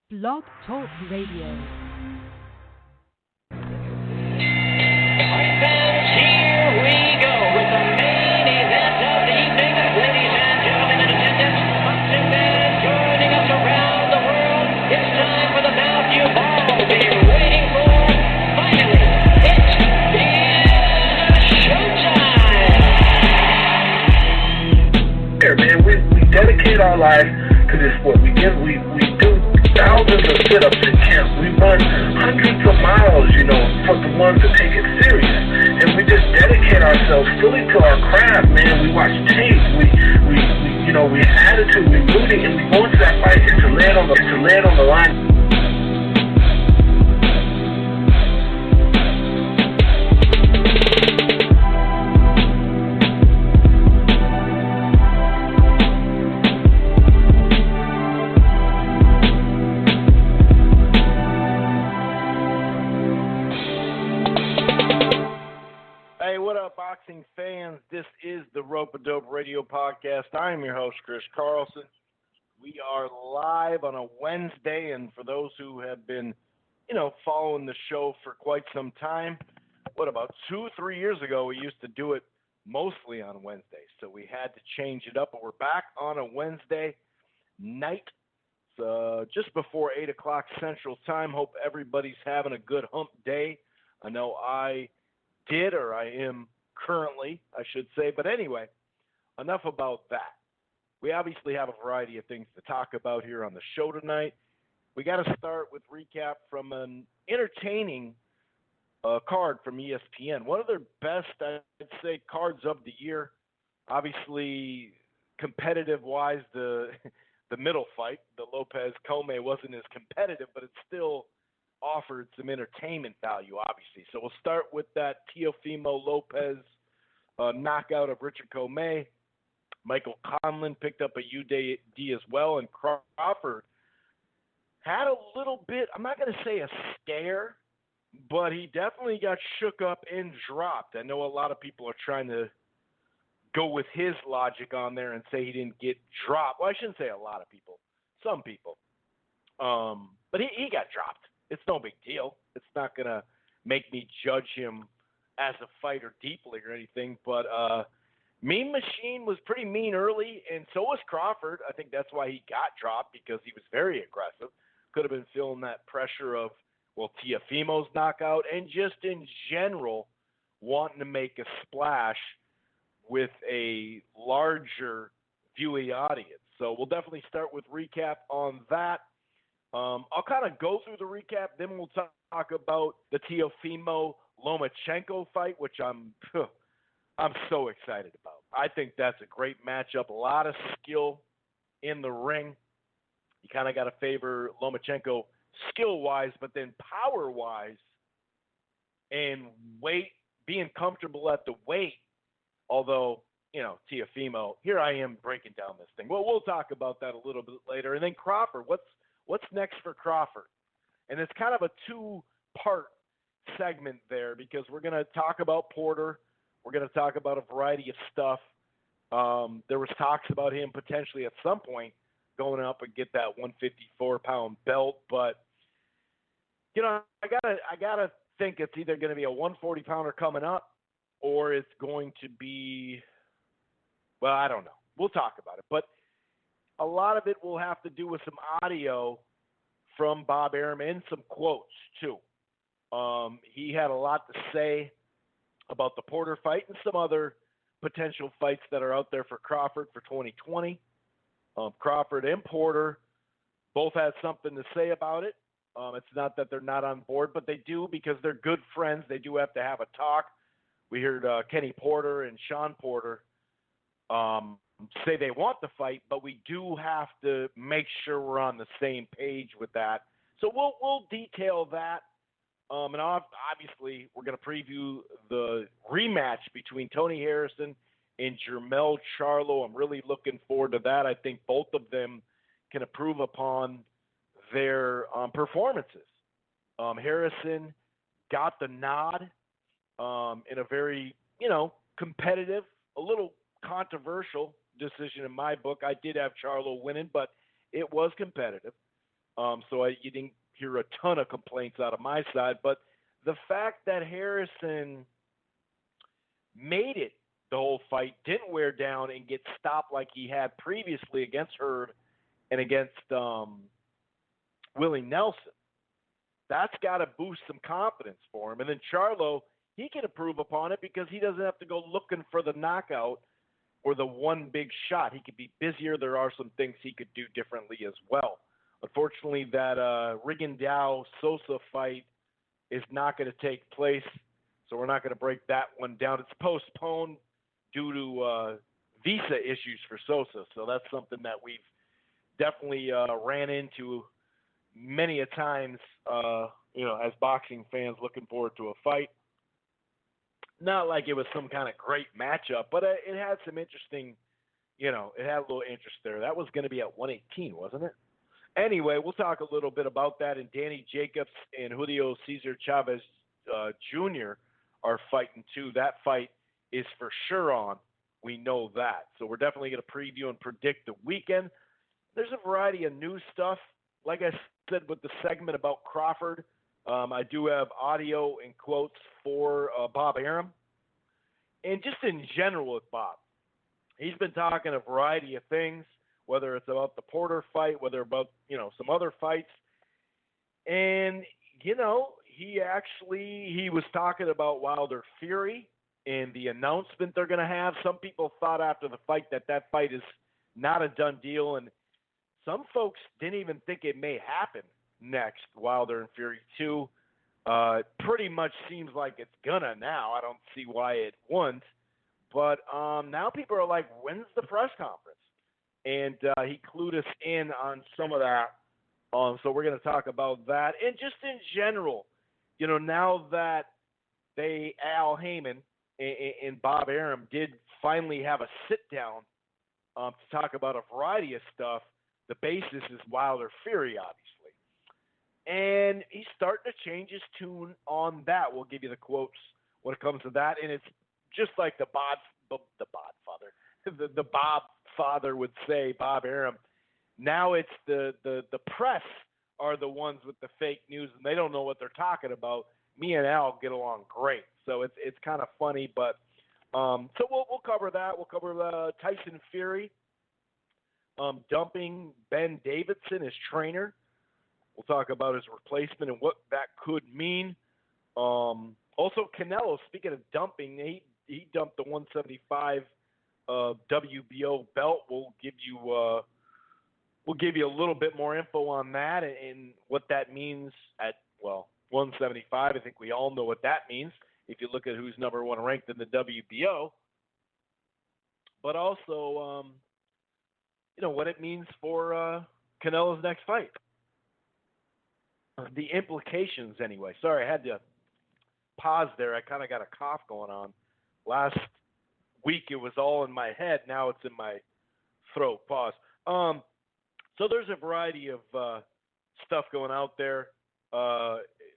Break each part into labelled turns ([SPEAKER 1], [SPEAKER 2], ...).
[SPEAKER 1] Blog Talk Radio.
[SPEAKER 2] Here we go with the main event of the evening. Ladies and gentlemen in attendance, boxing fans joining us around the world. It's time for the bout you've all been waiting for. Finally, it is showtime.
[SPEAKER 3] Here, man, we dedicate our life to this sport. We do thousands of sit-ups in camp. We run hundreds of miles, for the ones that take it serious. And we just dedicate ourselves fully to our craft, man. We watch tape. We have attitude. We rooting, and we go into that fight and to land on the line.
[SPEAKER 4] Boxing fans, this is the Rope-A-Dope Radio Podcast. I am your host, Chris Carlson. We are live on a Wednesday, and for those who have been, following the show for quite some time, about 2-3 years ago, we used to do it mostly on Wednesdays, so we had to change it up, but we're back on a Wednesday night, just before 8 o'clock Central Time. Hope everybody's having a good hump day. I know I did, or I am currently, I should say. But anyway, enough about that. We obviously have a variety of things to talk about here on the show tonight. We got to start with recap from an entertaining card from ESPN. One of their best, I'd say, cards of the year. Obviously, competitive-wise, the middle fight, the Lopez-Commeny, wasn't as competitive, but it still offered some entertainment value, obviously. So we'll start with that Teofimo Lopez knockout of Richard Commeny. Michael Conlan picked up a UD as well, and Crawford had a little bit, I'm not going to say a scare, but he definitely got shook up and dropped. I know a lot of people are trying to go with his logic on there and say he didn't get dropped. Well, I shouldn't say a lot of people, some people. But he got dropped. It's no big deal. It's not going to make me judge him as a fighter deeply or anything. But Mean Machine was pretty mean early, and so was Crawford. I think that's why he got dropped, because he was very aggressive. Could have been feeling that pressure of, Teofimo's knockout, and just in general wanting to make a splash with a larger viewing audience. So we'll definitely start with recap on that. I'll kind of go through the recap, then we'll talk about the Teofimo Lomachenko fight, which I'm so excited about. I think that's a great matchup. A lot of skill in the ring. You kind of got to favor Lomachenko skill-wise, but then power-wise and weight, being comfortable at the weight. Although, Teofimo, here I am breaking down this thing. Well, we'll talk about that a little bit later. And then Crawford, what's next for Crawford? And it's kind of a two-part segment there, because we're going to talk about Porter. We're going to talk about a variety of stuff. There was talks about him potentially at some point going up and get that 154-pound belt. But, I gotta think it's either going to be a 140-pounder coming up, or it's going to be, I don't know. We'll talk about it. But a lot of it will have to do with some audio from Bob Arum and some quotes, too. He had a lot to say about the Porter fight and some other potential fights that are out there for Crawford for 2020. Crawford and Porter both had something to say about it. It's not that they're not on board, but they do, because they're good friends. They do have to have a talk. We heard Kenny Porter and Sean Porter say they want the fight, but we do have to make sure we're on the same page with that. So we'll detail that. And obviously, we're going to preview the rematch between Tony Harrison and Jermell Charlo. I'm really looking forward to that. I think both of them can improve upon their performances. Harrison got the nod in a very, competitive, a little controversial decision in my book. I did have Charlo winning, but it was competitive. You didn't hear a ton of complaints out of my side. But the fact that Harrison made it the whole fight, didn't wear down and get stopped like he had previously against Hurd and against Willie Nelson, that's got to boost some confidence for him. And then Charlo, he can improve upon it because he doesn't have to go looking for the knockout or the one big shot. He could be busier. There are some things he could do differently as well. Unfortunately, that Rigondeaux-Sosa fight is not going to take place, so we're not going to break that one down. It's postponed due to visa issues for Sosa, so that's something that we've definitely ran into many a times, as boxing fans looking forward to a fight. Not like it was some kind of great matchup, but it had some interesting, it had a little interest there. That was going to be at 118, wasn't it? Anyway, we'll talk a little bit about that. And Danny Jacobs and Julio Cesar Chavez Jr. are fighting too. That fight is for sure on. We know that. So we're definitely going to preview and predict the weekend. There's a variety of new stuff. Like I said with the segment about Crawford, I do have audio and quotes for Bob Arum. And just in general with Bob, he's been talking a variety of things, whether it's about the Porter fight, whether about, some other fights. And, he was talking about Wilder Fury and the announcement they're going to have. Some people thought after the fight that fight is not a done deal, and some folks didn't even think it may happen next, Wilder and Fury 2. Pretty much seems like it's gonna now. I don't see why it wouldn't. But now people are like, when's the press conference? And he clued us in on some of that. So we're going to talk about that. And just in general, now that Al Haymon and Bob Arum did finally have a sit-down to talk about a variety of stuff, the basis is Wilder Fury, obviously. And he's starting to change his tune on that. We'll give you the quotes when it comes to that. And it's just like the Bob father would say, Bob Arum. Now it's the press are the ones with the fake news, and they don't know what they're talking about. Me and Al get along great. So it's kind of funny, but so we'll cover that. We'll cover Tyson Fury dumping Ben Davidson, his trainer. We'll talk about his replacement and what that could mean. Also, Canelo, speaking of dumping, he dumped the 175 WBO belt. We'll give you a little bit more info on that and what that means at 175. I think we all know what that means if you look at who's number one ranked in the WBO. But also, what it means for Canelo's next fight. The implications, anyway. Sorry, I had to pause there. I kind of got a cough going on. Last week it was all in my head. Now it's in my throat. Pause. So there's a variety of stuff going out there.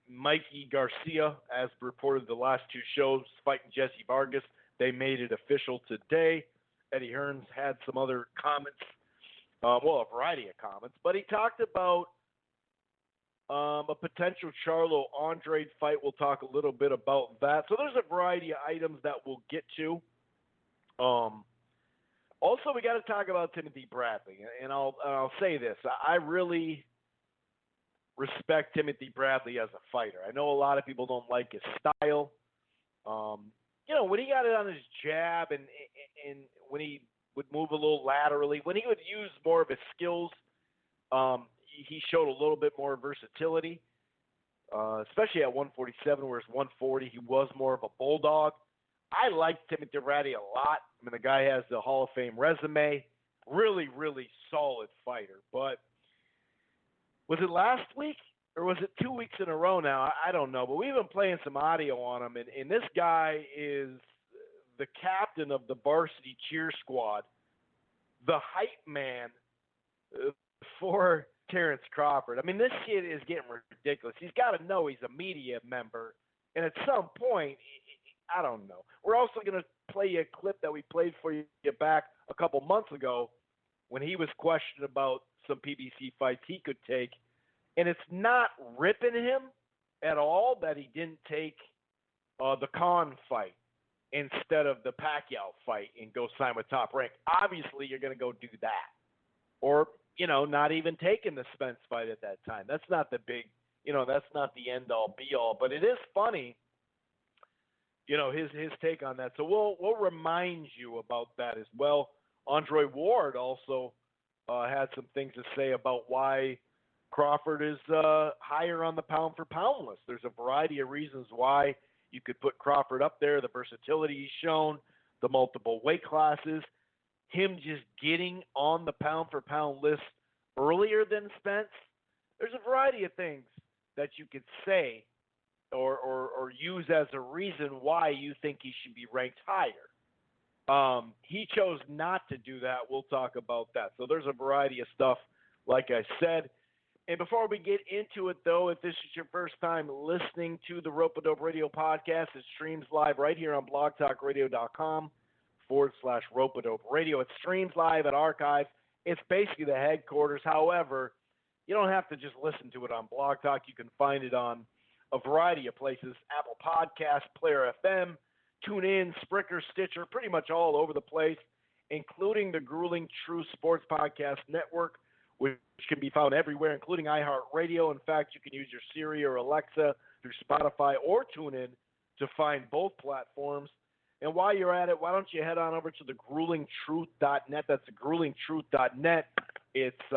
[SPEAKER 4] Mikey Garcia, as reported the last two shows, fighting Jesse Vargas. They made it official today. Eddie Hearns had some other comments. A variety of comments. But he talked about a potential Charlo-Andrade fight. We'll talk a little bit about that. So there's a variety of items that we'll get to. Also, we got to talk about Timothy Bradley, and I'll say this: I really respect Timothy Bradley as a fighter. I know a lot of people don't like his style. When he got it on his jab, and when he would move a little laterally, when he would use more of his skills, he showed a little bit more versatility, especially at 147, whereas 140 he was more of a bulldog. I like Timothy Bradley a lot. I mean, the guy has the Hall of Fame resume. Really, really solid fighter. But was it last week or was it 2 weeks in a row now? I don't know. But we've been playing some audio on him. And this guy is the captain of the varsity cheer squad, the hype man for Terrence Crawford. I mean, this kid is getting ridiculous. He's got to know he's a media member. And at some point, I don't know. We're also going to play you a clip that we played for you back a couple months ago when he was questioned about some PBC fights he could take And it's not ripping him at all that he didn't take the Khan fight instead of the Pacquiao fight and go sign with Top Rank. Obviously, you're going to go do that. Or, not even taking the Spence fight at that time. That's not the big, that's not the end-all, be-all. But it is funny, his take on that. So we'll remind you about that as well. Andre Ward also had some things to say about why Crawford is higher on the pound-for-pound list. There's a variety of reasons why you could put Crawford up there, the versatility he's shown, the multiple weight classes, him just getting on the pound-for-pound list earlier than Spence. There's a variety of things that you could say or use as a reason why you think he should be ranked higher. He chose not to do that. We'll talk about that. So there's a variety of stuff, like I said. And before we get into it, though, if this is your first time listening to the Rope-A-Dope Radio podcast, it streams live right here on blogtalkradio.com/Rope-A-Dope Radio. It streams live at Archive. It's basically the headquarters. However, you don't have to just listen to it on Blog Talk. You can find it on a variety of places: Apple Podcasts, Player FM, TuneIn, Spreaker, Stitcher, pretty much all over the place, including the Grueling True Sports Podcast Network, which can be found everywhere, including iHeartRadio. In fact, you can use your Siri or Alexa through Spotify or TuneIn to find both platforms. And while you're at it, why don't you head on over to the gruelingtruth.net. That's the gruelingtruth.net. It's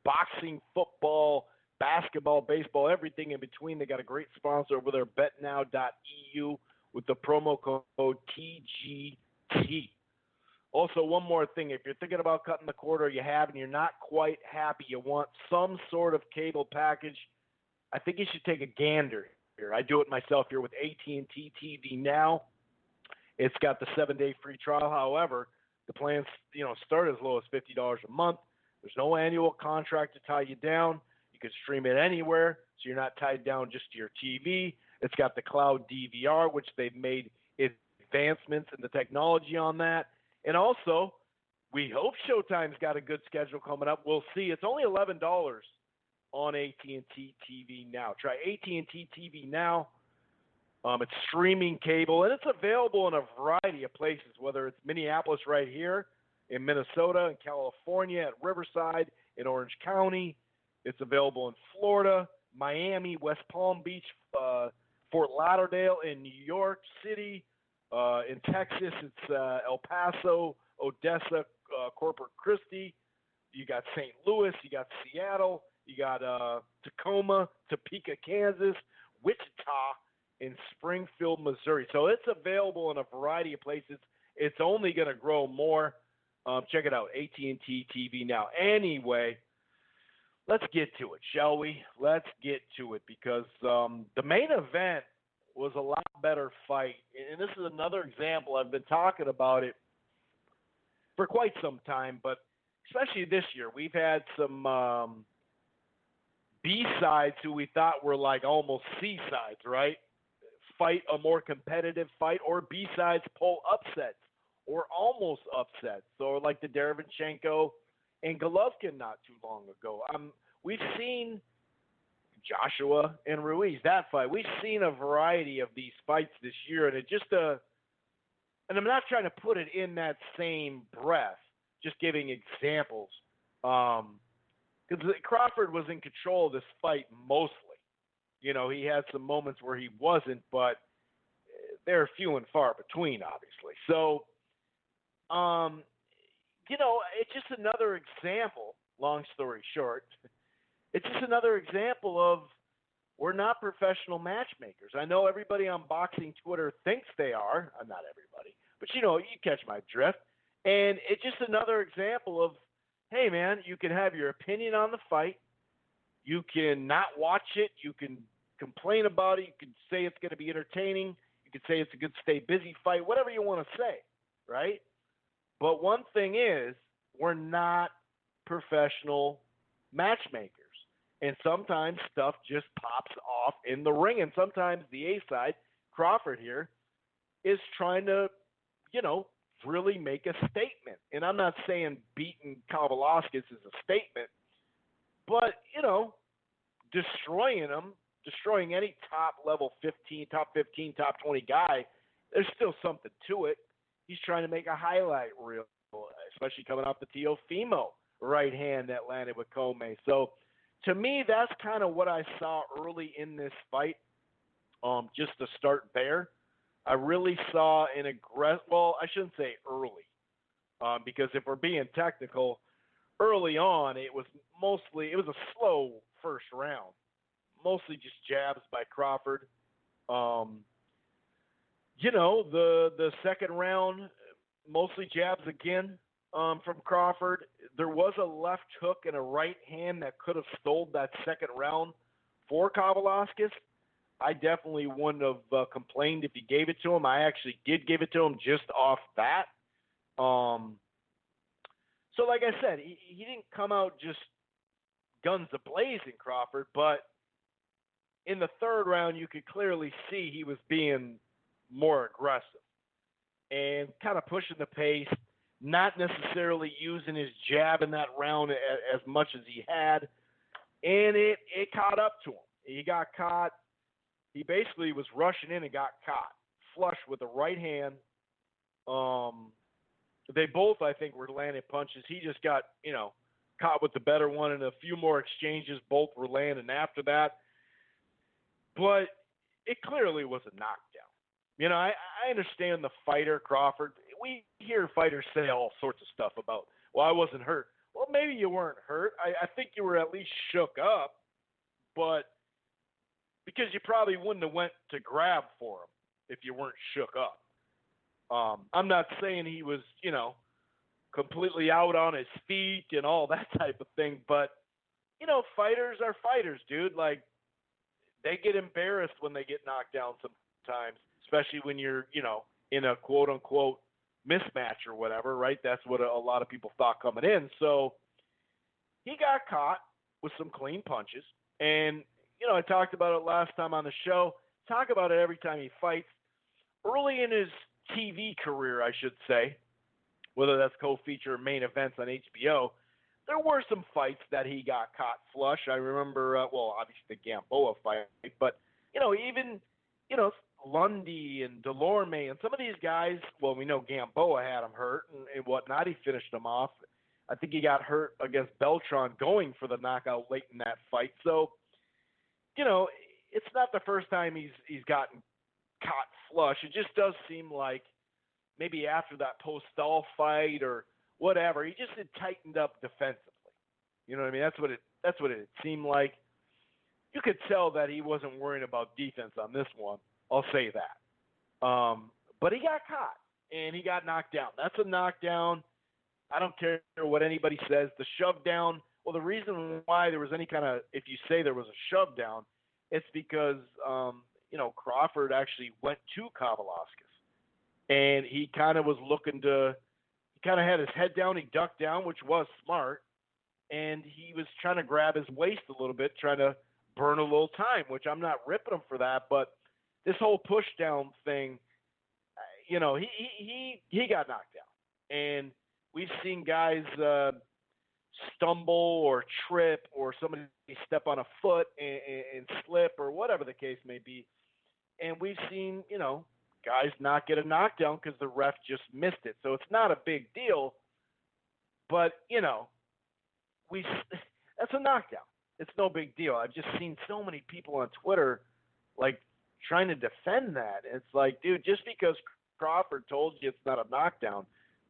[SPEAKER 4] boxing, football, basketball, baseball, everything in between. They got a great sponsor over there, betnow.eu, with the promo code TGT. Also, one more thing. If you're thinking about cutting the cord or you have and you're not quite happy, you want some sort of cable package, I think you should take a gander here. I do it myself here with AT&T TV Now. It's got the 7-day free trial. However, the plans start as low as $50 a month. There's no annual contract to tie you down. You can stream it anywhere, so you're not tied down just to your TV. It's got the cloud DVR, which they've made advancements in the technology on that. And also, we hope Showtime's got a good schedule coming up. We'll see. It's only $11 on AT&T TV Now. Try AT&T TV Now. It's streaming cable, and it's available in a variety of places, whether it's Minneapolis right here, in Minnesota, in California, at Riverside, in Orange County. It's available in Florida, Miami, West Palm Beach, Fort Lauderdale, in New York City. In Texas, it's El Paso, Odessa, Corpus Christi. You got St. Louis. You got Seattle. You got Tacoma, Topeka, Kansas, Wichita, and Springfield, Missouri. So it's available in a variety of places. It's only going to grow more. Check it out, AT&T TV Now. Anyway, let's get to it, shall we? Let's get to it because the main event was a lot better fight. And this is another example. I've been talking about it for quite some time, but especially this year, we've had some B-sides who we thought were like almost C-sides, right? Fight a more competitive fight, or B-sides pull upsets or almost upsets. So like the Derevyanchenko and Golovkin not too long ago. We've seen Joshua and Ruiz, that fight. We've seen a variety of these fights this year, and it just and I'm not trying to put it in that same breath, just giving examples. Because Crawford was in control of this fight mostly. He had some moments where he wasn't, but they're few and far between, obviously. So, it's just another example, long story short. It's just another example of we're not professional matchmakers. I know everybody on boxing Twitter thinks they are. Not everybody. But, you catch my drift. And it's just another example of, hey, man, you can have your opinion on the fight. You can not watch it. You can complain about it. You can say it's going to be entertaining. You can say it's a good stay busy fight, whatever you want to say, right? But one thing is, we're not professional matchmakers. And sometimes stuff just pops off in the ring. And sometimes the A side, Crawford here, is trying to, really make a statement. And I'm not saying beating Kavaliauskas is a statement, but, destroying any top 15, top 20 guy, there's still something to it. He's trying to make a highlight reel, especially coming off the Teofimo right hand that landed with Commeny. So to me, that's kind of what I saw early in this fight. Just to start there, I really saw an well, I shouldn't say early, because if we're being technical, early on it was a slow first round, mostly just jabs by Crawford. The second round, mostly jabs again from Crawford. There was a left hook and a right hand that could have stole that second round for Kavaliauskas. I definitely wouldn't have complained if he gave it to him. I actually did give it to him just off that. So like I said, he didn't come out just guns a-blazing, Crawford, but in the third round you could clearly see he was being more aggressive and kind of pushing the pace, not necessarily using his jab in that round as much as he had, and it caught up to him. He got caught. He basically was rushing in and got caught flush with the right hand. They both, I think, were landing punches. He just got, caught with the better one, and a few more exchanges. Both were landing after that. But it clearly was a knockdown. I understand the fighter, Crawford. We hear fighters say all sorts of stuff about, well, I wasn't hurt. Well, maybe you weren't hurt. I think you were at least shook up, but because you probably wouldn't have went to grab for him if you weren't shook up. I'm not saying he was, completely out on his feet and all that type of thing, but, fighters are fighters, dude. Like, they get embarrassed when they get knocked down sometimes, especially when you're, in a quote-unquote mismatch or whatever, right? That's what a lot of people thought coming in. So he got caught with some clean punches, and I talked about it last time on the show. Talk about it every time he fights. Early in his TV career, I should say, whether that's co-feature or main events on HBO, there were some fights that he got caught flush. I remember, obviously the Gamboa fight, but, even, Lundy and Delorme and some of these guys, well, we know Gamboa had him hurt and whatnot. He finished him off. I think he got hurt against Beltran going for the knockout late in that fight. So, it's not the first time he's gotten caught flush. It just does seem like maybe after that post-Stahl fight or whatever, he just had tightened up defensively. You know what I mean? That's what it seemed like. You could tell that he wasn't worrying about defense on this one. I'll say that. But he got caught and he got knocked down. That's a knockdown. I don't care what anybody says. The shove down. Well, the reason why there was any kind of, if you say there was a shove down, it's because, Crawford actually went to Kavaliauskas. And he kind of was he kind of had his head down. He ducked down, which was smart. And he was trying to grab his waist a little bit, trying to burn a little time, which I'm not ripping him for that. But this whole push down thing, he got knocked down. And we've seen guys stumble or trip or somebody step on a foot and slip or whatever the case may be. And we've seen, guys not get a knockdown because the ref just missed it. So it's not a big deal, but, that's a knockdown. It's no big deal. I've just seen so many people on Twitter, trying to defend that. It's like, dude, just because Crawford told you it's not a knockdown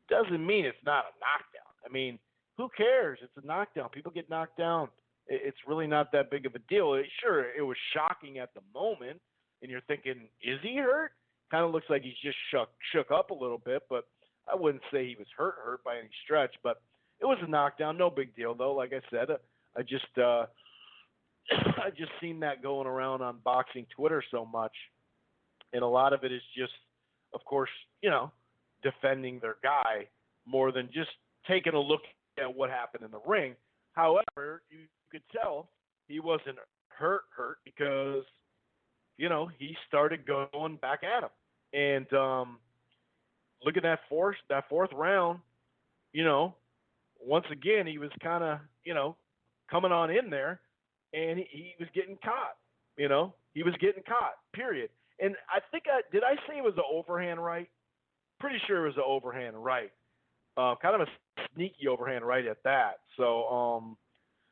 [SPEAKER 4] doesn't mean it's not a knockdown. I mean, who cares? It's a knockdown. People get knocked down. It's really not that big of a deal. Sure, it was shocking at the moment, and you're thinking, is he hurt? Kind of looks like he's just shook up a little bit, but I wouldn't say he was hurt by any stretch. But it was a knockdown. No big deal, though. Like I said, I just seen that going around on boxing Twitter so much, and a lot of it is just, of course, defending their guy more than just taking a look at what happened in the ring. However, you could tell he wasn't hurt because, he started going back at him. And look at that fourth round, once again, he was kind of, coming on in there. and he was getting caught. He was getting caught. Period. And I think did I say it was an overhand right? Pretty sure it was an overhand right. Kind of a sneaky overhand right at that. So,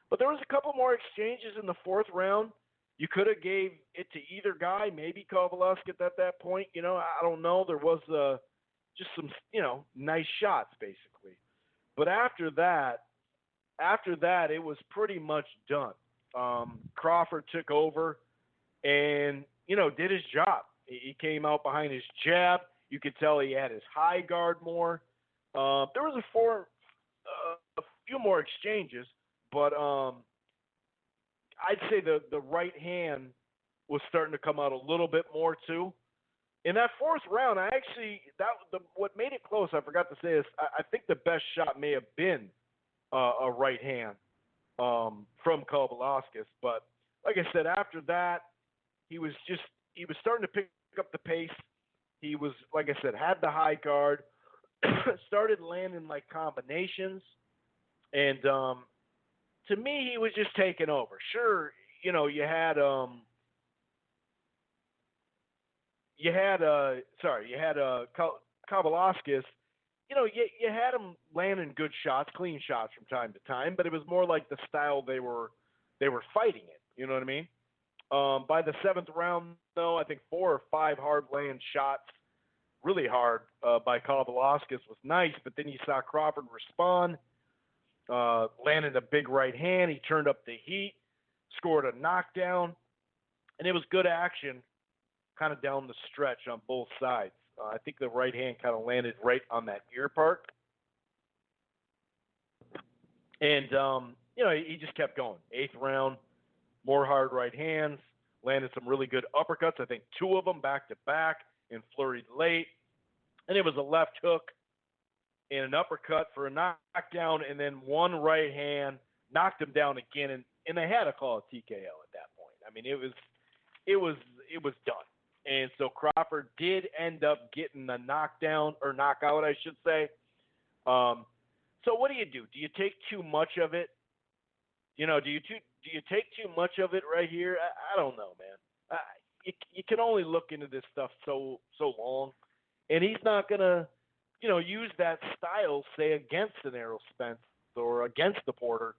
[SPEAKER 4] but there was a couple more exchanges in the fourth round. You could have gave it to either guy, maybe Kovalevskis at that point. I don't know. There was just some, nice shots basically. But after that, it was pretty much done. Crawford took over and, did his job. He came out behind his jab. You could tell he had his high guard more. There was a few more exchanges, but I'd say the right hand was starting to come out a little bit more too. In that fourth round, what made it close, I forgot to say this, I think the best shot may have been a right hand from Kovalevskis. But like I said, after that, he was starting to pick up the pace. He was, like I said, had the high guard, started landing like combinations, and to me, he was just taking over. Sure, you had Kovalevskis. You had him landing good shots, clean shots from time to time, but it was more like the style they were fighting it. You know what I mean? By the seventh round, though, I think 4 or 5 hard land shots, really hard by Kovalevskis was nice, but then you saw Crawford respond, landed a big right hand. He turned up the heat, scored a knockdown, and it was good action kind of down the stretch on both sides. I think the right hand kind of landed right on that ear part. And, he just kept going. 8th round, more hard right hands, landed some really good uppercuts. I think 2 of them back-to-back and flurried late. And it was a left hook and an uppercut for a knockdown, and then 1 right hand knocked him down again. And they had to call a TKO at that point. I mean, it was done. And so Crawford did end up getting a knockdown, or knockout, I should say. So what do? Do you take too much of it? Do you take too much of it right here? I don't know, man. You can only look into this stuff so long, and he's not gonna, use that style, say, against an Errol Spence or against the Porter.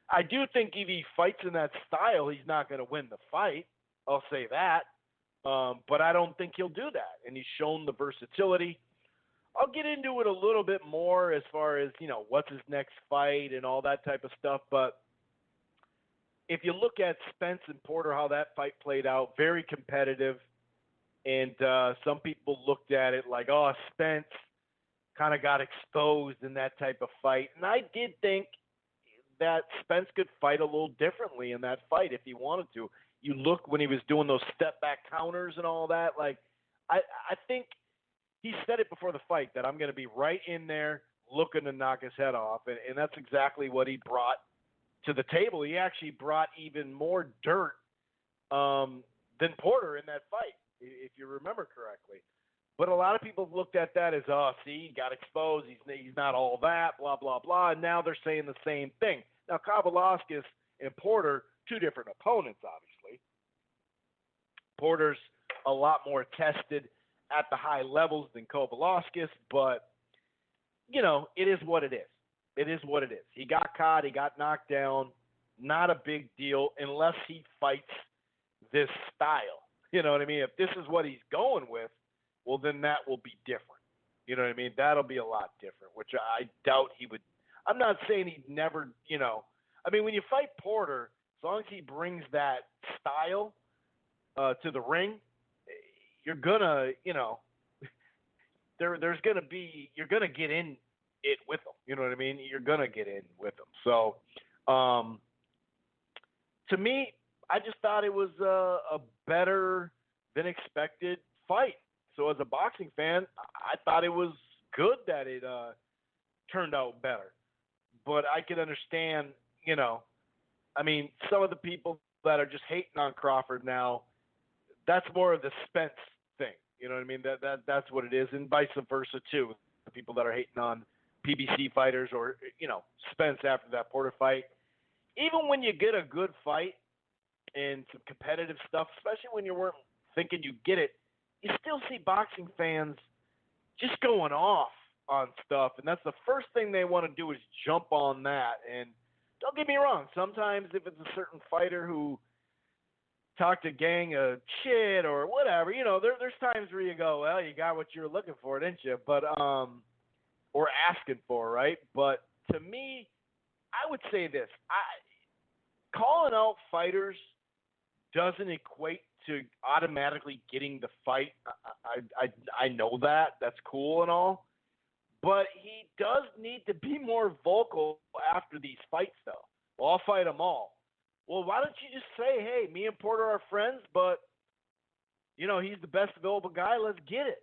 [SPEAKER 4] I do think if he fights in that style, he's not gonna win the fight. I'll say that. But I don't think he'll do that, and he's shown the versatility. I'll get into it a little bit more as far as, what's his next fight and all that type of stuff, but if you look at Spence and Porter, how that fight played out, very competitive, and some people looked at it like, oh, Spence kind of got exposed in that type of fight, and I did think that Spence could fight a little differently in that fight if he wanted to. You look when he was doing those step-back counters and all that, like, I think he said it before the fight that I'm going to be right in there looking to knock his head off, and that's exactly what he brought to the table. He actually brought even more dirt than Porter in that fight, if you remember correctly. But a lot of people looked at that as, oh, see, he got exposed, he's not all that, blah, blah, blah, and now they're saying the same thing. Now, Kovalevskis and Porter, 2 different opponents, obviously. Porter's a lot more tested at the high levels than Kovalevskis, but, it is what it is. It is what it is. He got caught. He got knocked down. Not a big deal unless he fights this style. You know what I mean? If this is what he's going with, well, then that will be different. You know what I mean? That'll be a lot different, which I doubt he would. I'm not saying he'd never, I mean, when you fight Porter, as long as he brings that style to the ring, you're going to, there's going to be, you're going to get in it with them. You know what I mean? You're going to get in with them. So, to me, I just thought it was a better than expected fight. So as a boxing fan, I thought it was good that it turned out better. But I could understand, I mean, some of the people that are just hating on Crawford now, that's more of the Spence thing. You know what I mean? That's what it is, and vice versa too. The people that are hating on PBC fighters or, Spence after that Porter fight. Even when you get a good fight, and some competitive stuff, especially when you weren't thinking you get it, you still see boxing fans just going off on stuff, and that's the first thing they want to do is jump on that. And don't get me wrong, sometimes if it's a certain fighter who talked a gang of shit or whatever, there's times where you go, well, you got what you were looking for, didn't you? But or asking for, right? But to me, I would say this: calling out fighters doesn't equate to automatically getting the fight. I know that. That's cool and all. But he does need to be more vocal after these fights, though. Well, I'll fight them all. Well, why don't you just say, hey, me and Porter are friends, but, he's the best available guy. Let's get it,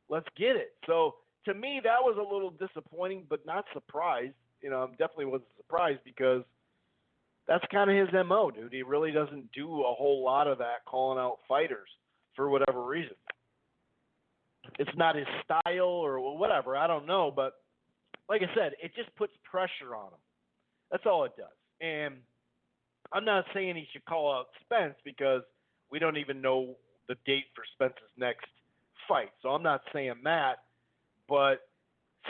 [SPEAKER 4] Let's get it. So, to me, that was a little disappointing, but not surprised. I definitely wasn't surprised because that's kind of his MO, dude. He really doesn't do a whole lot of that, calling out fighters for whatever reason. It's not his style or whatever. I don't know. But like I said, it just puts pressure on him. That's all it does. And I'm not saying he should call out Spence because we don't even know the date for Spence's next fight. So I'm not saying that. But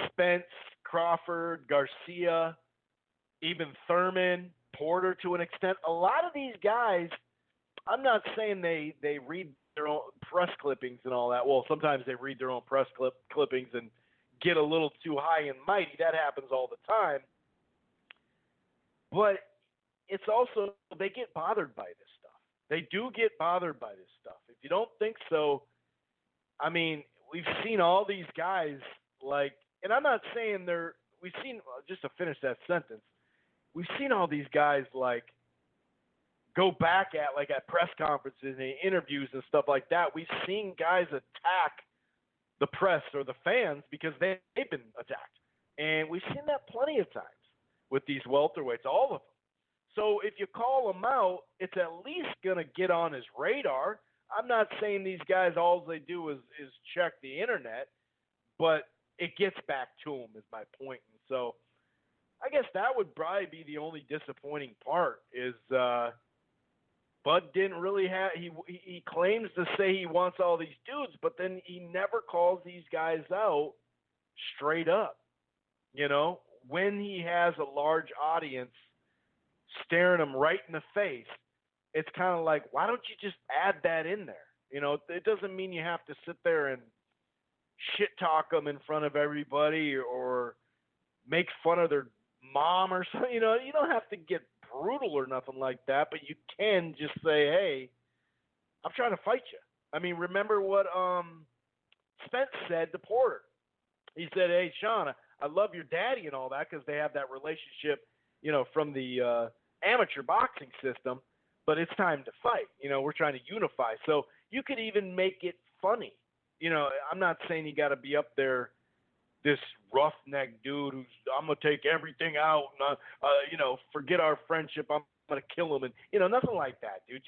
[SPEAKER 4] Spence, Crawford, Garcia, even Thurman, Porter to an extent, a lot of these guys, I'm not saying they read their own press clippings and all that. Well, sometimes they read their own press clippings and get a little too high and mighty. That happens all the time. But it's also, they get bothered by this stuff. They do get bothered by this stuff. If you don't think so, I mean, we've seen all these guys and I'm not saying we've seen, just to finish that sentence, we've seen all these guys go back at press conferences and interviews and stuff like that. We've seen guys attack the press or the fans because they've been attacked. And we've seen that plenty of times with these welterweights, all of them. So if you call them out, it's at least going to get on his radar. I'm not saying these guys, all they do is check the internet, but it gets back to them is my point. And so I guess that would probably be the only disappointing part is Bud didn't really have – he claims to say he wants all these dudes, but then he never calls these guys out straight up. When he has a large audience staring him right in the face, it's kind of like, why don't you just add that in there? It doesn't mean you have to sit there and shit talk them in front of everybody or make fun of their mom or something. You don't have to get brutal or nothing like that, but you can just say, hey, I'm trying to fight you. I mean, remember what Spence said to Porter. He said, hey, Sean, I love your daddy and all that because they have that relationship, from the amateur boxing system, but it's time to fight. We're trying to unify. So you could even make it funny. I'm not saying you got to be up there, this roughneck dude who's, I'm going to take everything out and, forget our friendship. I'm going to kill him. And, nothing like that, dude.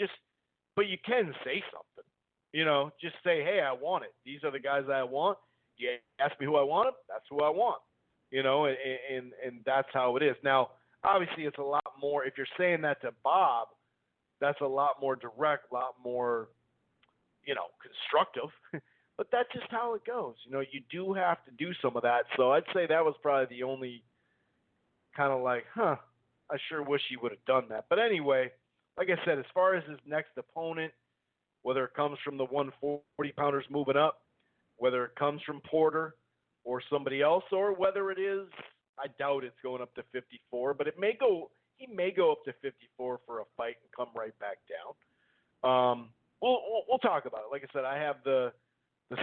[SPEAKER 4] But you can say something, just say, hey, I want it. These are the guys I want. You ask me who I want, that's who I want, and that's how it is. Now, obviously, it's a lot more, if you're saying that to Bob, that's a lot more direct, a lot more, constructive. But that's just how it goes. You do have to do some of that. So I'd say that was probably the only kind of I sure wish he would have done that. But anyway, like I said, as far as his next opponent, whether it comes from the 140-pounders moving up, whether it comes from Porter or somebody else, or whether it is, I doubt it's going up to 54, but he may go up to 54 for a fight and come right back down. We'll talk about it. Like I said, I have the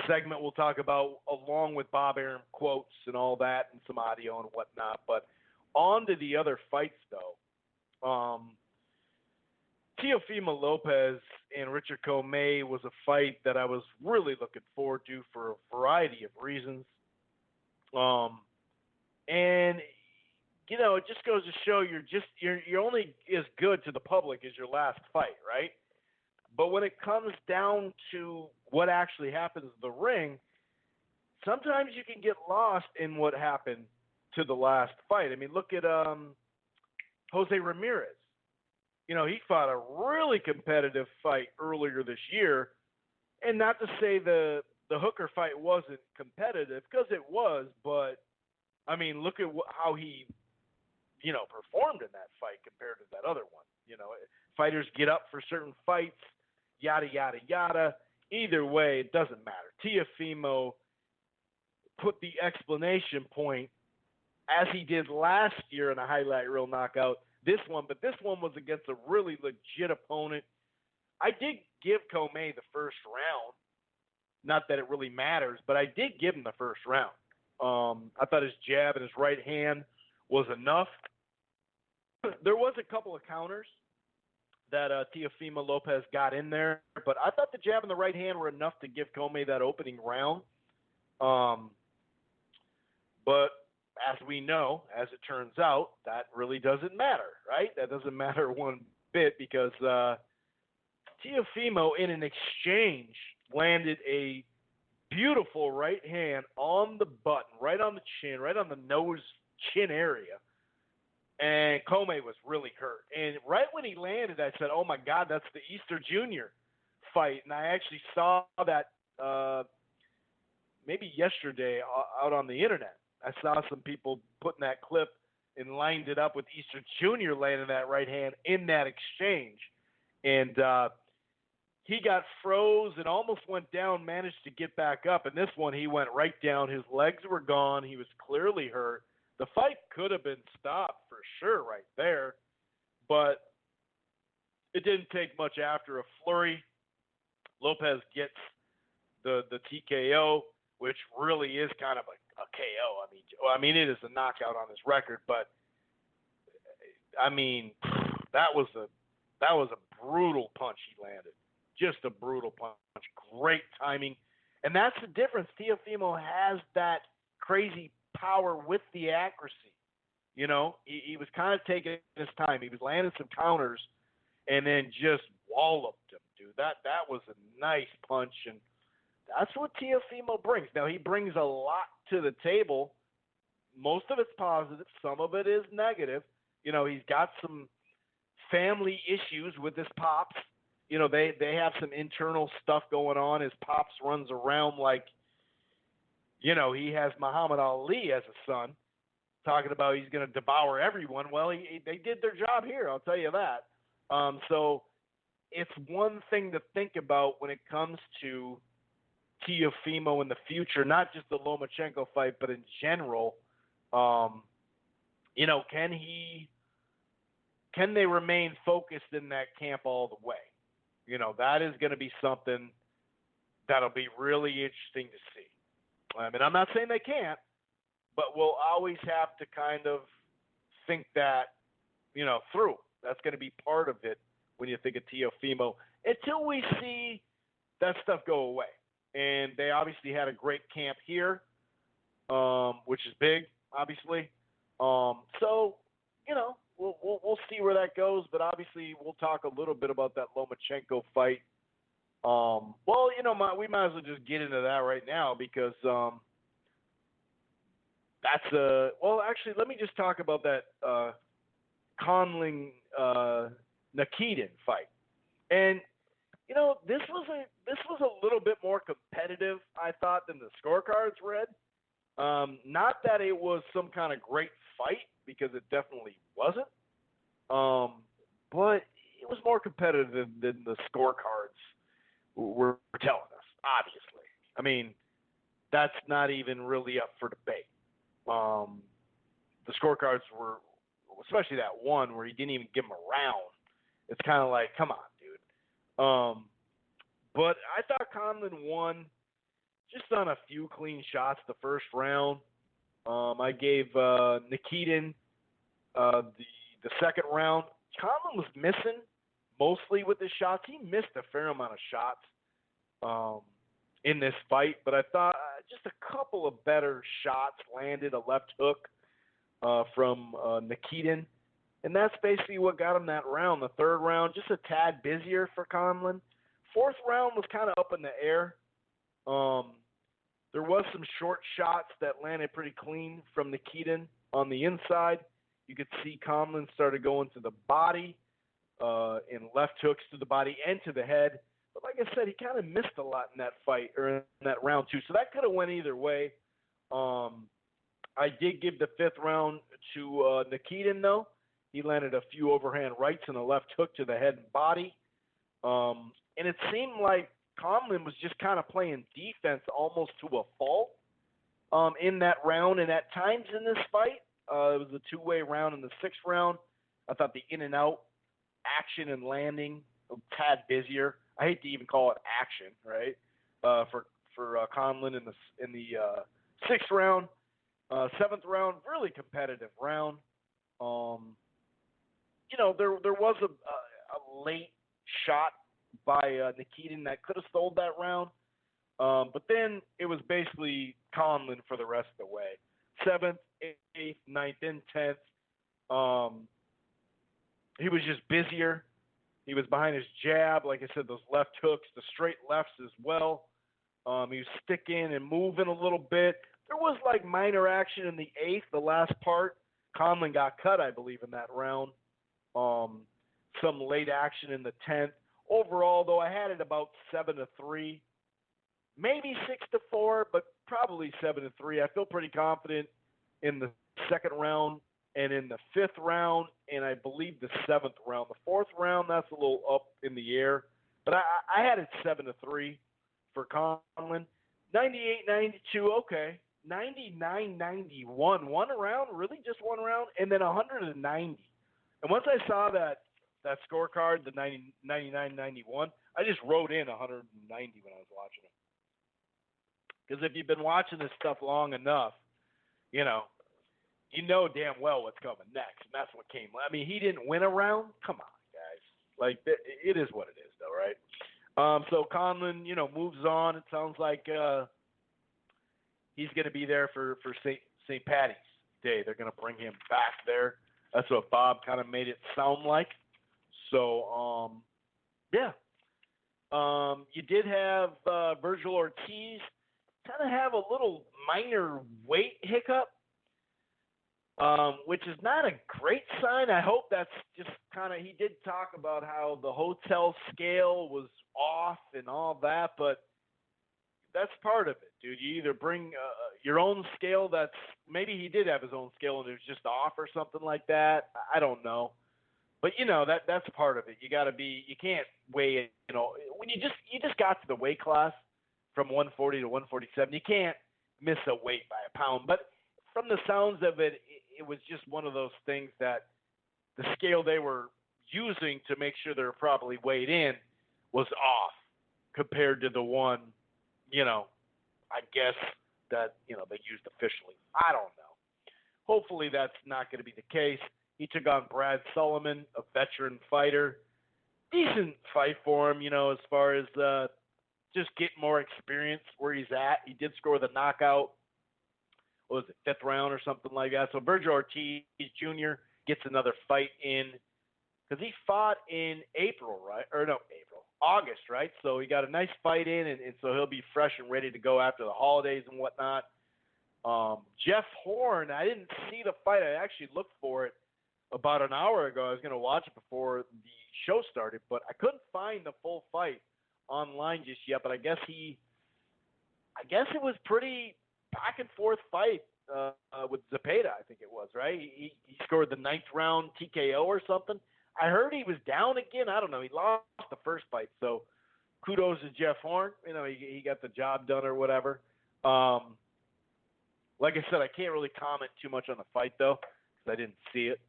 [SPEAKER 4] segment we'll talk about along with Bob Arum quotes and all that and some audio and whatnot. But on to the other fights, though. Teofimo Lopez and Richard Commeny was a fight that I was really looking forward to for a variety of reasons. And it just goes to show you're only as good to the public as your last fight, right? But when it comes down to what actually happens in the ring, sometimes you can get lost in what happened to the last fight. I mean, look at Jose Ramirez. he fought a really competitive fight earlier this year. And not to say the Hooker fight wasn't competitive, because it was, but, I mean, look at how he, performed in that fight compared to that other one. Fighters get up for certain fights, yada, yada, yada. Either way, it doesn't matter. Teofimo put the explanation point, as he did last year in a highlight reel knockout, this one was against a really legit opponent. I did give Commeny the first round. Not that it really matters, but I did give him the first round. I thought his jab and his right hand was enough. There was a couple of counters that Teofimo Lopez got in there, but I thought the jab and the right hand were enough to give Commeny that opening round. But as we know, as it turns out, that really doesn't matter, right? That doesn't matter one bit, because Teofimo, in an exchange, landed a beautiful right hand on the button, right on the chin, right on the nose chin area. And Commeny was really hurt. And right when he landed, I said, oh, my God, that's the Easter Jr. fight. And I actually saw that maybe yesterday out on the internet. I saw some people putting that clip and lined it up with Easter Jr. landing that right hand in that exchange. And he got froze and almost went down, managed to get back up. And this one, he went right down. His legs were gone. He was clearly hurt. The fight could have been stopped for sure right there, but it didn't take much after a flurry. Lopez gets the TKO, which really is kind of a KO. I mean, it is a knockout on his record, but I mean, that was a brutal punch he landed. Just a brutal punch. Great timing. And that's the difference. Teofimo has that crazy power with the accuracy. He was kind of taking his time. He was landing some counters and then just walloped him, dude. That was a nice punch, and that's what Teofimo brings. Now, he brings a lot to the table. Most of it's positive. Some of it is negative. He's got some family issues with his pops. They have some internal stuff going on. His pops runs around like, he has Muhammad Ali as a son, talking about he's going to devour everyone. Well, they did their job here, I'll tell you that. So it's one thing to think about when it comes to Teofimo in the future, not just the Lomachenko fight, but in general. Can they remain focused in that camp all the way? That is going to be something that'll be really interesting to see. I mean, I'm not saying they can't, but we'll always have to kind of think that, through. That's going to be part of it when you think of Teofimo until we see that stuff go away. And they obviously had a great camp here, which is big, obviously. So, we'll see where that goes. But obviously, we'll talk a little bit about that Lomachenko fight. We might as well just get into that right now because actually, let me just talk about that Conlan Nikitin fight. And this was a little bit more competitive, I thought, than the scorecards read. Not that it was some kind of great fight, because it definitely wasn't. But it was more competitive than the scorecards were telling us, obviously. I mean, that's not even really up for debate. The scorecards were, especially that one where he didn't even give him a round. It's kind of like, come on, dude. But I thought Conlan won just on a few clean shots the first round. I gave Nikitin the second round. Conlan was missing mostly with his shots. He missed a fair amount of shots in this fight, but I thought just a couple of better shots landed, a left hook from Nikitin, and that's basically what got him that round. The third round, just a tad busier for Conlan. Fourth round was kind of up in the air. There was some short shots that landed pretty clean from Nikitin on the inside. You could see Conlan started going to the body. in left hooks to the body and to the head. But like I said, he kind of missed a lot in that fight, or in that round 2. So that could have went either way. I did give the 5th round to Nikitin, though. He landed a few overhand rights and a left hook to the head and body. And it seemed like Conlan was just kind of playing defense almost to a fault in that round. And at times in this fight, it was a two-way round in the 6th round. I thought the in-and-out action and landing a tad busier. I hate to even call it action, right? For Conlan in the 6th round. 7th round, really competitive round. There was a late shot by Nikitin that could have stole that round. But then it was basically Conlan for the rest of the way. 7th, 8th, 9th, and 10th. He was just busier. He was behind his jab. Like I said, those left hooks, the straight lefts as well. He was sticking and moving a little bit. There was like minor action in the 8th, the last part. Conlan got cut, I believe, in that round. Some late action in the 10th. Overall, though, I had it about 7-3, maybe 6-4, but probably 7-3. I feel pretty confident in the 2nd round and in the 5th round, and I believe the 7th round. The 4th round, that's a little up in the air, but I had it 7-3 for Conlan. 98-92, okay. 99-91, one round, really just one round, and then 190. And once I saw that scorecard, the 99-91, I just wrote in 190 when I was watching it. Because if you've been watching this stuff long enough, you know damn well what's coming next, and that's what came. I mean, he didn't win a round. Come on, guys. Like, it is what it is, though, right? So Conlan, moves on. It sounds like he's going to be there for St. Patty's Day. They're going to bring him back there. That's what Bob kind of made it sound like. So, yeah. You did have Virgil Ortiz kind of have a little minor weight hiccup, which is not a great sign. I hope that's just kind of – he did talk about how the hotel scale was off and all that, but that's part of it, dude. You either bring your own scale that's – maybe he did have his own scale and it was just off or something like that. I don't know. But, that's part of it. You got to be – you can't weigh it, when you just got to the weight class from 140 to 147, you can't miss a weight by a pound. But from the sounds of it, it was just one of those things that the scale they were using to make sure they were properly weighed in was off compared to the one, I guess that, they used officially. I don't know. Hopefully that's not going to be the case. He took on Brad Sullivan, a veteran fighter. Decent fight for him, as far as just getting more experience where he's at. He did score the knockout. What was it, 5th round or something like that? So Virgil Ortiz Jr. gets another fight in because he fought in August, right? So he got a nice fight in, and so he'll be fresh and ready to go after the holidays and whatnot. Jeff Horn, I didn't see the fight. I actually looked for it about an hour ago. I was going to watch it before the show started, but I couldn't find the full fight online just yet. But I guess it was pretty back and forth fight with Zepeda, I think it was, right? He scored the 9th round TKO or something. I heard he was down again. I don't know. He lost the first fight, so kudos to Jeff Horn. He got the job done or whatever. Like I said, I can't really comment too much on the fight, though, because I didn't see it.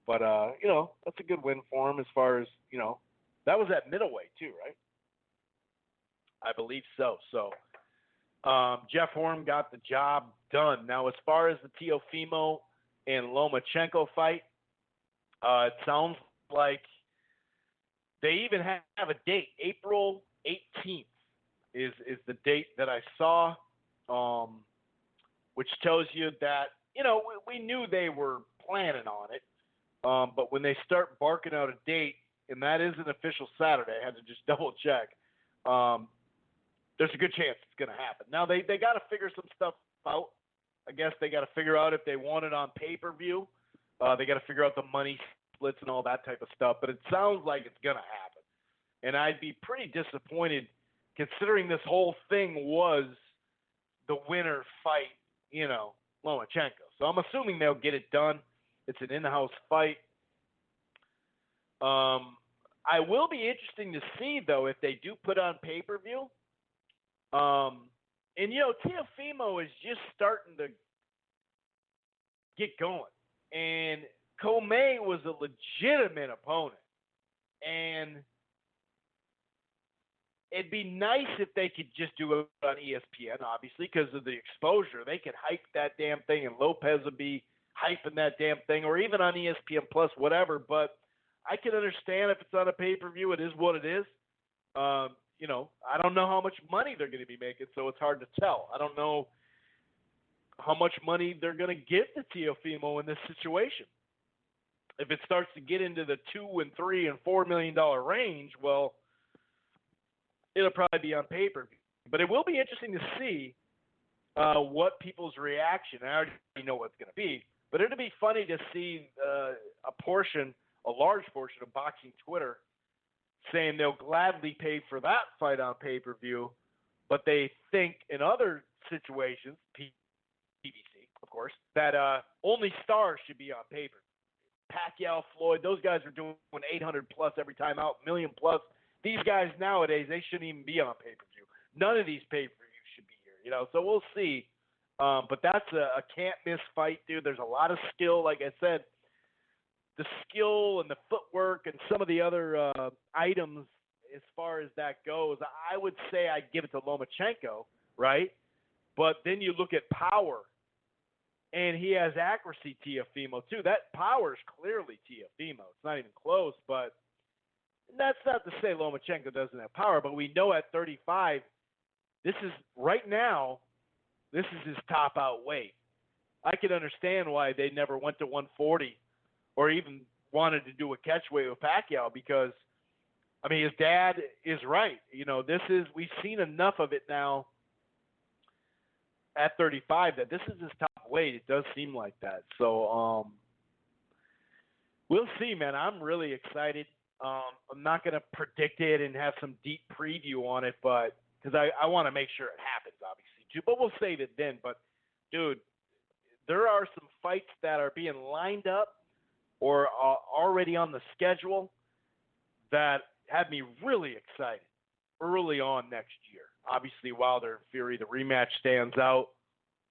[SPEAKER 4] But, that's a good win for him as far as, that was at middleweight too, right? I believe so. So, Jeff Horn got the job done. Now, as far as the Teofimo and Lomachenko fight, it sounds like they even have a date. April 18th is the date that I saw, which tells you that, we knew they were planning on it. But when they start barking out a date, and that is an official Saturday, I had to just double check, there's a good chance it's going to happen. Now, they got to figure some stuff out. I guess they got to figure out if they want it on pay-per-view. They got to figure out the money splits and all that type of stuff, but it sounds like it's going to happen. And I'd be pretty disappointed considering this whole thing was the winner fight, Lomachenko. So I'm assuming they'll get it done. It's an in-house fight. I will be interesting to see, though, if they do put on pay-per-view. And, Teofimo is just starting to get going. And Commeny was a legitimate opponent. And it'd be nice if they could just do it on ESPN, obviously, because of the exposure. They could hype that damn thing, and Lopez would be hyping that damn thing, or even on ESPN Plus, whatever. But I can understand if it's on a pay-per-view. It is what it is. I don't know how much money they're going to be making, so it's hard to tell. I don't know how much money they're going to give to Teofimo in this situation. If it starts to get into the $2 and $3 and $4 million range, well, it'll probably be on pay-per-view. But it will be interesting to see what people's reaction. I already know what it's going to be, but it'll be funny to see a large portion of boxing Twitter saying they'll gladly pay for that fight on pay-per-view, but they think in other situations, PBC, of course, that only stars should be on pay-per-view. Pacquiao, Floyd, those guys are doing 800 plus every time out, million plus. These guys nowadays, they shouldn't even be on pay-per-view. None of these pay-per-views should be here, So we'll see. But that's a can't-miss fight, dude. There's a lot of skill, like I said. The skill and the footwork and some of the other items as far as that goes, I would say I'd give it to Lomachenko, right? But then you look at power, and he has accuracy, Teofimo, too. That power is clearly Teofimo. It's not even close, but that's not to say Lomachenko doesn't have power, but we know at 35, this is his top-out weight. I can understand why they never went to 140 or even wanted to do a catchweight with Pacquiao because, his dad is right. We've seen enough of it now at 35 that this is his top weight. It does seem like that. So we'll see, man. I'm really excited. I'm not going to predict it and have some deep preview on it, but because I want to make sure it happens, obviously, too. But we'll save it then. But, dude, there are some fights that are being lined up or are already on the schedule that have me really excited early on next year. Obviously, Wilder and Fury, the rematch stands out.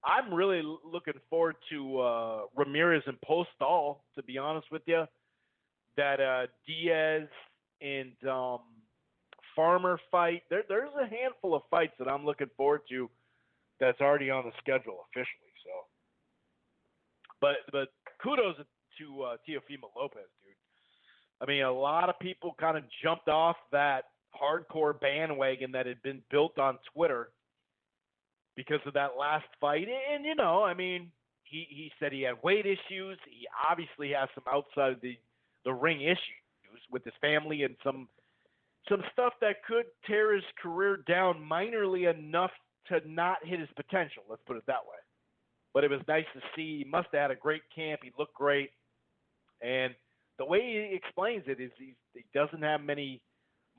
[SPEAKER 4] I'm really looking forward to Ramirez and Postol, to be honest with you. That Diaz and Farmer fight. There's a handful of fights that I'm looking forward to that's already on the schedule officially. So, but kudos to Teofimo Lopez, dude. A lot of people kind of jumped off that hardcore bandwagon that had been built on Twitter because of that last fight. And, he said he had weight issues. He obviously has some outside of the ring issues with his family and some stuff that could tear his career down minorly enough to not hit his potential. Let's put it that way. But it was nice to see. He must have had a great camp. He looked great. And the way he explains it is he doesn't have many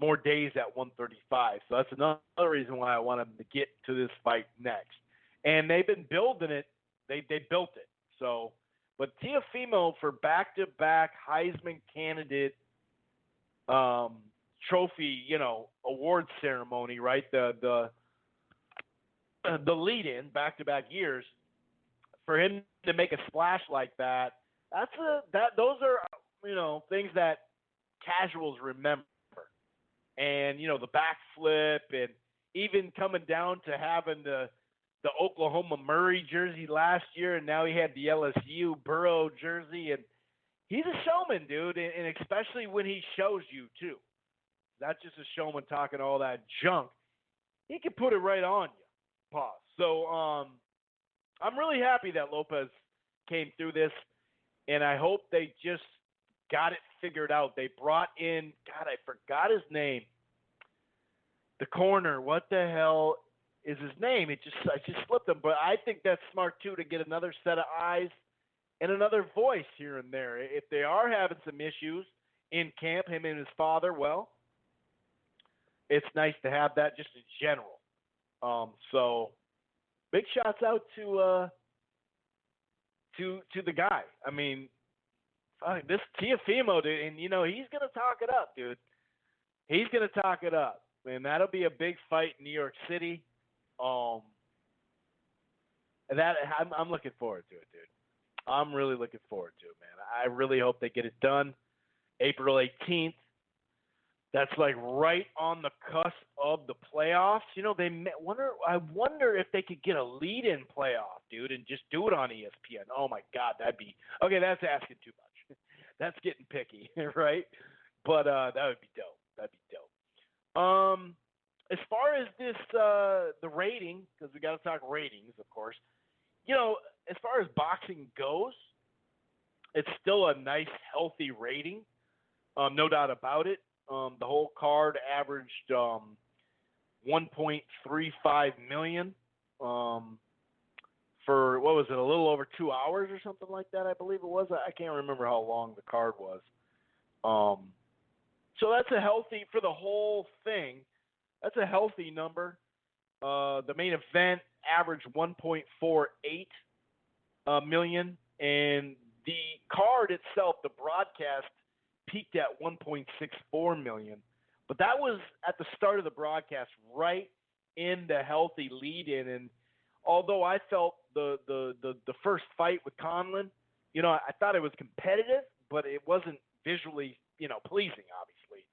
[SPEAKER 4] more days at 135. So that's another reason why I want him to get to this fight next. And they've been building it. They built it. So, but Teofimo for back-to-back Heisman candidate trophy, award ceremony, right? The lead-in back-to-back years for him to make a splash like that. Those are things that casuals remember. And, the backflip and even coming down to having the Oklahoma Murray jersey last year, and now he had the LSU Burrow jersey. And he's a showman, dude, and especially when he shows you, too. Not just a showman talking all that junk. He can put it right on you. Pause. So I'm really happy that Lopez came through this, and I hope they just got it figured out. They brought in, God, I forgot his name. The corner, what the hell is his name? I just slipped him, but I think that's smart too to get another set of eyes. and another voice here and there. If they are having some issues in camp, him and his father, well, it's nice to have that just in general. So big shouts out to the guy. I mean, this Teofimo, dude, and he's gonna talk it up, dude. He's gonna talk it up, and that'll be a big fight in New York City. I'm looking forward to it, dude. I'm really looking forward to it, man. I really hope they get it done. April 18th. That's like right on the cusp of the playoffs. I wonder if they could get a lead-in playoff, dude, and just do it on ESPN. Oh my God, that's asking too much. That's getting picky, right? But that would be dope. That'd be dope. As far as this, the rating, because we got to talk ratings, of course. As far as boxing goes, it's still a nice, healthy rating. No doubt about it. The whole card averaged 1.35 million for, what was it, a little over 2 hours or something like that, I believe it was. I can't remember how long the card was. So that's a healthy, for the whole thing, that's a healthy number. The main event averaged 1.48 million, and the card itself, the broadcast, peaked at 1.64 million. But that was at the start of the broadcast, right in the healthy lead-in. And although I felt the first fight with Conlan, I thought it was competitive, but it wasn't visually, pleasing, obviously.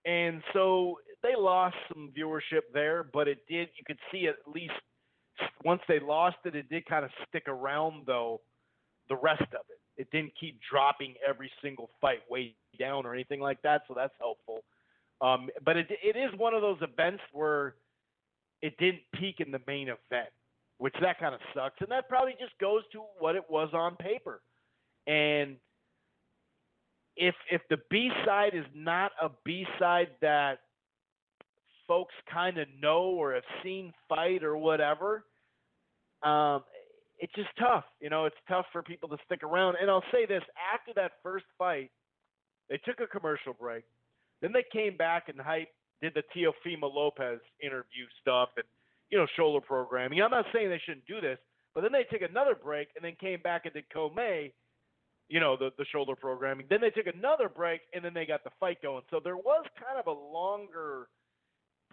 [SPEAKER 4] And so they lost some viewership there, but it did, you could see at least once they lost it, it did kind of stick around, though, the rest of it. It didn't keep dropping every single fight way down or anything like that, so that's helpful. But it is one of those events where it didn't peak in the main event, which that kind of sucks. And that probably just goes to what it was on paper. And if the B-side is not a B-side that folks kind of know or have seen fight or whatever, it's just tough. It's tough for people to stick around. And I'll say this, after that first fight, they took a commercial break. Then they came back and did the Teofimo Lopez interview stuff and, shoulder programming. I'm not saying they shouldn't do this, but then they took another break and then came back and did Commeny, the shoulder programming. Then they took another break and then they got the fight going. So there was kind of a longer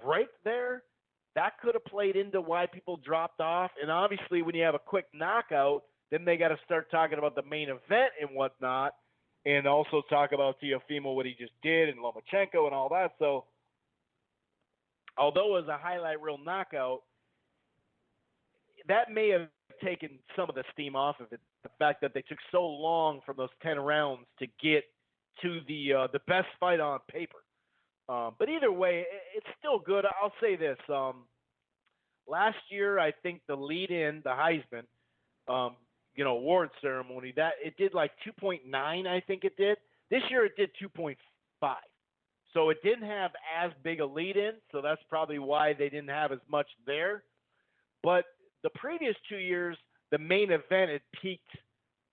[SPEAKER 4] break there. That could have played into why people dropped off. And obviously when you have a quick knockout, then they got to start talking about the main event and whatnot, and also talk about Teofimo, what he just did, and Lomachenko and all that. So although it was a highlight reel knockout, that may have taken some of the steam off of it, the fact that they took so long from those 10 rounds to get to the best fight on paper. But either way, it's still good. I'll say this. Last year, I think the lead-in, the Heisman, award ceremony, that it did like 2.9, I think it did. This year it did 2.5. So it didn't have as big a lead-in, so that's probably why they didn't have as much there. But the previous 2 years, the main event had peaked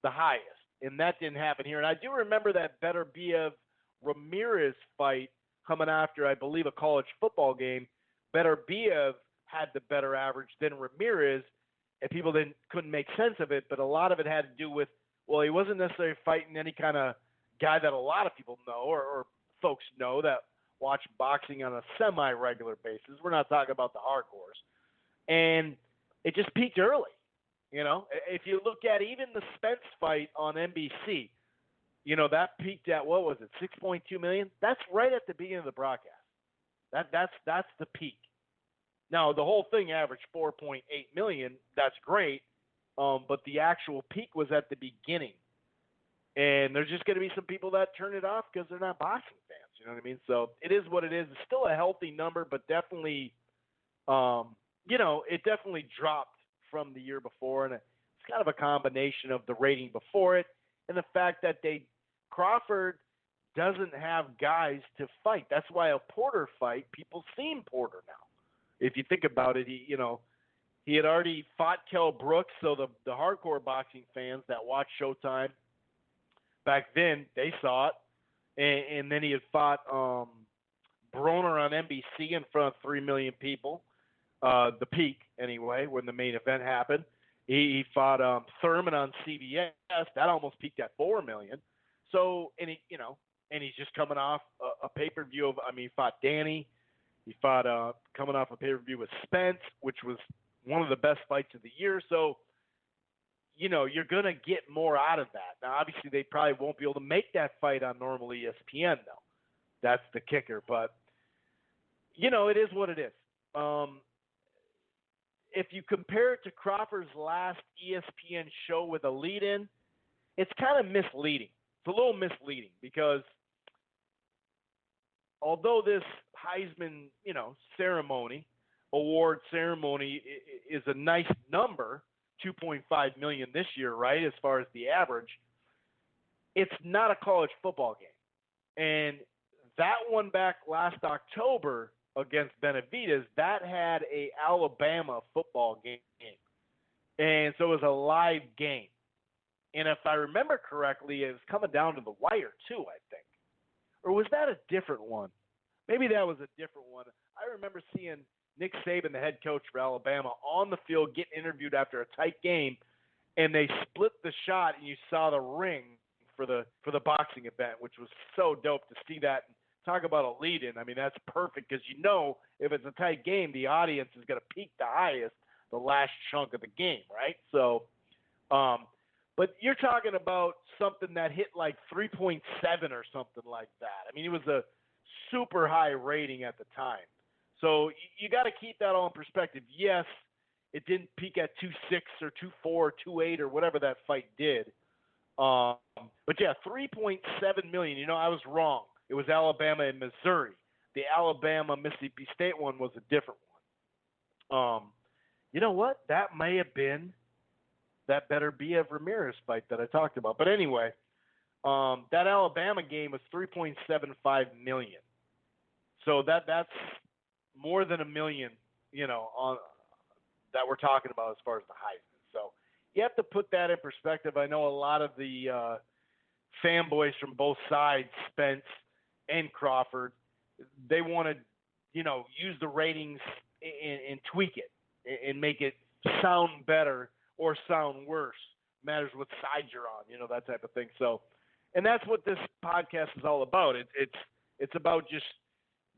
[SPEAKER 4] the highest, and that didn't happen here. And I do remember that Beterbiev-Ramirez fight coming after, I believe, a college football game. Beterbiev had the better average than Ramirez, and people couldn't make sense of it, but a lot of it had to do with, well, he wasn't necessarily fighting any kind of guy that a lot of people know or folks know that watch boxing on a semi-regular basis. We're not talking about the hardcores. And it just peaked early. If you look at even the Spence fight on NBC, that peaked at, what was it, 6.2 million? That's right at the beginning of the broadcast. That's the peak. Now, the whole thing averaged 4.8 million. That's great. But the actual peak was at the beginning. And there's just going to be some people that turn it off because they're not boxing fans. You know what I mean? So it is what it is. It's still a healthy number, but definitely, it definitely dropped from the year before. And it's kind of a combination of the rating before it and the fact that Crawford doesn't have guys to fight. That's why a Porter fight, people seen Porter now. If you think about it, He had already fought Kell Brooks, so the hardcore boxing fans that watched Showtime back then, they saw it. And then he had fought Broner on NBC in front of 3 million people, the peak anyway, when the main event happened. He fought Thurman on CBS. That almost peaked at 4 million. So, and he's just coming off a pay-per-view of, he fought Danny. He fought coming off a pay-per-view with Spence, which was one of the best fights of the year. So, you're going to get more out of that. Now, obviously, they probably won't be able to make that fight on normal ESPN, though. That's the kicker. But, it is what it is. If you compare it to Crawford's last ESPN show with a lead-in, it's kind of misleading. It's a little misleading because although this Heisman, award ceremony is a nice number, 2.5 million this year, right, as far as the average, it's not a college football game. And that one back last October against Benavidez, that had a Alabama football game. And so it was a live game. And if I remember correctly, it was coming down to the wire too, I think. Or was that a different one? Maybe that was a different one. I remember seeing Nick Saban, the head coach for Alabama, on the field getting interviewed after a tight game, and they split the shot, and you saw the ring for the boxing event, which was so dope to see that. Talk about a lead-in. That's perfect because if it's a tight game, the audience is going to peak the highest the last chunk of the game, right? So, but you're talking about something that hit like 3.7 or something like that. It was a super high rating at the time. So you got to keep that all in perspective. Yes, it didn't peak at 2.6 or 2.4 or 2.8 or whatever that fight did. But yeah, 3.7 million. I was wrong. It was Alabama and Missouri. The Alabama-Mississippi State one was a different one. You know what? That may have been that Better Biev Ramirez fight that I talked about. But anyway, that Alabama game was 3.75 million. So that's more than $1 million, on that we're talking about as far as the Heisman. So you have to put that in perspective. I know a lot of the fanboys from both sides, Spence and Crawford, they want to, use the ratings and tweak it and make it sound better or sound worse. Matters what side you're on, that type of thing. So, and that's what this podcast is all about. It's about just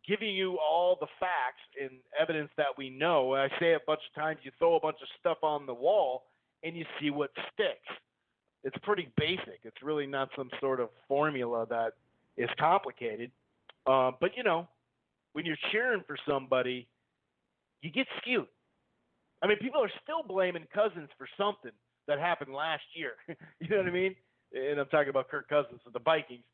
[SPEAKER 4] giving you all the facts and evidence that we know. I say it a bunch of times, you throw a bunch of stuff on the wall and you see what sticks. It's pretty basic. It's really not some sort of formula that is complicated. But, when you're cheering for somebody, you get skewed. People are still blaming Cousins for something that happened last year. You know what I mean? And I'm talking about Kirk Cousins of the Vikings.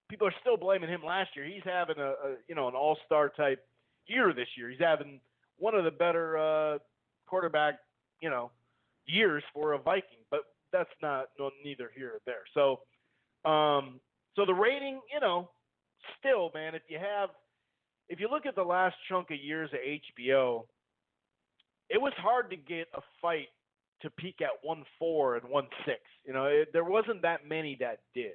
[SPEAKER 4] People are still blaming him last year. He's having an all-star type year this year. He's having one of the better quarterback, years for a Viking. But that's neither here or there. So, so the rating, still, man, if you look at the last chunk of years of HBO, it was hard to get a fight to peak at 1.4 and 1.6. There wasn't that many that did.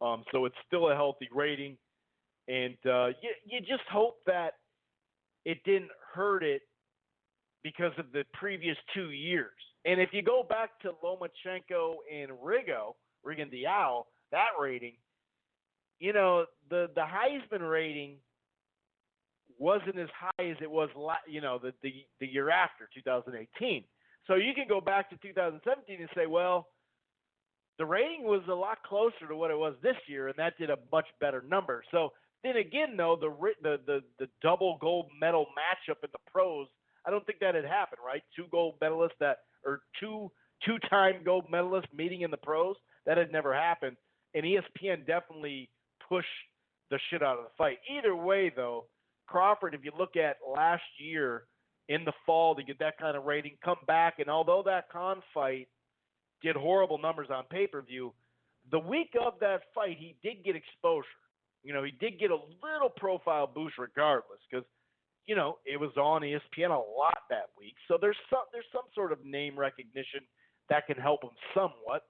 [SPEAKER 4] So it's still a healthy rating. And you just hope that it didn't hurt it because of the previous 2 years. And if you go back to Lomachenko and Rigon Diao, that rating, the Heisman rating wasn't as high as it was, the year after, 2018. So you can go back to 2017 and say, well, the rating was a lot closer to what it was this year, and that did a much better number. So then again, though, the double gold medal matchup in the pros, I don't think that had happened, right? Two two-time gold medalists meeting in the pros, that had never happened. And ESPN definitely pushed the shit out of the fight. Either way, though, Crawford, if you look at last year in the fall to get that kind of rating, come back, and although that Khan fight did horrible numbers on pay-per-view, the week of that fight, he did get exposure. He did get a little profile boost regardless because, it was on ESPN a lot that week. So there's some sort of name recognition that can help him somewhat.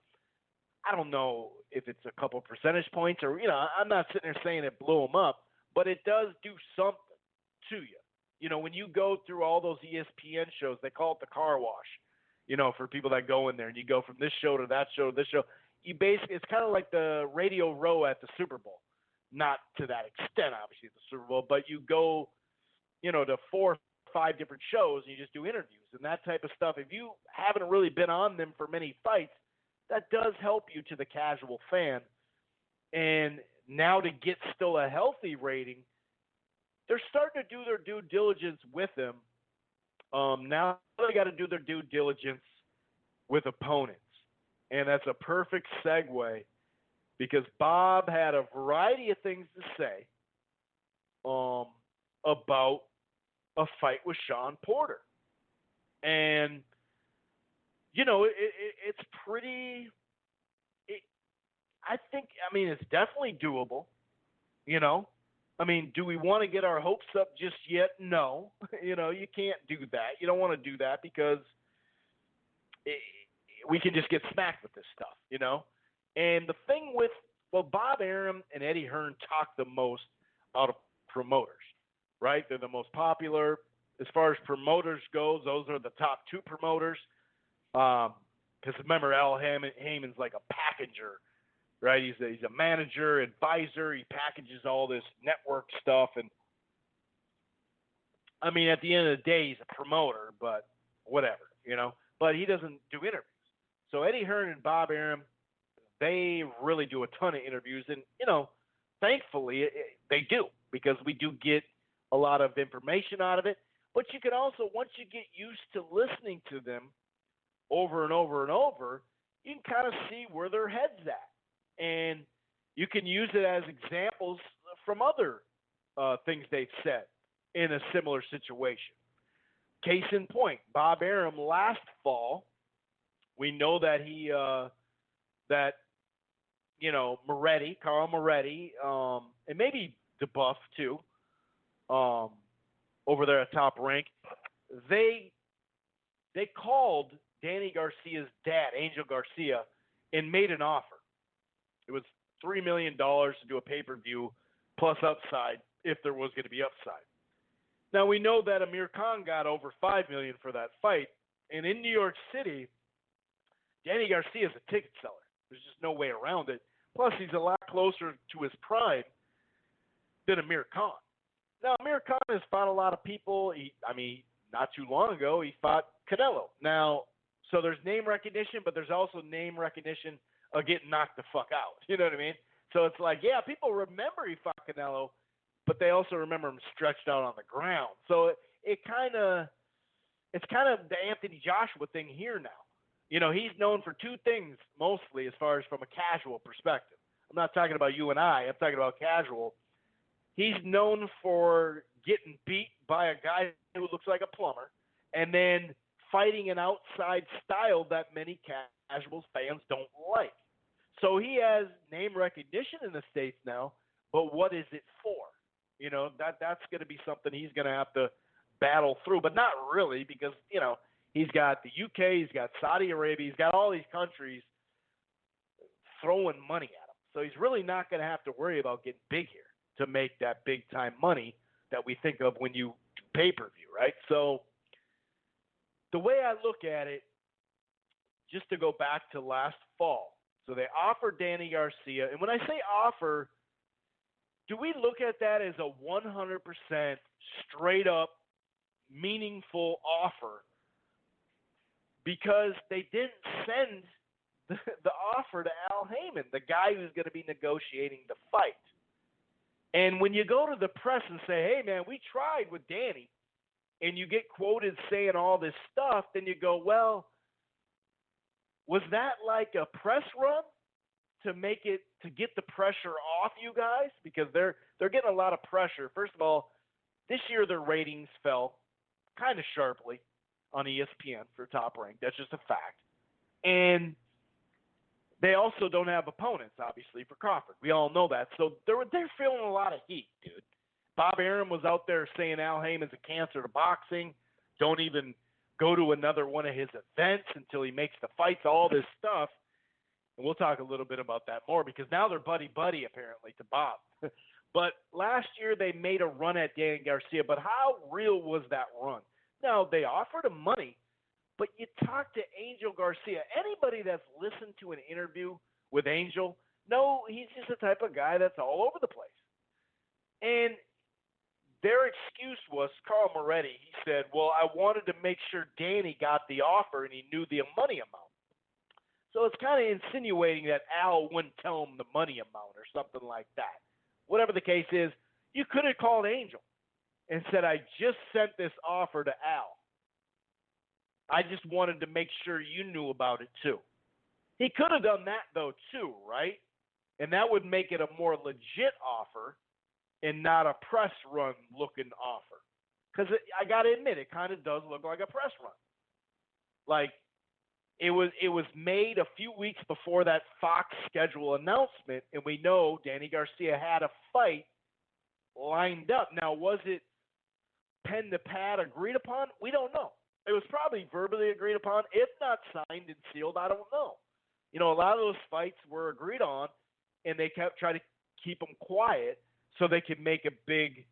[SPEAKER 4] I don't know if it's a couple percentage points or, I'm not sitting there saying it blew him up, but it does do something to you. When you go through all those ESPN shows, they call it the car wash, for people that go in there and you go from this show to that show to this show. It's kind of like the Radio Row at the Super Bowl. Not to that extent, obviously, at the Super Bowl, but you go, to 4 or 5 different shows and you just do interviews and that type of stuff. If you haven't really been on them for many fights, that does help you to the casual fan. And now to get still a healthy rating, they're starting to do their due diligence with him. Now they got to do their due diligence with opponents. And that's a perfect segue because Bob had a variety of things to say about a fight with Sean Porter. And, it's pretty – it's definitely doable, do we want to get our hopes up just yet? No. You can't do that. You don't want to do that because we can just get smacked with this stuff, And the thing with – Bob Arum and Eddie Hearn talk the most out of promoters, right? They're the most popular. As far as promoters goes, those are the top 2 promoters. Because remember, Al Haymon's like a packager, right? He's a manager, advisor. He packages all this network stuff. And, at the end of the day, he's a promoter, but whatever, But he doesn't do interviews. So Eddie Hearn and Bob Arum, they really do a ton of interviews. And, thankfully, they do because we do get a lot of information out of it. But you can also, once you get used to listening to them over and over and over, you can kind of see where their head's at. And you can use it as examples from other things they've said in a similar situation. Case in point, Bob Arum last fall, we know that Moretti, Carl Moretti, and maybe DeBuff too, over there at Top Rank, they called Danny Garcia's dad, Angel Garcia, and made an offer. It was $3 million to do a pay-per-view plus upside if there was going to be upside. Now, we know that Amir Khan got over $5 million for that fight, and in New York City, Danny Garcia is a ticket seller. There's just no way around it. Plus, he's a lot closer to his prime than Amir Khan. Now, Amir Khan has fought a lot of people. Not too long ago, he fought Canelo. Now, so there's name recognition, but there's also name recognition of getting knocked the fuck out. You know what I mean? So it's like, yeah, people remember he fought Canelo, but they also remember him stretched out on the ground. So it's kind of the Anthony Joshua thing here now. He's known for 2 things mostly as far as from a casual perspective. I'm not talking about you and I'm talking about casual. He's known for getting beat by a guy who looks like a plumber and then fighting an outside style that many casual fans don't like. So he has name recognition in the States now, but what is it for? That's going to be something he's going to have to battle through, but not really because, he's got the UK, he's got Saudi Arabia, he's got all these countries throwing money at him. So he's really not going to have to worry about getting big here to make that big-time money that we think of when you do pay-per-view, right? So the way I look at it, just to go back to last fall, so they offered Danny Garcia, and when I say offer, do we look at that as a 100% straight-up meaningful offer? Because they didn't send the offer to Al Haymon, the guy who's going to be negotiating the fight. And when you go to the press and say, hey, man, we tried with Danny, and you get quoted saying all this stuff, then you go, well, was that like a press run to get the pressure off you guys? Because they're getting a lot of pressure. First of all, this year their ratings fell kind of sharply on ESPN for Top Rank. That's just a fact. And they also don't have opponents, obviously, for Crawford. We all know that. So they're feeling a lot of heat, dude. Bob Arum was out there saying Al Haymon's a cancer to boxing. Don't even go to another one of his events until he makes the fights, all this stuff. And we'll talk a little bit about that more because now they're buddy-buddy, apparently, to Bob. But last year they made a run at Danny Garcia, but how real was that run? Now, they offered him money, but you talk to Angel Garcia. Anybody that's listened to an interview with Angel, no, he's just the type of guy that's all over the place. And their excuse was, Carl Moretti, he said, well, I wanted to make sure Danny got the offer and he knew the money amount. So it's kind of insinuating that Al wouldn't tell him the money amount or something like that. Whatever the case is, you could have called Angel and said, I just sent this offer to Al. I just wanted to make sure you knew about it too. He could have done that though too, right? And that would make it a more legit offer and not a press run looking offer. Because I got to admit, it kind of does look like a press run. Like, it was made a few weeks before that Fox schedule announcement, and we know Danny Garcia had a fight lined up. Now, was it pen to pad agreed upon? We don't know. It was probably verbally agreed upon, if not signed and sealed. I don't know. You know, a lot of those fights were agreed on, and they kept trying to keep them quiet so they could make a big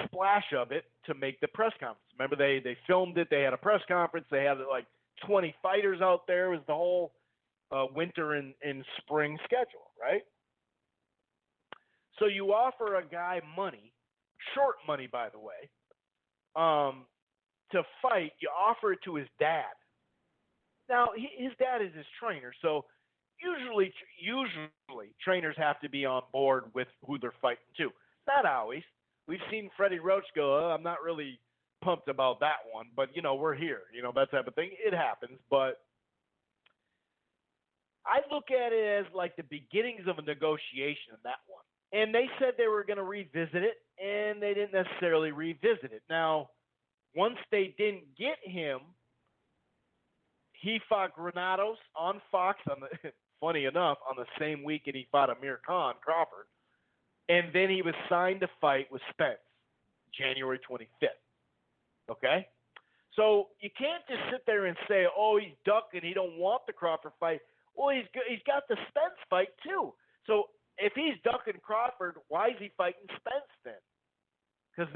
[SPEAKER 4] splash of it to make the press conference. Remember, they filmed it. They had a press conference. They had like 20 fighters out there. It was the whole winter and spring schedule, right? So you offer a guy money, short money, by the way, to fight. You offer it to his dad. Now, his dad is his trainer, so usually trainers have to be on board with who they're fighting to. Not always. We've seen Freddie Roach go, I'm not really pumped about that one, but, you know, we're here. You know, that type of thing. It happens, but I look at it as like the beginnings of a negotiation in that one. And they said they were going to revisit it, and they didn't necessarily revisit it. Now, once they didn't get him, he fought Granados on Fox, funny enough, on the same weekend he fought Amir Khan, Crawford. And then he was signed to fight with Spence, January 25th. Okay? So you can't just sit there and say, oh, he's ducking, he don't want the Crawford fight. Well, he's got the Spence fight too. So if he's ducking Crawford, why is he fighting Spence then? Because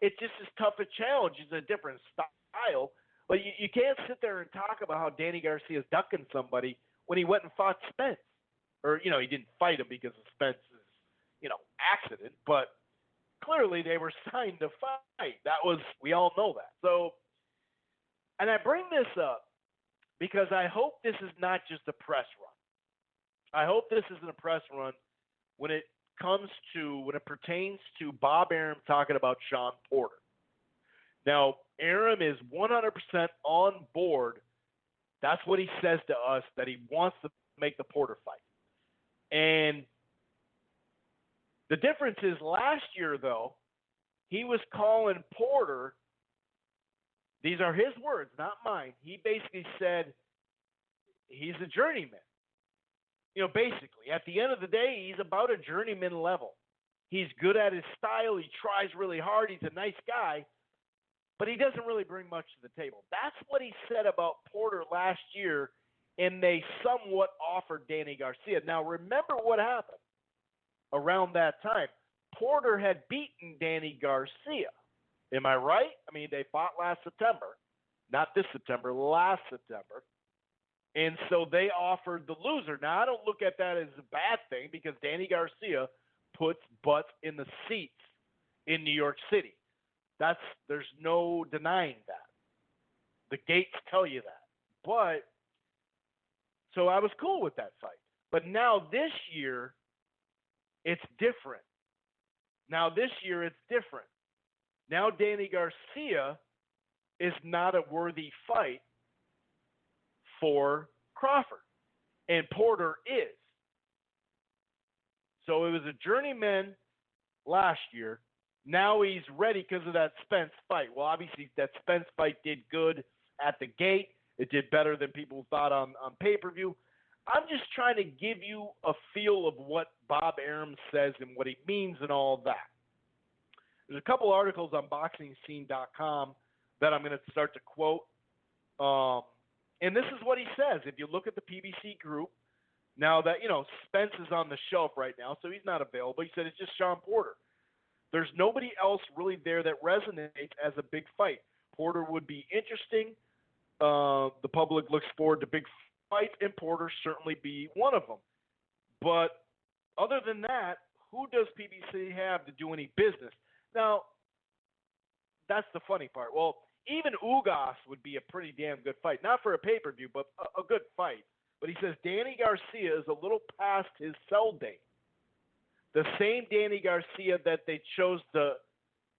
[SPEAKER 4] it's just as tough a challenge. It's a different style. But you can't sit there and talk about how Danny Garcia's ducking somebody when he went and fought Spence. Or, you know, he didn't fight him because of Spence's, accident. But clearly they were signed to fight. We all know that. So, and I bring this up because I hope this is not just a press run. I hope this isn't a press run when it pertains to Bob Arum talking about Sean Porter. Now, Arum is 100% on board. That's what he says to us, that he wants to make the Porter fight. And the difference is last year, though, he was calling Porter, these are his words, not mine. He basically said he's a journeyman. Basically, at the end of the day, he's about a journeyman level. He's good at his style. He tries really hard. He's a nice guy, but he doesn't really bring much to the table. That's what he said about Porter last year, and they somewhat offered Danny Garcia. Now, remember what happened around that time. Porter had beaten Danny Garcia. Am I right? I mean, they fought last September. Not this September, last September. And so they offered the loser. Now, I don't look at that as a bad thing because Danny Garcia puts butts in the seats in New York City. There's no denying that. The gates tell you that. But, so I was cool with that fight. But now this year, it's different. Now Danny Garcia is not a worthy fight for Crawford, and Porter is. So it was a journeyman last year. Now he's ready because of that Spence fight. Well, obviously that Spence fight did good at the gate. It did better than people thought on pay-per-view. I'm just trying to give you a feel of what Bob Arum says and what he means and all that. There's a couple articles on BoxingScene.com that I'm going to start to quote. And this is what he says. If you look at the PBC group, now that, Spence is on the shelf right now, so he's not available. He said it's just Sean Porter. There's nobody else really there that resonates as a big fight. Porter would be interesting. The public looks forward to big fights, and Porter certainly be one of them. But other than that, who does PBC have to do any business? Now, that's the funny part. Well, even Ugas would be a pretty damn good fight. Not for a pay-per-view, but a good fight. But he says Danny Garcia is a little past his sell date. The same Danny Garcia that they chose to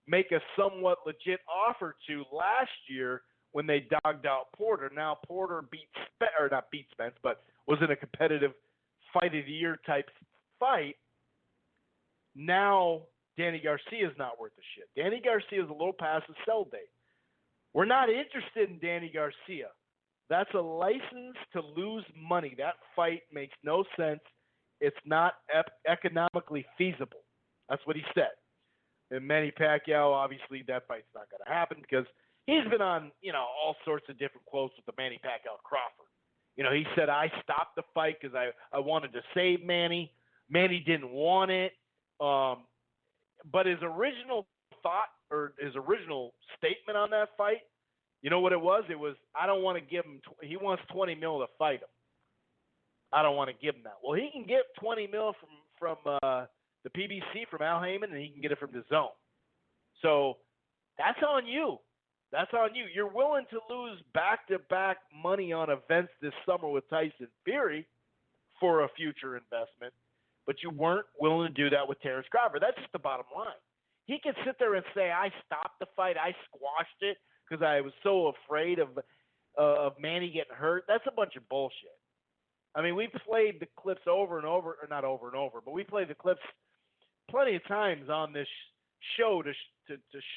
[SPEAKER 4] make a somewhat legit offer to last year when they dogged out Porter. Now Porter not beat Spence, but was in a competitive fight of the year type fight. Now Danny Garcia is not worth a shit. Danny Garcia is a little past his sell date. We're not interested in Danny Garcia. That's a license to lose money. That fight makes no sense. It's not economically feasible. That's what he said. And Manny Pacquiao, obviously, that fight's not going to happen because he's been on, all sorts of different quotes with the Manny Pacquiao Crawford. He said, I stopped the fight because I wanted to save Manny. Manny didn't want it. But his original thought or his original statement on that fight, you know what it was? It was, I don't want to give him, he wants $20 million to fight him. I don't want to give him that. Well, he can get $20 million from the PBC, from Al Haymon, and he can get it from DAZN. So that's on you. That's on you. You're willing to lose back-to-back money on events this summer with Tyson Fury for a future investment, but you weren't willing to do that with Terrence Crawford. That's just the bottom line. He can sit there and say, I stopped the fight, I squashed it because I was so afraid of Manny getting hurt. That's a bunch of bullshit. I mean, we've played the clips over and over, or not over and over, but we played the clips plenty of times on this show to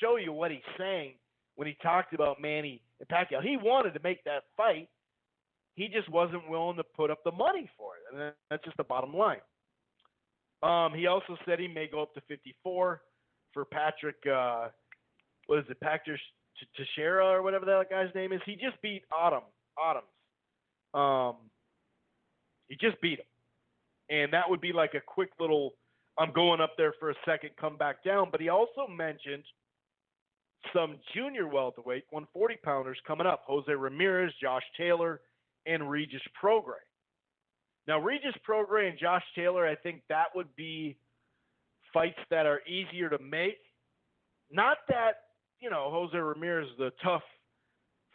[SPEAKER 4] show you what he's saying when he talked about Manny and Pacquiao. He wanted to make that fight. He just wasn't willing to put up the money for it, and that's just the bottom line. He also said he may go up to 54 for Patrick, Patrick Teixeira or whatever that guy's name is. He just beat Adams. He just beat him. And that would be like a quick little, I'm going up there for a second, come back down. But he also mentioned some junior welterweight, 140-pounders coming up. Jose Ramirez, Josh Taylor, and Regis Prograis. Now, Regis Prograis and Josh Taylor, I think that would be fights that are easier to make. Not that, Jose Ramirez is a tough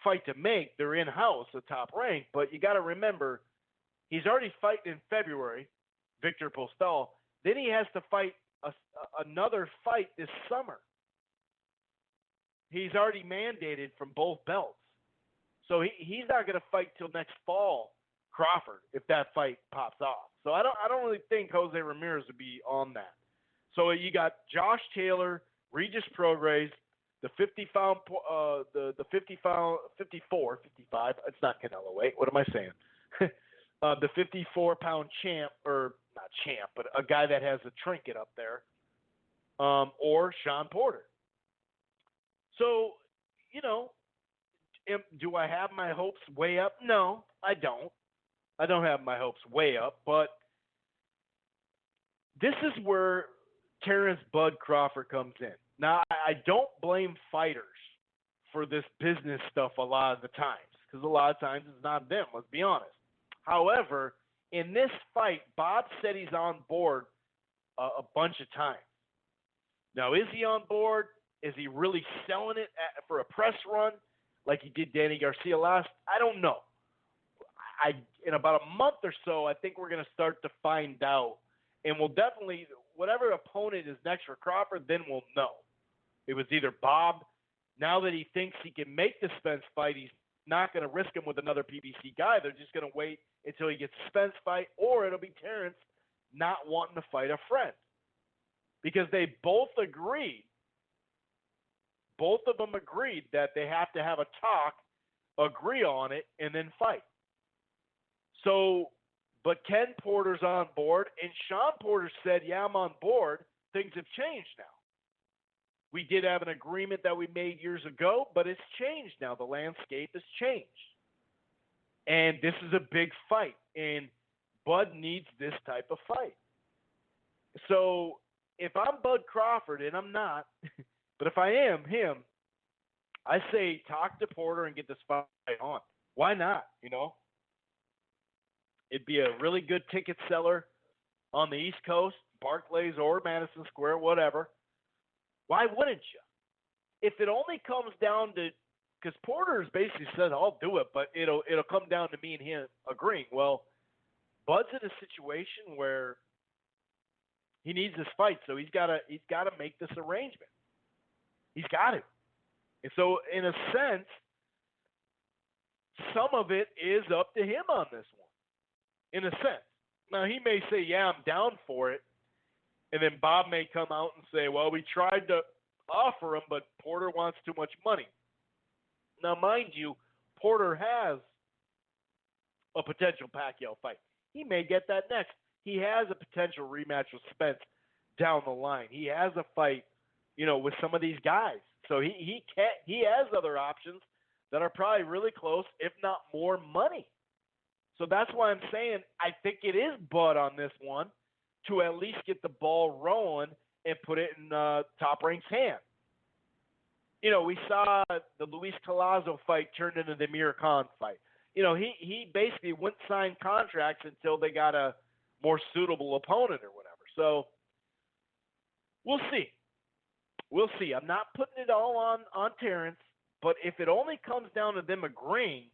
[SPEAKER 4] fight to make. They're in-house, the top rank. But you got to remember, he's already fighting in February, Victor Postal. Then he has to fight another fight this summer. He's already mandated from both belts. So he's not going to fight till next fall, Crawford, if that fight pops off. So I don't really think Jose Ramirez would be on that. So you got Josh Taylor, Regis Prograis, the 55. It's not Canelo weight. What am I saying? The 54-pound champ, or not champ, but a guy that has a trinket up there, or Sean Porter. So, do I have my hopes way up? No, I don't. I don't have my hopes way up, but this is where Terrence Bud Crawford comes in. Now, I don't blame fighters for this business stuff a lot of the times, because a lot of times it's not them, let's be honest. However, in this fight, Bob said he's on board a bunch of times. Now, is he on board? Is he really selling it for a press run like he did Danny Garcia last? I don't know. In about a month or so, I think we're going to start to find out. And we'll definitely, whatever opponent is next for Crawford, then we'll know. It was either Bob. Now that he thinks he can make the Spence fight, he's not going to risk him with another PBC guy. They're just going to wait until he gets a Spence fight, or it'll be Terrence not wanting to fight a friend. Because they both agreed, both of them agreed that they have to have a talk, agree on it, and then fight. So, but Ken Porter's on board, and Sean Porter said, yeah, I'm on board. Things have changed now. We did have an agreement that we made years ago, but it's changed now. The landscape has changed. And this is a big fight, and Bud needs this type of fight. So if I'm Bud Crawford, and I'm not, but if I am him, I say talk to Porter and get this fight on. Why not, you know? It'd be a really good ticket seller on the East Coast, Barclays or Madison Square, whatever. Why wouldn't you? If it only comes down to, because Porter has basically said, I'll do it, but it'll come down to me and him agreeing. Well, Bud's in a situation where he needs this fight, so he's got to make this arrangement. He's got to. And so, in a sense, some of it is up to him on this one, in a sense. Now, he may say, yeah, I'm down for it, and then Bob may come out and say, well, we tried to offer him, but Porter wants too much money. Now, mind you, Porter has a potential Pacquiao fight. He may get that next. He has a potential rematch with Spence down the line. He has a fight, you know, with some of these guys. So he has other options that are probably really close, if not more money. So that's why I'm saying I think it is Bud on this one to at least get the ball rolling and put it in Top Rank's hand. You know, we saw the Luis Collazo fight turned into the Amir Khan fight. You know, he basically wouldn't sign contracts until they got a more suitable opponent or whatever. So we'll see. We'll see. I'm not putting it all on Terrence, but if it only comes down to them agreeing,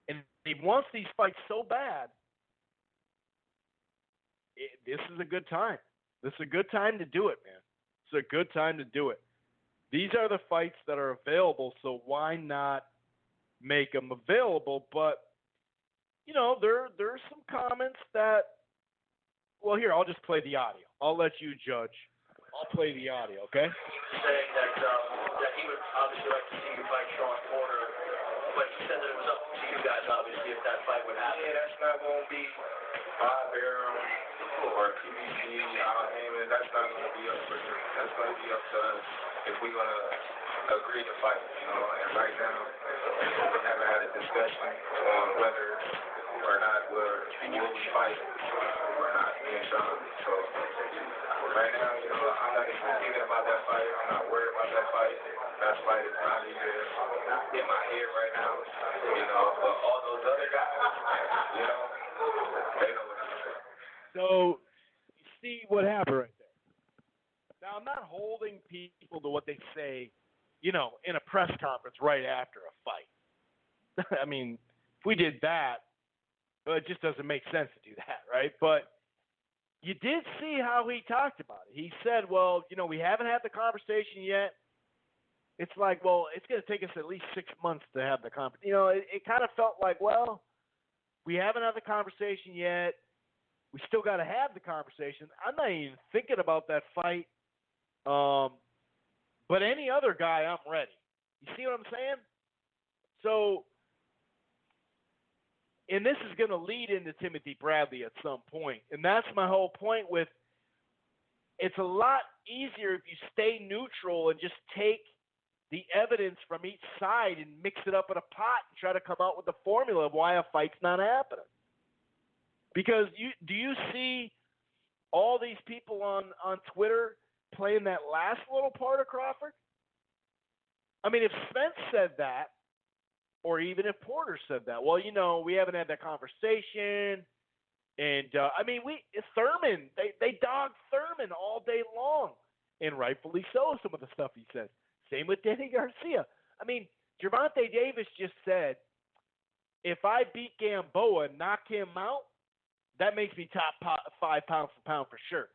[SPEAKER 4] and he wants these fights so bad, this is a good time. This is a good time to do it, man. It's a good time to do it. These are the fights that are available, so why not make them available? But, you know, there's some comments that, well, here, I'll just play the audio. I'll let you judge. I'll play the audio, okay?
[SPEAKER 5] Saying that he would obviously like to see you fight Sean Porter, but he said that it was up to you guys, obviously, if that fight would happen.
[SPEAKER 3] Yeah, that's not going to be Bob Arum or PBG, Haymon. That's not going to be up for them. That's going to be up to us if we're going to agree to fight, you know. And right now, we haven't had a discussion on whether or not will we fight or not, me and Sean. So right now, you know, I'm not even thinking about that fight. I'm not worried about that fight. That fight is not even in my head right now, you know. But all those other guys, you know, they know what I'm saying.
[SPEAKER 4] So you see what happened right there. Now, I'm not holding people to what they say, you know, in a press conference right after a fight. I mean, if we did that, well, it just doesn't make sense to do that, right? But you did see how he talked about it. He said, well, you know, we haven't had the conversation yet. It's like, well, it's going to take us at least 6 months to have the conversation. You know, it kind of felt like, well, we haven't had the conversation yet. We still got to have the conversation. I'm not even thinking about that fight. But any other guy, I'm ready. You see what I'm saying? So, and this is going to lead into Timothy Bradley at some point. And that's my whole point with it's a lot easier if you stay neutral and just take the evidence from each side and mix it up in a pot and try to come out with the formula of why a fight's not happening. Because do you see all these people on Twitter playing that last little part of Crawford? I mean, if Spence said that, or even if Porter said that, well, you know, we haven't had that conversation. And, I mean, Thurman, they dogged Thurman all day long. And rightfully so, some of the stuff he says. Same with Danny Garcia. I mean, Gervonta Davis just said, if I beat Gamboa and knock him out, that makes me top 5 pound for pound for sure.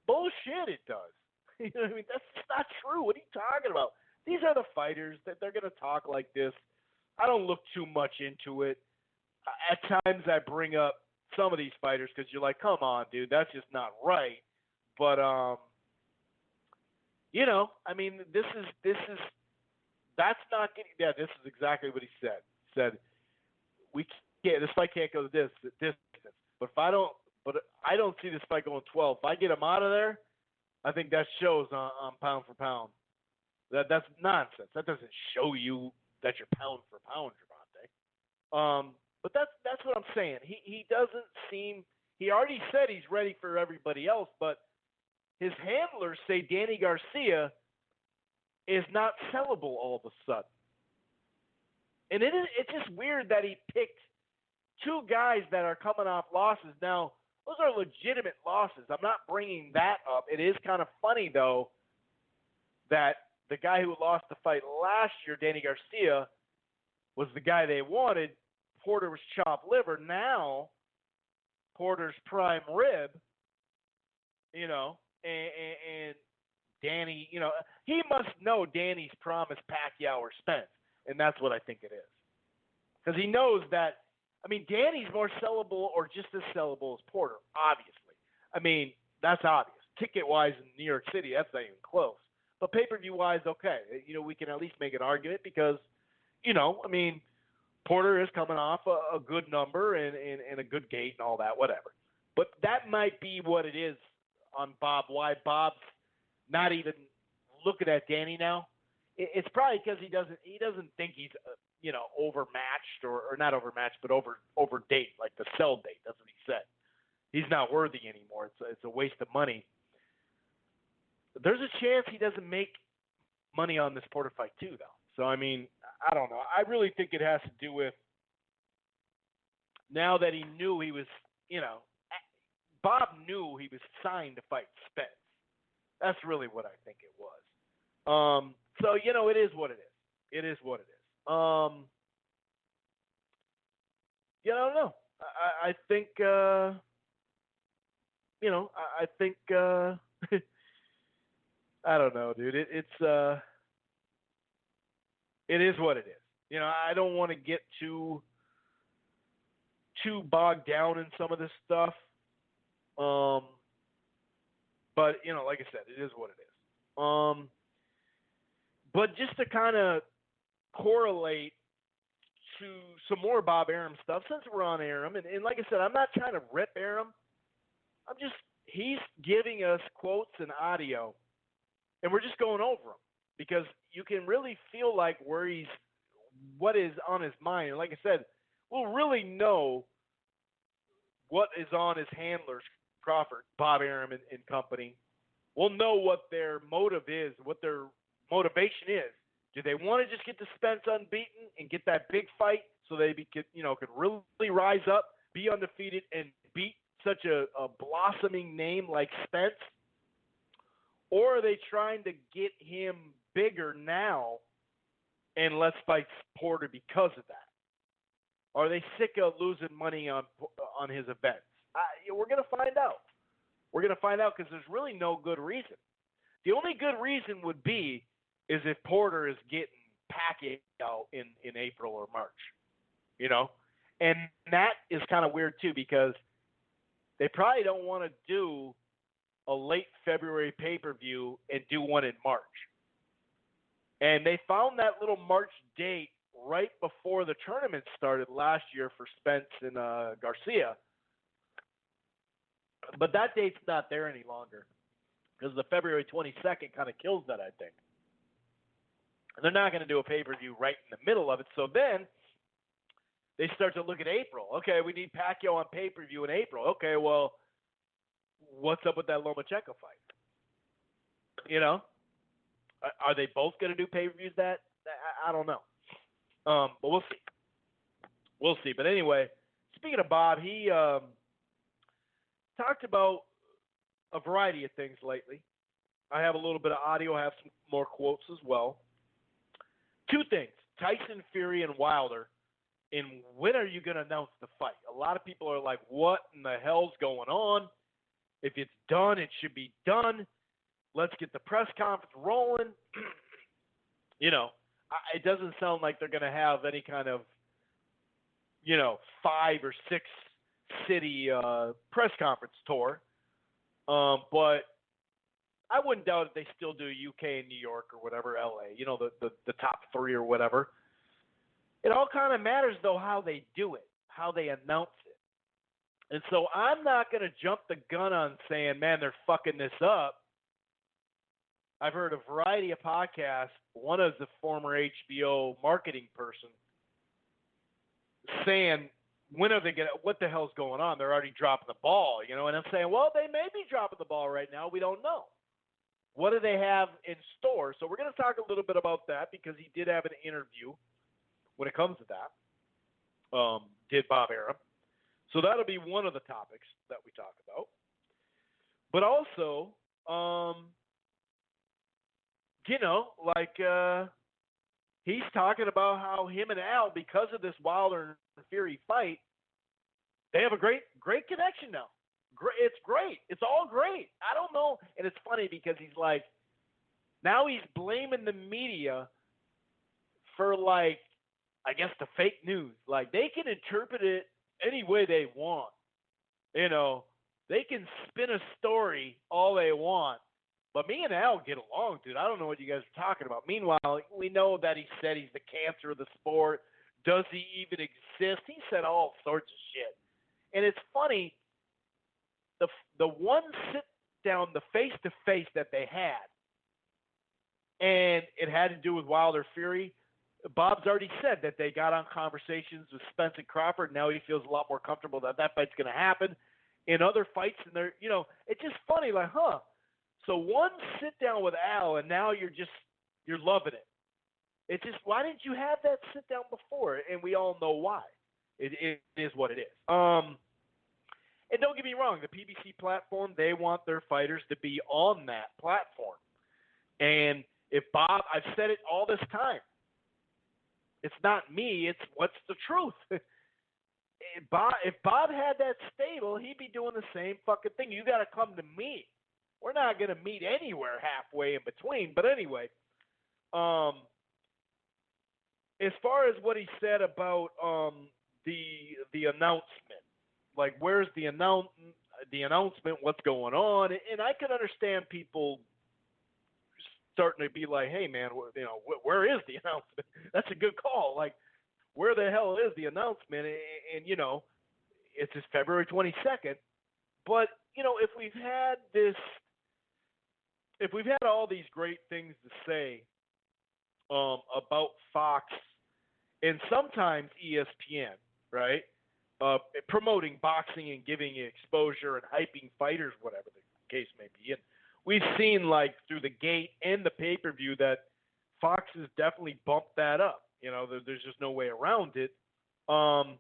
[SPEAKER 4] Bullshit, it does. You know what I mean? That's just not true. What are you talking about? These are the fighters that they're going to talk like this. I don't look too much into it. At times I bring up some of these fighters because you're like, come on, dude, that's just not right. But, you know, I mean, this is that's not getting, yeah, this is exactly what he said. He said, this fight can't go this distance. But I don't see this fight going 12. If I get him out of there, I think that shows on pound for pound. That's nonsense. That doesn't show you that you're pound for pound, Gervonta. But that's what I'm saying. He doesn't seem. He already said he's ready for everybody else, but his handlers say Danny Garcia is not sellable all of a sudden. And it's just weird that he picked two guys that are coming off losses. Now, those are legitimate losses. I'm not bringing that up. It is kind of funny, though, that the guy who lost the fight last year, Danny Garcia, was the guy they wanted. Porter was chopped liver. Now, Porter's prime rib, and Danny, he must know Danny's promised Pacquiao or Spence, and that's what I think it is. Because he knows that, Danny's more sellable or just as sellable as Porter, obviously. That's obvious. Ticket-wise in New York City, that's not even close. But pay-per-view-wise, okay. We can at least make an argument because, Porter is coming off a good number and a good gate and all that, whatever. But that might be what it is on Bob, why Bob's not even looking at Danny now. It's probably because he doesn't think he's overmatched or not overmatched, but over date, like the sell date. That's what he said. He's not worthy anymore. It's a waste of money. There's a chance he doesn't make money on this Porter fight too, though. So I don't know. I really think it has to do with now that he knew he was, Bob knew he was signed to fight Spence. That's really what I think it was. So, it is what it is. It is what it is. I don't know. I think, I think, I don't know, dude. It is what it is. I don't want to get too bogged down in some of this stuff. But, like I said, it is what it is. But just to kind of correlate to some more Bob Arum stuff, since we're on Arum, and like I said, I'm not trying to rip Arum. He's giving us quotes and audio, and we're just going over them because you can really feel like what is on his mind. And like I said, we'll really know what is on his handlers, Crawford, Bob Arum, and company. We'll know what their motive is, what their motivation is. Do they want to just get the Spence unbeaten and get that big fight so they could really rise up, be undefeated, and beat such a blossoming name like Spence? Or are they trying to get him bigger now and let's fight Porter because of that? Are they sick of losing money on his events? We're going to find out. We're going to find out because there's really no good reason. The only good reason would be is if Porter is getting Pacquiao in April or March, And that is kind of weird too because they probably don't want to do a late February pay-per-view and do one in March. And they found that little March date right before the tournament started last year for Spence and Garcia. But that date's not there any longer because the February 22nd kind of kills that, I think. And they're not going to do a pay-per-view right in the middle of it. So then they start to look at April. Okay, we need Pacquiao on pay-per-view in April. Okay, well, what's up with that Lomachenko fight? Are they both going to do pay-per-views that? I don't know. But we'll see. We'll see. But anyway, speaking of Bob, he talked about a variety of things lately. I have a little bit of audio. I have some more quotes as well. Two things, Tyson Fury and Wilder, and when are you going to announce the fight? A lot of people are like, what in the hell's going on? If it's done, it should be done. Let's get the press conference rolling. It doesn't sound like they're going to have any kind of, 5 or 6 city press conference tour. But I wouldn't doubt if they still do UK and New York or whatever, LA, the top 3 or whatever. It all kind of matters, though, how they do it, how they announce it. And so I'm not going to jump the gun on saying, man, they're fucking this up I've heard a variety of podcasts. One is the former HBO marketing person saying, when are they going to, what the hell's going on? They're already dropping the ball, you know, and I'm saying, well, they may be dropping the ball right now. We don't know. What do they have in store? So we're going to talk a little bit about that because he did have an interview when it comes to that, did Bob Arum. So that'll be one of the topics that we talk about. But also, you know, like he's talking about how him and Al, because of this Wilder and Fury fight, they have a great connection now. It's great. It's all great. I don't know. And it's funny because he's like, now he's blaming the media for, like, I guess the fake news. Like, they can interpret it any way they want. You know, they can spin a story all they want. But me and Al get along, dude. I don't know what you guys are talking about. Meanwhile, we know that he said he's the cancer of the sport. Does he even exist? He said all sorts of shit. And it's funny, the one sit-down, the face-to-face that they had, and it had to do with Wilder Fury, Bob's already said that they got on conversations with Spence and Crawford. Now he feels a lot more comfortable that fight's going to happen. In other fights, and they're, you know, it's just funny, like, huh. So one sit-down with Al, and now you're loving it. It's just, why didn't you have that sit-down before? And we all know why. It is what it is. And don't get me wrong, the PBC platform, they want their fighters to be on that platform. And if Bob, I've said it all this time, it's not me, it's what's the truth. If Bob had that stable, he'd be doing the same fucking thing. You got to come to me. We're not going to meet anywhere halfway in between. But anyway, as far as what he said about the announcement, like, where's the announcement, what's going on? And I can understand people starting to be like, hey, man, you know, where is the announcement? That's a good call. Like, where the hell is the announcement? And you know, it's just February 22nd. But, you know, if we've had all these great things to say about Fox and sometimes ESPN, right, promoting boxing and giving exposure and hyping fighters, whatever the case may be. And we've seen, like, through the gate and the pay-per-view that Fox has definitely bumped that up. You know, there's just no way around it. But,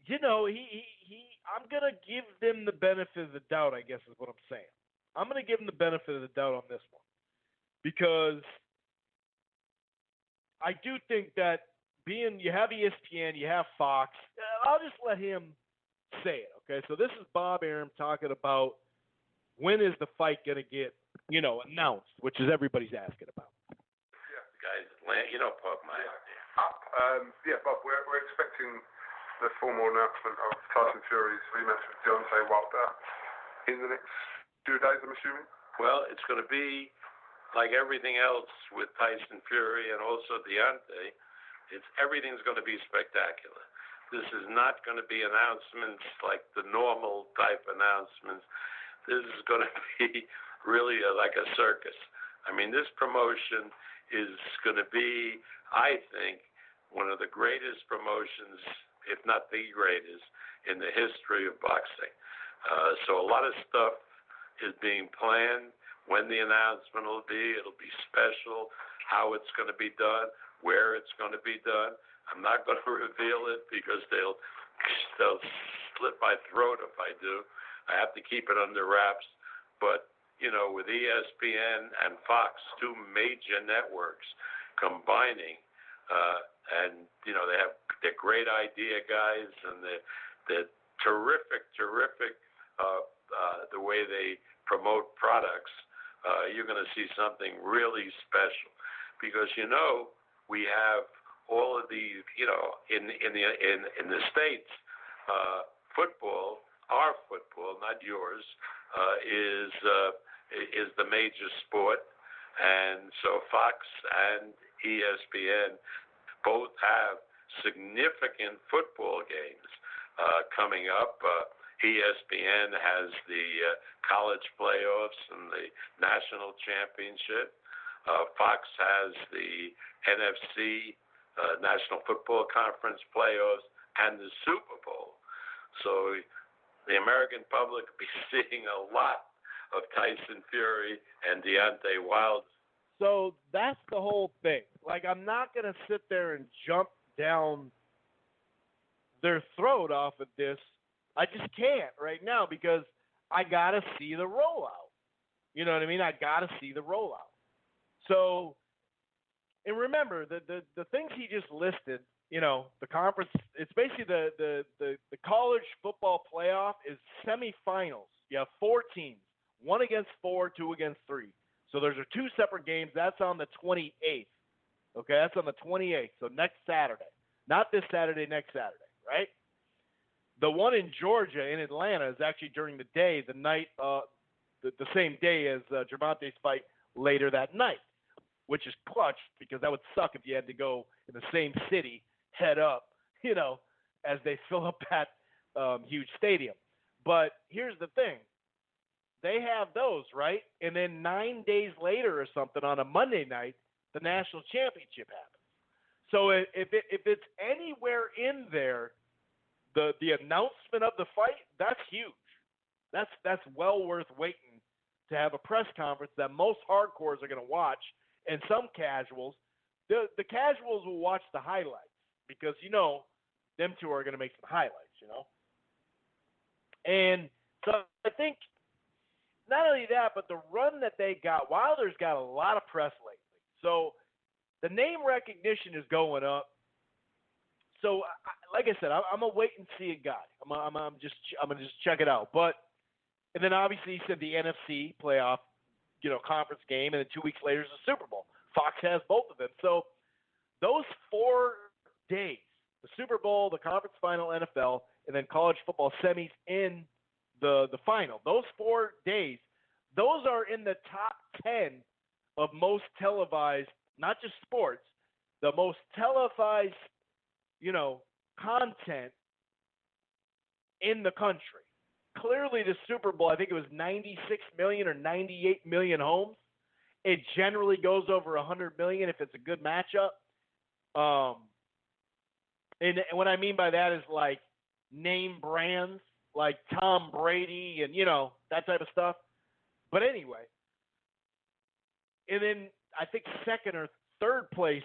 [SPEAKER 4] you know, I'm going to give them the benefit of the doubt, I guess is what I'm saying. I'm going to give them the benefit of the doubt on this one. Because I do think that you have ESPN, you have Fox. I'll just let him say it, okay? So this is Bob Arum talking about when is the fight going to get, you know, announced, which is everybody's asking about.
[SPEAKER 6] Yeah, guys, you know, Bob,
[SPEAKER 3] Bob, we're expecting the formal announcement of Tyson Fury's rematch with Deontay Wilder in the next 2 days, I'm assuming.
[SPEAKER 6] Well, it's going to be like everything else with Tyson Fury and also Deontay. Everything's going to be spectacular. This is not going to be announcements like the normal type announcements. This is going to be really like a circus. I mean, this promotion is going to be, I think, one of the greatest promotions, if not the greatest, in the history of boxing. So a lot of stuff is being planned. When the announcement will be, it'll be special, how it's going to be done, where it's going to be done. I'm not going to reveal it because they'll slit my throat if I do. I have to keep it under wraps. But, you know, with ESPN and Fox, 2 major networks combining, and, you know, they're great idea guys, and they're terrific, the way they promote products. You're going to see something really special because, you know, we have all of these, you know, in the States, football, our football, not yours, is the major sport, and so Fox and ESPN both have significant football games coming up. ESPN has the college playoffs and the national championship. Fox has the NFC, National Football Conference playoffs, and the Super Bowl. So the American public will be seeing a lot of Tyson Fury and Deontay Wilder.
[SPEAKER 4] So that's the whole thing. Like, I'm not going to sit there and jump down their throat off of this. I just can't right now because I got to see the rollout. You know what I mean? I got to see the rollout. So, and remember, the things he just listed, you know, the conference, it's basically the college football playoff is semifinals. You have 4 teams, 1 against 4, 2 against 3. So those are 2 separate games. That's on the 28th. Okay, that's on the 28th. So next Saturday. Not this Saturday, next Saturday, right? The one in Georgia, in Atlanta, is actually during the day, the night, the same day as Gervonta's fight later that night, which is clutch because that would suck if you had to go in the same city, head up, you know, as they fill up that huge stadium. But here's the thing. They have those, right? And then 9 days later or something on a Monday night, the national championship happens. So if it's anywhere in there, the announcement of the fight, that's huge. That's well worth waiting to have a press conference that most hardcores are going to watch, and some casuals. The casuals will watch the highlights because, you know, them two are going to make some highlights, you know. And so I think not only that, but the run that they got, Wilder's got a lot of press lately. So the name recognition is going up. So, like I said, I'm a wait and see a guy. I'm gonna just check it out. But and then obviously he said the NFC playoff, you know, conference game, and then 2 weeks later is the Super Bowl. Fox has both of them. So those 4 days, the Super Bowl, the conference final, NFL, and then college football semis in the final. Those 4 days, those are in the top 10 of most televised, not just sports, the most televised, you know, content in the country. Clearly the Super Bowl, I think it was 96 million or 98 million homes. It generally goes over 100 million if it's a good matchup. And what I mean by that is like name brands, like Tom Brady and, you know, that type of stuff. But anyway, and then I think second or third place,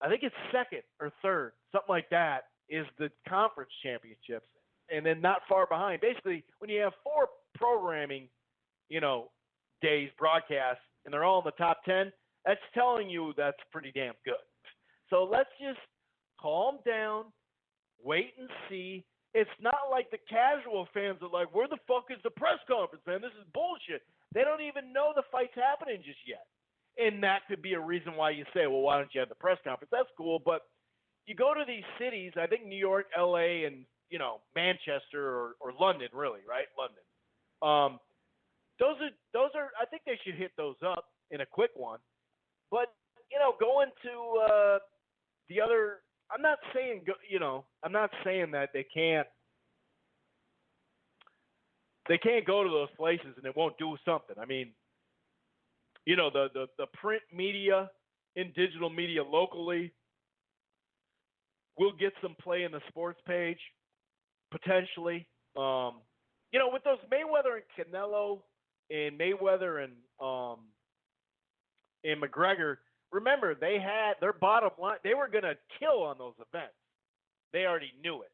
[SPEAKER 4] I think it's second or third, something like that, is the conference championships. And then not far behind. Basically, when you have 4 programming, you know, days, broadcasts, and they're all in the top 10, that's telling you that's pretty damn good. So let's just calm down, wait and see. It's not like the casual fans are like, where the fuck is the press conference, man? This is bullshit. They don't even know the fight's happening just yet. And that could be a reason why you say, well, why don't you have the press conference? That's cool, but you go to these cities, I think New York, L.A., and, you know, Manchester or London, really, right? London. Those are. I think they should hit those up in a quick one. But, you know, going to the other, I'm not saying, I'm not saying that they can't go to those places and it won't do something. I mean, you know, the print media and digital media locally will get some play in the sports page, potentially. You know, with those Mayweather and Canelo and Mayweather and McGregor, remember, they had their bottom line. They were going to kill on those events. They already knew it.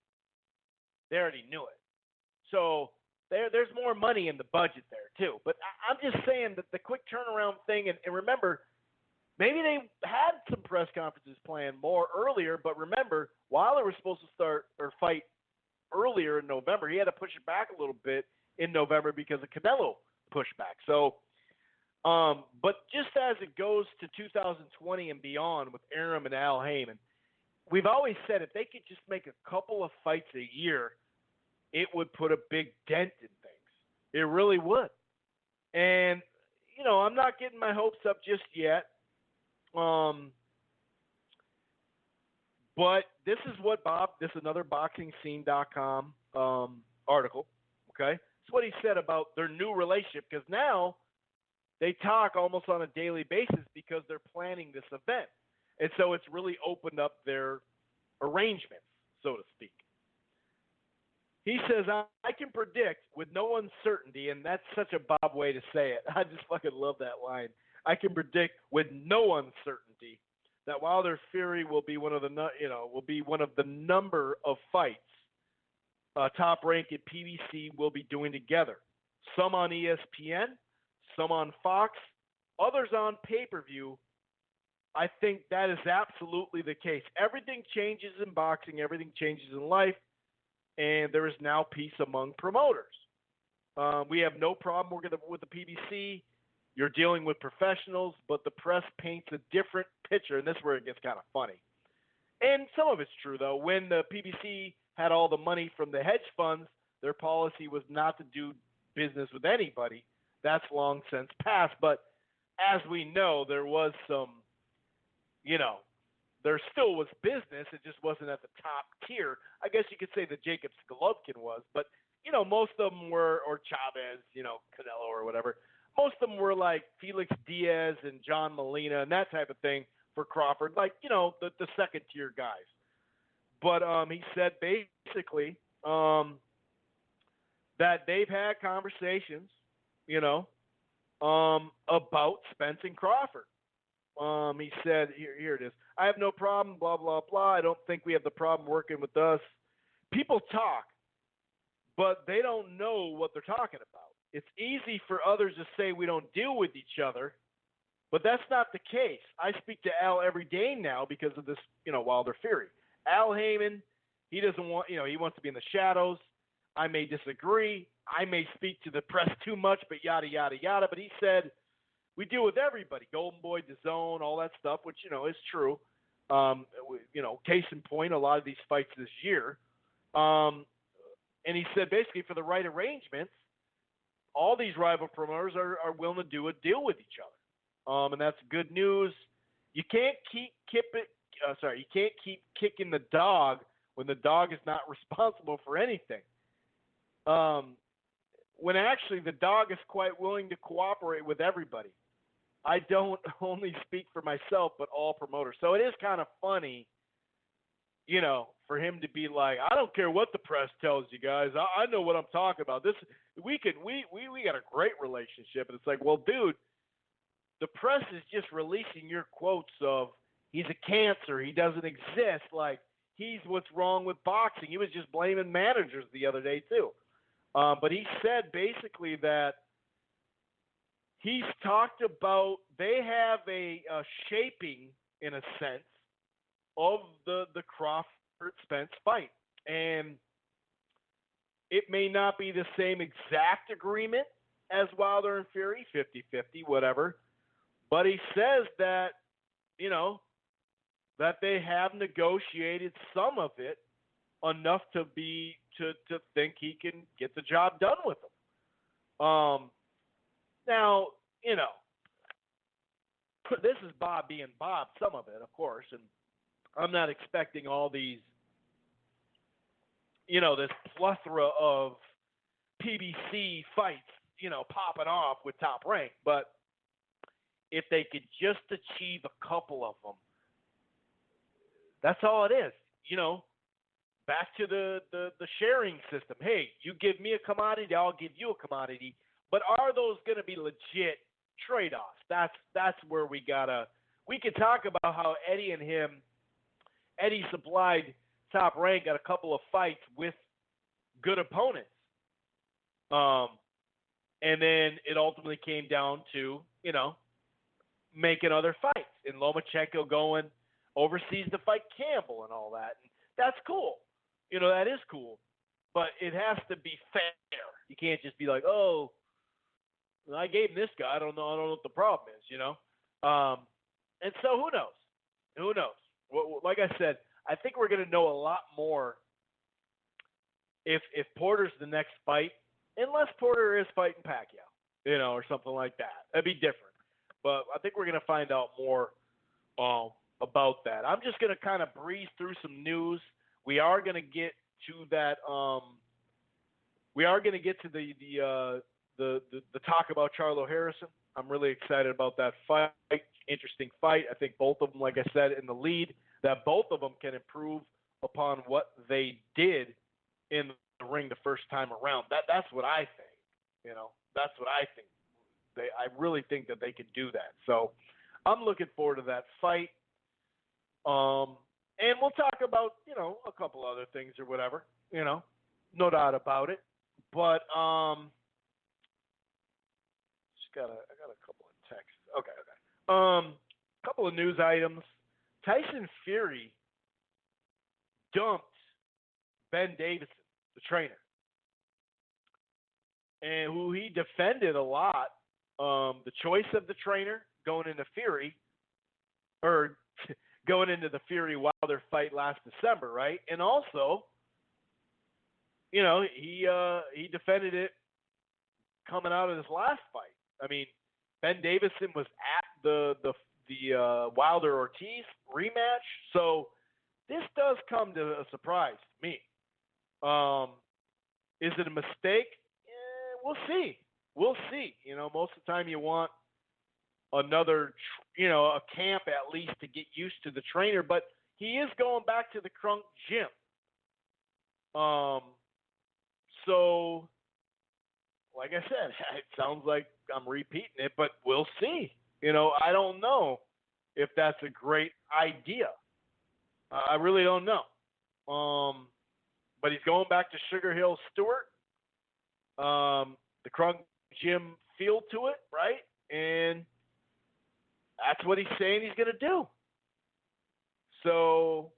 [SPEAKER 4] So there's more money in the budget there, too. But I'm just saying that the quick turnaround thing, and remember, maybe they had some press conferences planned more earlier, but remember, Wilder was supposed to start or fight earlier in November. He had to push it back a little bit in November because of Canelo pushback. So, but just as it goes to 2020 and beyond with Arum and Al Haymon, we've always said if they could just make a couple of fights a year, it would put a big dent in things. It really would. And, you know, I'm not getting my hopes up just yet. But this is what this is another BoxingScene.com article, Okay? That's what he said about their new relationship, because now they talk almost on a daily basis because they're planning this event. And so it's really opened up their arrangements, so to speak. He says, I can predict with no uncertainty, and that's such a Bob way to say it. I just fucking love that line. I can predict with no uncertainty that Wilder Fury will be one of the number of fights Top Rank and PBC will be doing together. Some on ESPN, some on Fox, others on pay-per-view. I think that is absolutely the case. Everything changes in boxing, everything changes in life, and there is now peace among promoters. We have no problem with the PBC. You're dealing with professionals, but the press paints a different picture, and this is where it gets kind of funny. And some of it's true, though. When the PBC had all the money from the hedge funds, their policy was not to do business with anybody. That's long since passed. But as we know, there was some, there still was business. It just wasn't at the top tier. I guess you could say the Jacobs Golovkin was. But, most of them were, or Chavez, Canelo or whatever. Most of them were like Felix Diaz and John Molina and that type of thing for Crawford, like, the second tier guys. But he said basically that they've had conversations, about Spence and Crawford. He said, here it is. I have no problem, blah, blah, blah. I don't think we have the problem working with us. People talk, but they don't know what they're talking about. It's easy for others to say we don't deal with each other, but that's not the case. I speak to Al every day now because of this, Wilder Fury. Al Haymon, he doesn't want, he wants to be in the shadows. I may disagree. I may speak to the press too much, but yada, yada, yada. But he said, we deal with everybody, Golden Boy, DAZN, all that stuff, which, is true. Case in point, a lot of these fights this year. And he said basically for the right arrangements, all these rival promoters are willing to do a deal with each other. And that's good news. You can't keep kicking the dog when the dog is not responsible for anything. When actually the dog is quite willing to cooperate with everybody. I don't only speak for myself, but all promoters. So it is kind of funny, for him to be like, I don't care what the press tells you guys. I know what I'm talking about. We got a great relationship. And it's like, well, dude, the press is just releasing your quotes of he's a cancer, he doesn't exist, like he's what's wrong with boxing. He was just blaming managers the other day too. But he said basically that he's talked about they have a shaping, in a sense, of the Crawford-Spence fight. And it may not be the same exact agreement as Wilder and Fury, 50-50, whatever. But he says that, that they have negotiated some of it enough to think he can get the job done with them. Now, this is Bob being Bob, some of it, of course, and I'm not expecting all these, this plethora of PBC fights, popping off with Top Rank, but if they could just achieve a couple of them, that's all it is. Back to the sharing system. Hey, you give me a commodity, I'll give you a commodity. But are those going to be legit trade-offs? That's where we can talk about how Eddie supplied Top Rank at a couple of fights with good opponents. And then it ultimately came down to, making other fights. And Lomachenko going overseas to fight Campbell and all that. And that's cool. That is cool. But it has to be fair. You can't just be like, oh, I gave him this guy. I don't know what the problem is, And so who knows? Who knows? Like I said, I think we're going to know a lot more if Porter's the next fight, unless Porter is fighting Pacquiao, or something like that. That'd be different. But I think we're going to find out more about that. I'm just going to kind of breeze through some news. We are going to get to that We are going to get to the talk about Charlo Harrison. I'm really excited about that fight. Interesting fight. I think both of them, like I said, in the lead, that both of them can improve upon what they did in the ring the first time around. That's what I think. You know, that's what I think. I really think that they can do that. So I'm looking forward to that fight. And we'll talk about, you know, a couple other things or whatever, you know, no doubt about it. But I got a couple of texts. Okay. Couple of news items. Tyson Fury dumped Ben Davidson, the trainer, and who he defended a lot. The choice of the trainer going into Fury, or going into the Fury Wilder fight last December, right? And also, you know, he defended it coming out of his last fight. I mean, Ben Davidson was at the Wilder Ortiz rematch, so this does come to a surprise to me. Is it a mistake? We'll see. We'll see. You know, most of the time you want another, you know, a camp at least to get used to the trainer, but he is going back to the Crunk gym. So, like I said, it sounds like I'm repeating it, but we'll see. You know, I don't know if that's a great idea. I really don't know. But he's going back to Sugar Hill Stewart. The Crunk gym feel to it, right? And that's what he's saying he's going to do. So,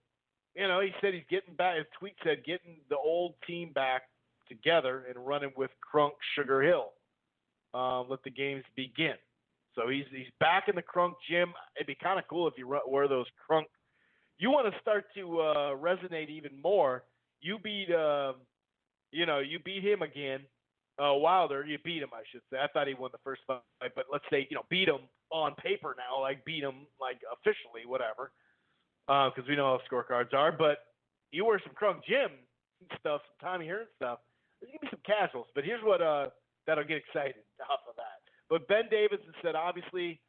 [SPEAKER 4] you know, he said he's getting back, his tweet said, getting the old team back together and running with Crunk Sugar Hill. Let the games begin. So he's back in the Crunk gym. It'd be kind of cool if you wear those Crunk. You want to start to resonate even more. You beat him again. Wilder, you beat him, I should say. I thought he won the first fight, but let's say, you know, beat him on paper now, like beat him like officially, whatever, because we know how scorecards are. But you wear some Crunk gym stuff, some Tommy Hearn stuff. There's gonna be some casuals, but here's what that'll get excited off of that. But Ben Davidson said, obviously,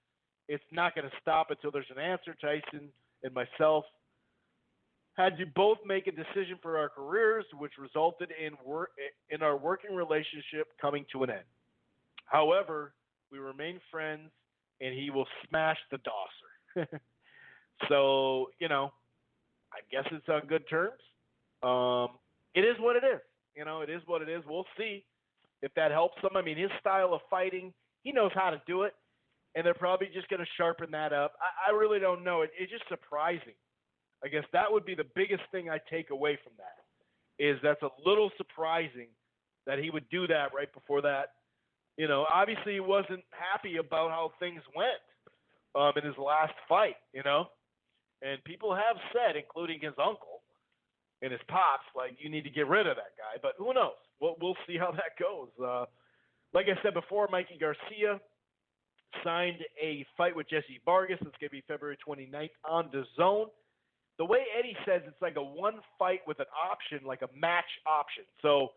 [SPEAKER 4] it's not going to stop until there's an answer. Tyson and myself had to both make a decision for our careers, which resulted in our working relationship coming to an end. However, we remain friends, and he will smash the Dosser. So, you know, I guess it's on good terms. It is what it is. You know, it is what it is. We'll see if that helps him. I mean, his style of fighting, he knows how to do it, and they're probably just going to sharpen that up. I really don't know. It's just surprising. I guess that would be the biggest thing I take away from that, is that's a little surprising that he would do that right before that. You know, obviously he wasn't happy about how things went in his last fight, you know. And people have said, including his uncle and his pops, like, you need to get rid of that guy. But who knows? We'll see how that goes. Like I said before, Mikey Garcia signed a fight with Jesse Vargas. It's going to be February 29th on DAZN. The way Eddie says, it's like a one fight with an option, like a match option. So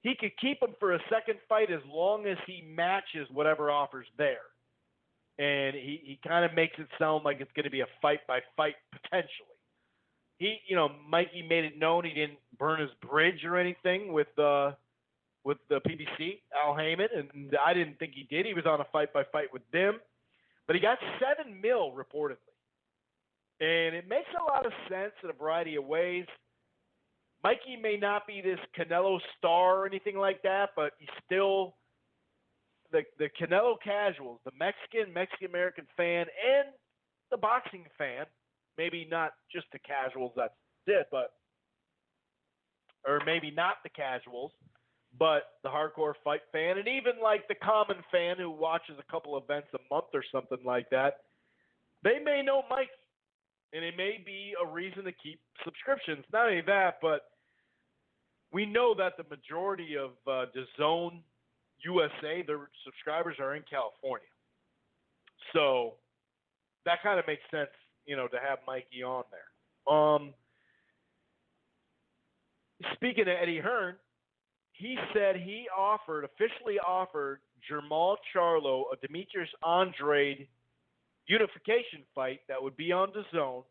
[SPEAKER 4] he could keep him for a second fight as long as he matches whatever offer's there. And he kind of makes it sound like it's going to be a fight-by-fight potentially. Mikey made it known he didn't burn his bridge or anything with the PBC, Al Haymon, and I didn't think he did. He was on a fight-by-fight with them. But he got $7 million reportedly. And it makes a lot of sense in a variety of ways. Mikey may not be this Canelo star or anything like that, but he's still the Canelo casuals, the Mexican-American fan, and the boxing fan. Maybe not just the casuals, that's it, or maybe not the casuals, but the hardcore fight fan, and even like the common fan who watches a couple events a month or something like that. They may know Mikey. And it may be a reason to keep subscriptions. Not only that, but we know that the majority of DAZN USA, their subscribers are in California. So that kind of makes sense, you know, to have Mikey on there. Speaking of Eddie Hearn, he said he officially offered Jermell Charlo a Demetrius Andrade unification fight that would be on DAZN,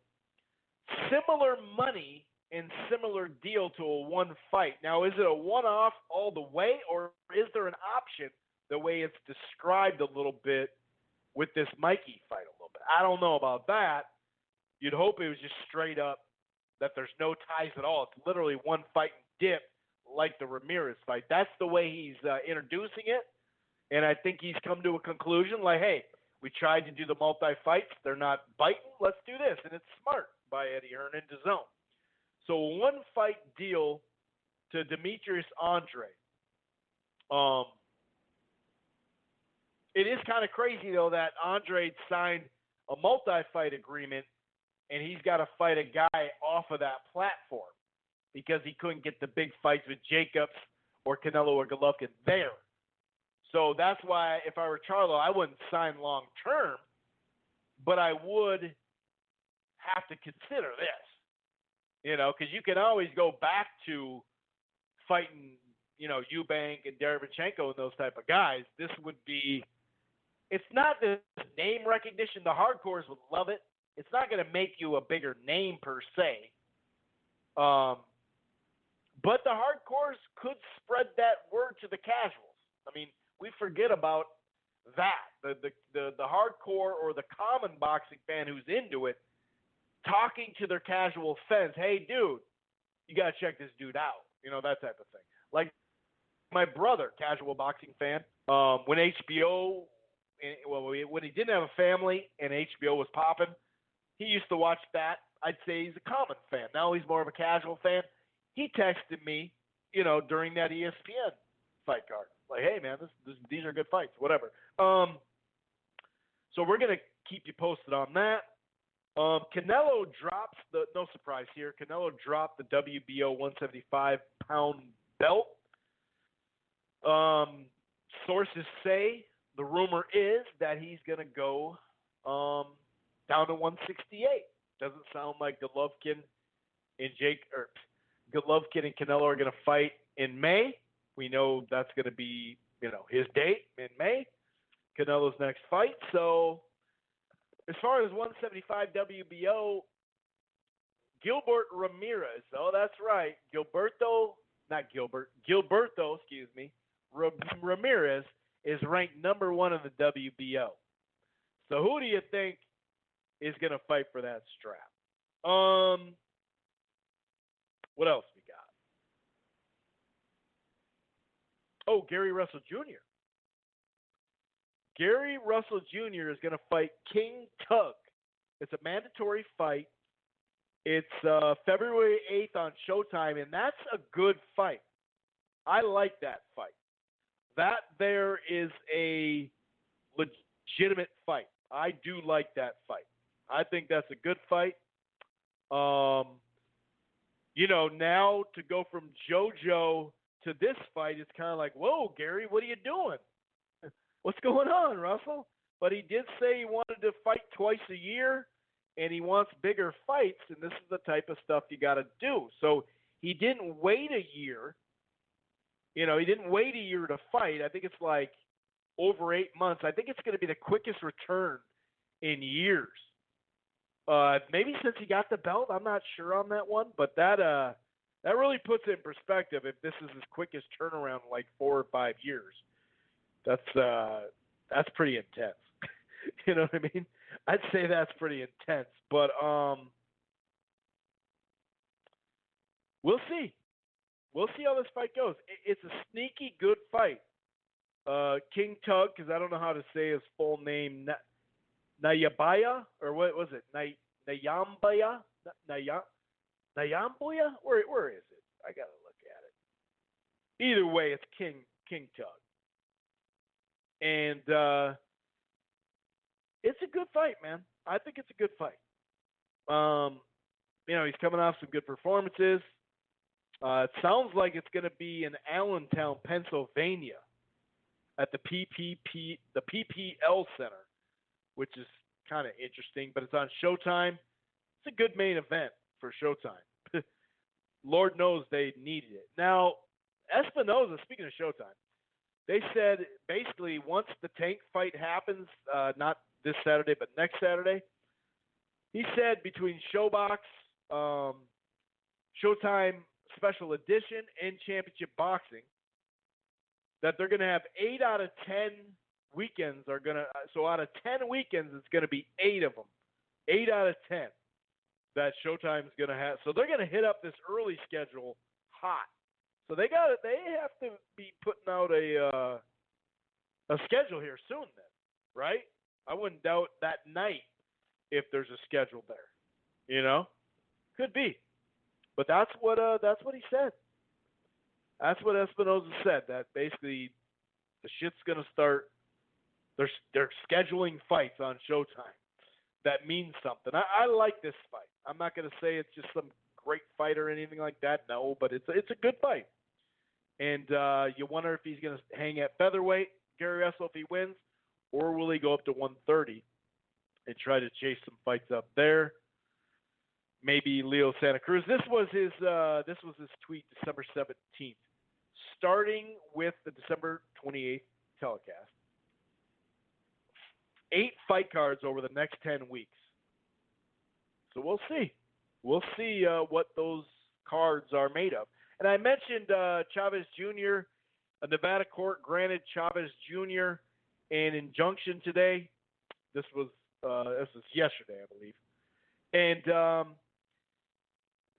[SPEAKER 4] similar money and similar deal to a one fight. Now, is it a one-off all the way, or is there an option the way it's described a little bit with this Mikey fight a little bit? I don't know about that. You'd hope it was just straight up that there's no ties at all. It's literally one fight and dip like the Ramirez fight. That's the way he's introducing it, and I think he's come to a conclusion like, hey, we tried to do the multi-fights. They're not biting. Let's do this, and it's smart by Eddie Hearn and DAZN. So a one-fight deal to Demetrius Andrade. It is kind of crazy, though, that Andrade signed a multi-fight agreement, and he's got to fight a guy off of that platform because he couldn't get the big fights with Jacobs or Canelo or Golovkin there. So that's why if I were Charlo, I wouldn't sign long-term, but I would have to consider this, because you can always go back to fighting, Eubank and Derevchenko and those type of guys. This would be – it's not the name recognition. The hardcores would love it. It's not going to make you a bigger name per se. But the hardcores could spread that word to the casuals. I mean, we forget about that. The hardcore or the common boxing fan who's into it, talking to their casual fans, hey, dude, you got to check this dude out. That type of thing. Like my brother, casual boxing fan, when HBO, when he didn't have a family and HBO was popping, he used to watch that. I'd say he's a common fan. Now he's more of a casual fan. He texted me, during that ESPN fight card. Like, hey, man, these are good fights, whatever. So we're going to keep you posted on that. Canelo drops no surprise here, Canelo dropped the WBO 175-pound belt. Sources say, the rumor is that he's going to go down to 168. Doesn't sound like Golovkin and Canelo are going to fight in May. We know that's going to be, his date in May, Canelo's next fight. So as far as 175 WBO, Gilbert Ramirez. Oh, that's right. Gilberto, Ramirez is ranked number 1 in the WBO. So who do you think is going to fight for that strap? What else we got? Oh, Gary Russell Jr. Gary Russell Jr. is going to fight King Tug. It's a mandatory fight. It's February 8th on Showtime, and that's a good fight. I like that fight. That there is a legitimate fight. I do like that fight. I think that's a good fight. Now to go from JoJo to this fight, it's kind of like, whoa, Gary, what are you doing? What's going on, Russell? But he did say he wanted to fight twice a year, and he wants bigger fights, and this is the type of stuff you got to do. So he didn't wait a year. He didn't wait a year to fight. I think it's like over 8 months. I think it's going to be the quickest return in years. Maybe since he got the belt, I'm not sure on that one, but that really puts it in perspective if this is his quickest turnaround in like 4 or 5 years. That's pretty intense. You know what I mean? I'd say that's pretty intense, but we'll see. We'll see how this fight goes. It's a sneaky good fight. King Tug, because I don't know how to say his full name, Nayambaya, or what was it? Nayambaya? Nayamboya? Where is it? I got to look at it. Either way, it's King Tug. And it's a good fight, man. I think it's a good fight. He's coming off some good performances. It sounds like it's going to be in Allentown, Pennsylvania, at the PPL Center, which is kind of interesting. But it's on Showtime. It's a good main event for Showtime. Lord knows they needed it. Now, Espinoza, speaking of Showtime, they said basically once the Tank fight happens, not this Saturday but next Saturday, he said between Showbox, Showtime Special Edition, and Championship Boxing, that they're going to have 8 out of 10 weekends are going to, so out of 10 weekends, it's going to be 8 of them. 8 out of 10 that Showtime's going to have. So they're going to hit up this early schedule hot. So they have to be putting out a schedule here soon then, right? I wouldn't doubt that night if there's a schedule there. You know? Could be. But that's what he said. That's what Espinoza said, that basically the shit's going to start. They're scheduling fights on Showtime. That means something. I like this fight. I'm not going to say it's just some great fight or anything like that. No, but it's a good fight. And you wonder if he's going to hang at featherweight, Gary Russell, if he wins, or will he go up to 130 and try to chase some fights up there? Maybe Leo Santa Cruz. This was his tweet, December 17th, starting with the December 28th telecast. 8 fight cards over the next 10 weeks. So we'll see. We'll see what those cards are made of. And I mentioned Chavez Jr. A Nevada court granted Chavez Jr. an injunction today. This was yesterday, I believe. And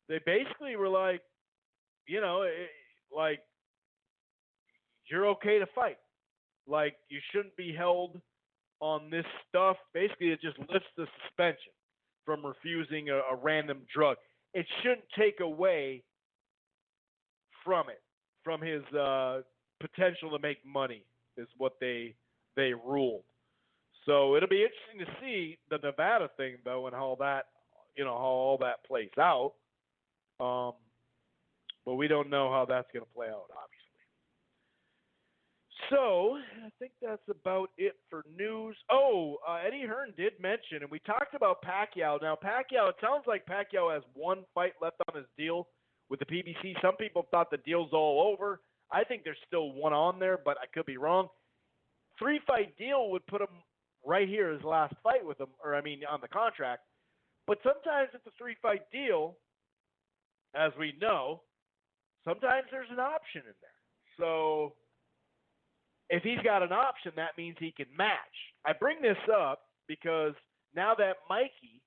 [SPEAKER 4] they basically were like, you're okay to fight. Like, you shouldn't be held on this stuff. Basically, it just lifts the suspension from refusing a random drug. It shouldn't take away from it, from his potential to make money, is what they ruled. So it'll be interesting to see the Nevada thing, though, and how all that plays out. But we don't know how that's going to play out, obviously. So I think that's about it for news. Oh, Eddie Hearn did mention, and we talked about Pacquiao. Now, Pacquiao, it sounds like Pacquiao has one fight left on his deal with the PBC. Some people thought the deal's all over. I think there's still one on there, but I could be wrong. 3-fight deal would put him right here, his last fight with him, on the contract. But sometimes it's a 3-fight deal, as we know. Sometimes there's an option in there. So if he's got an option, that means he can match. I bring this up because now that Mikey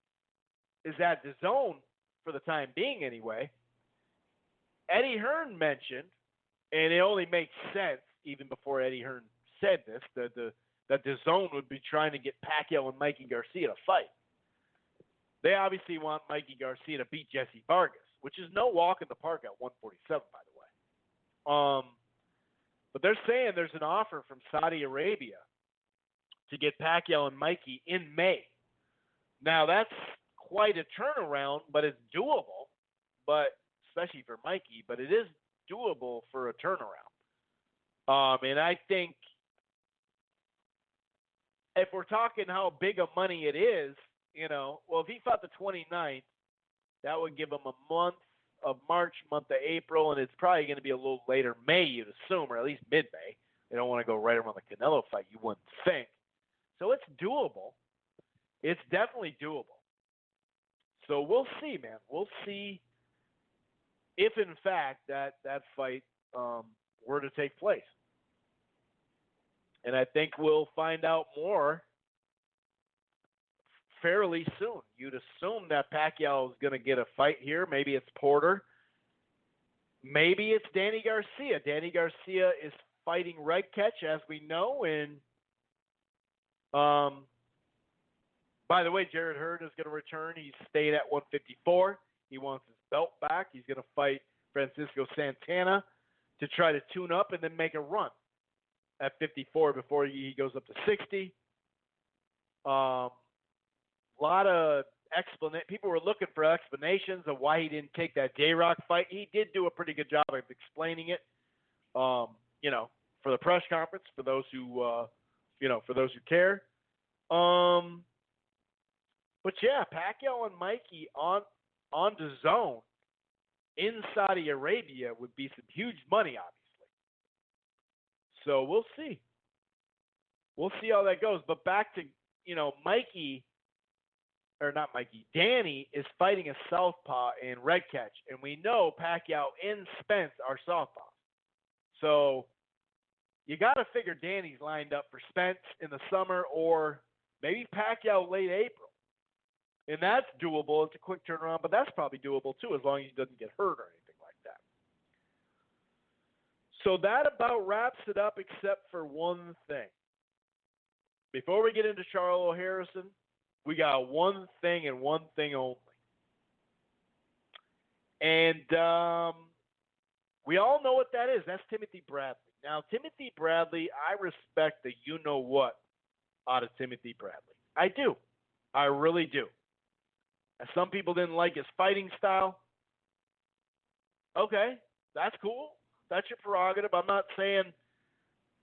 [SPEAKER 4] is at DAZN for the time being anyway, Eddie Hearn mentioned, and it only makes sense even before Eddie Hearn said this, that DAZN would be trying to get Pacquiao and Mikey Garcia to fight. They obviously want Mikey Garcia to beat Jesse Vargas, which is no walk in the park at 147, by the way. But they're saying there's an offer from Saudi Arabia to get Pacquiao and Mikey in May. Now, that's quite a turnaround, but it's doable, especially for Mikey, but it is doable for a turnaround. And I think if we're talking how big of money it is, if he fought the 29th, that would give him a month of March, month of April, and it's probably going to be a little later May, you'd assume, or at least mid-May. They don't want to go right around the Canelo fight, you wouldn't think. So it's doable. It's definitely doable. So we'll see, man. We'll see if, in fact, that fight were to take place. And I think we'll find out more fairly soon. You'd assume that Pacquiao is going to get a fight here. Maybe it's Porter. Maybe it's Danny Garcia. Danny Garcia is fighting Red Catch, as we know. And by the way, Jared Hurd is going to return. He's staying at 154. He wants his belt back. He's going to fight Francisco Santana to try to tune up and then make a run at 54 before he goes up to 60. A lot of people were looking for explanations of why he didn't take that J-Rock fight. He did do a pretty good job of explaining it, for the press conference, for those who care. But yeah, Pacquiao and Mikey on DAZN in Saudi Arabia would be some huge money, obviously. So we'll see. We'll see how that goes. But back to, Danny is fighting a southpaw in red catch. And we know Pacquiao and Spence are southpaws. So you got to figure Danny's lined up for Spence in the summer or maybe Pacquiao late April. And that's doable. It's a quick turnaround, but that's probably doable too as long as he doesn't get hurt or anything like that. So that about wraps it up except for one thing. Before we get into Charlo Harrison, we got one thing and one thing only. And we all know what that is. That's Timothy Bradley. Now, Timothy Bradley, I respect the you-know-what out of Timothy Bradley. I do. I really do. Some people didn't like his fighting style. Okay, that's cool. That's your prerogative. I'm not saying,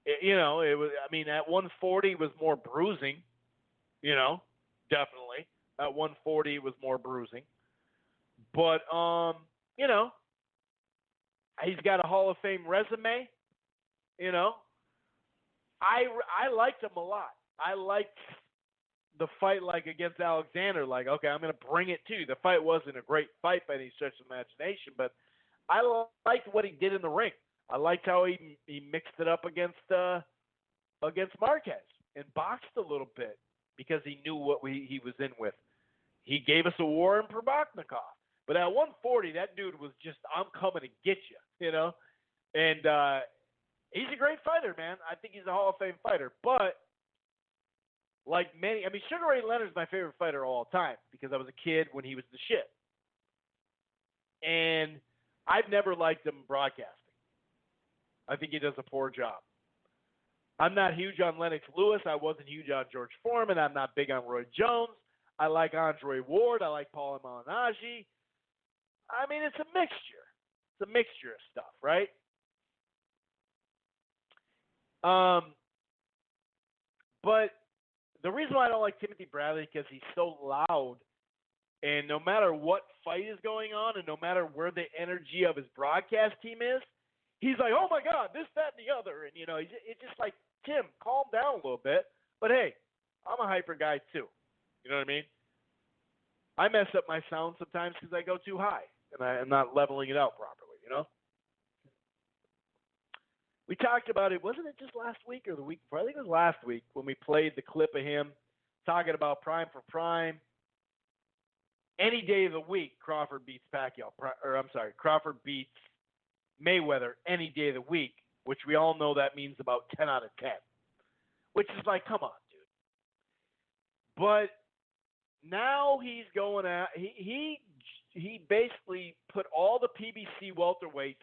[SPEAKER 4] it was. I mean, at 140 it was more bruising. Definitely. At 140 it was more bruising. But he's got a Hall of Fame resume. I liked him a lot. I liked the fight against Alexander. Okay, I'm going to bring it to you. The fight wasn't a great fight by any stretch of imagination, but I liked what he did in the ring. I liked how he mixed it up against Marquez and boxed a little bit because he knew what he was in with. He gave us a war in Probachnikov. But at 140, that dude was just, I'm coming to get you, And he's a great fighter, man. I think he's a Hall of Fame fighter. But like many, Sugar Ray Leonard's my favorite fighter of all time because I was a kid when he was the shit. And I've never liked him broadcasting. I think he does a poor job. I'm not huge on Lennox Lewis. I wasn't huge on George Foreman. I'm not big on Roy Jones. I like Andre Ward. I like Paul Malignaggi. It's a mixture. It's a mixture of stuff, right? But the reason why I don't like Timothy Bradley is because he's so loud, and no matter what fight is going on, and no matter where the energy of his broadcast team is, he's like, oh my God, this, that, and the other. And, it's just like, Tim, calm down a little bit. But hey, I'm a hyper guy too. You know what I mean? I mess up my sound sometimes because I go too high, and I'm not leveling it out properly, We talked about it, wasn't it just last week or the week before? I think it was last week when we played the clip of him talking about prime for prime. Any day of the week, Crawford beats Crawford beats Mayweather any day of the week, which we all know that means about 10 out of 10, which is like, come on, dude. But now he's going out. He basically put all the PBC welterweights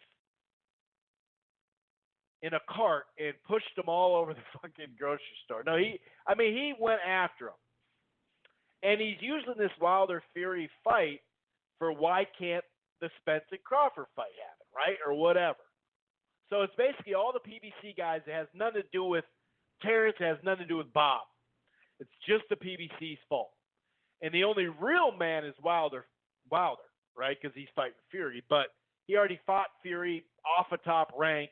[SPEAKER 4] in a cart and pushed them all over the fucking grocery store. No, he went after them. And he's using this Wilder Fury fight for why can't the Spence and Crawford fight happen, right? Or whatever. So it's basically all the PBC guys. It has nothing to do with Terrence. It has nothing to do with Bob. It's just the PBC's fault. And the only real man is Wilder, right? Because he's fighting Fury. But he already fought Fury off a Top Rank.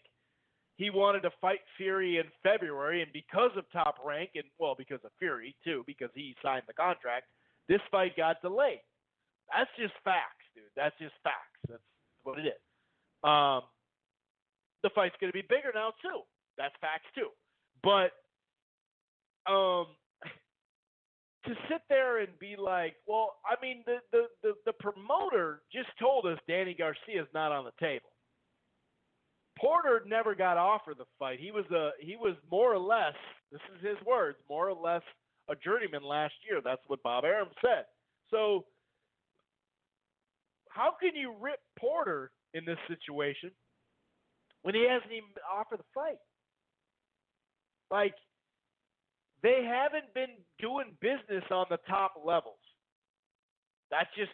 [SPEAKER 4] He wanted to fight Fury in February, and because of Top Rank, and because of Fury too, because he signed the contract, this fight got delayed. That's just facts, dude. That's just facts. That's what it is. The fight's going to be bigger now too. That's facts too. But to sit there and be like, the promoter just told us Danny Garcia's not on the table. Porter never got offered the fight. He was more or less, this is his words, more or less a journeyman last year. That's what Bob Arum said. So how can you rip Porter in this situation when he hasn't even offered the fight? Like, they haven't been doing business on the top levels. That's just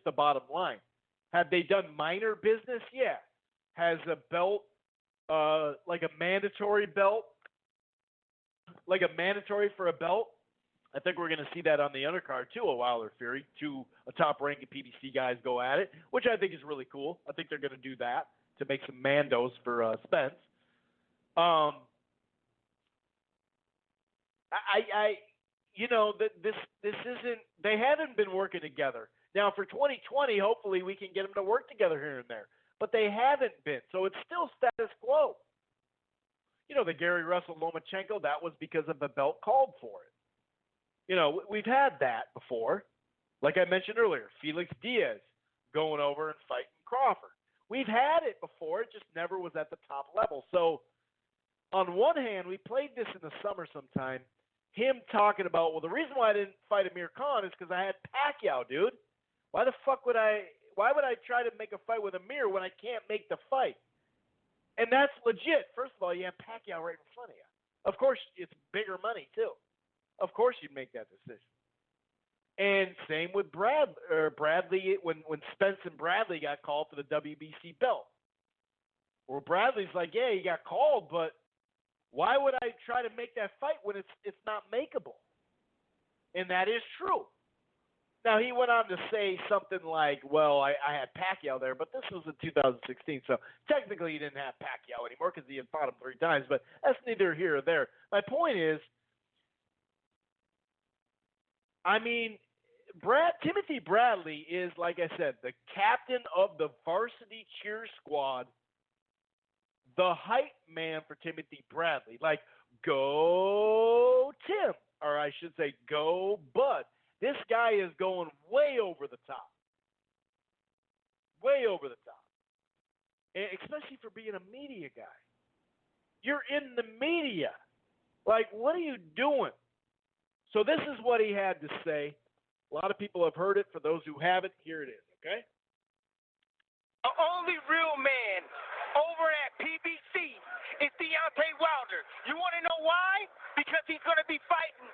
[SPEAKER 4] the bottom line. Have they done minor business? Yeah. Has a belt, like a mandatory belt, like a mandatory for a belt? I think we're going to see that on the undercard too, a Wilder Fury. Two top-ranking PBC guys go at it, which I think is really cool. I think they're going to do that to make some Mandos for Spence. This isn't. They haven't been working together. Now for 2020, hopefully we can get them to work together here and there, but they haven't been. So it's still status quo. The Gary Russell Lomachenko, that was because of the belt called for it. We've had that before. Like I mentioned earlier, Felix Diaz going over and fighting Crawford. We've had it before. It just never was at the top level. So on one hand, we played this in the summer sometime, him talking about, well, the reason why I didn't fight Amir Khan is because I had Pacquiao, dude. Why would I try to make a fight with Amir when I can't make the fight? And that's legit. First of all, you have Pacquiao right in front of you. Of course, it's bigger money, too. Of course you'd make that decision. And same with Bradley when Spence and Bradley got called for the WBC belt. Well, Bradley's like, yeah, he got called, but why would I try to make that fight when it's not makeable? And that is true. Now, he went on to say something like, well, I had Pacquiao there, but this was in 2016, so technically he didn't have Pacquiao anymore because he had fought him 3 times, but that's neither here or there. My point is, Timothy Bradley is, like I said, the captain of the varsity cheer squad, the hype man for Timothy Bradley. Like, go Tim, or I should say go Bud. This guy is going way over the top. Way over the top. And especially for being a media guy. You're in the media. Like, what are you doing? So this is what he had to say. A lot of people have heard it. For those who haven't, here it is, okay?
[SPEAKER 7] The only real man over at PBC is Deontay Wilder. You want to know why? Because he's going to be fighting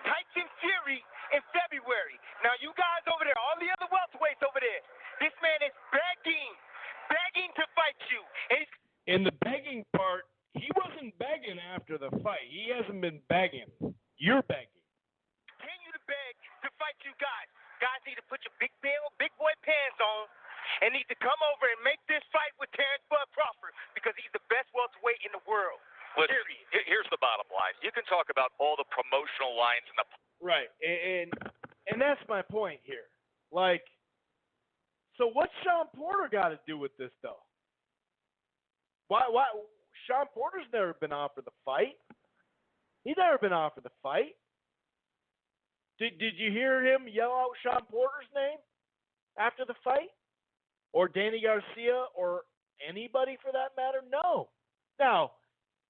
[SPEAKER 7] Tyson Fury in February. Now, you guys over there, all the other welterweights over there, this man is begging to fight you.
[SPEAKER 4] In the begging part, he wasn't begging after the fight. He hasn't been begging. You're begging.
[SPEAKER 7] Continue to beg to fight you guys. Guys need to put your big boy pants on and need to come over and make this fight with Terrence Bud Crawford because he's the best welterweight in the world.
[SPEAKER 8] Here's the bottom line. You can talk about all the promotional lines in the
[SPEAKER 4] right, and that's my point here. Like, so what's Sean Porter got to do with this though? Why? Sean Porter's never been offered the fight. He's never been offered the fight. Did you hear him yell out Sean Porter's name after the fight? Or Danny Garcia or anybody for that matter? No. Now,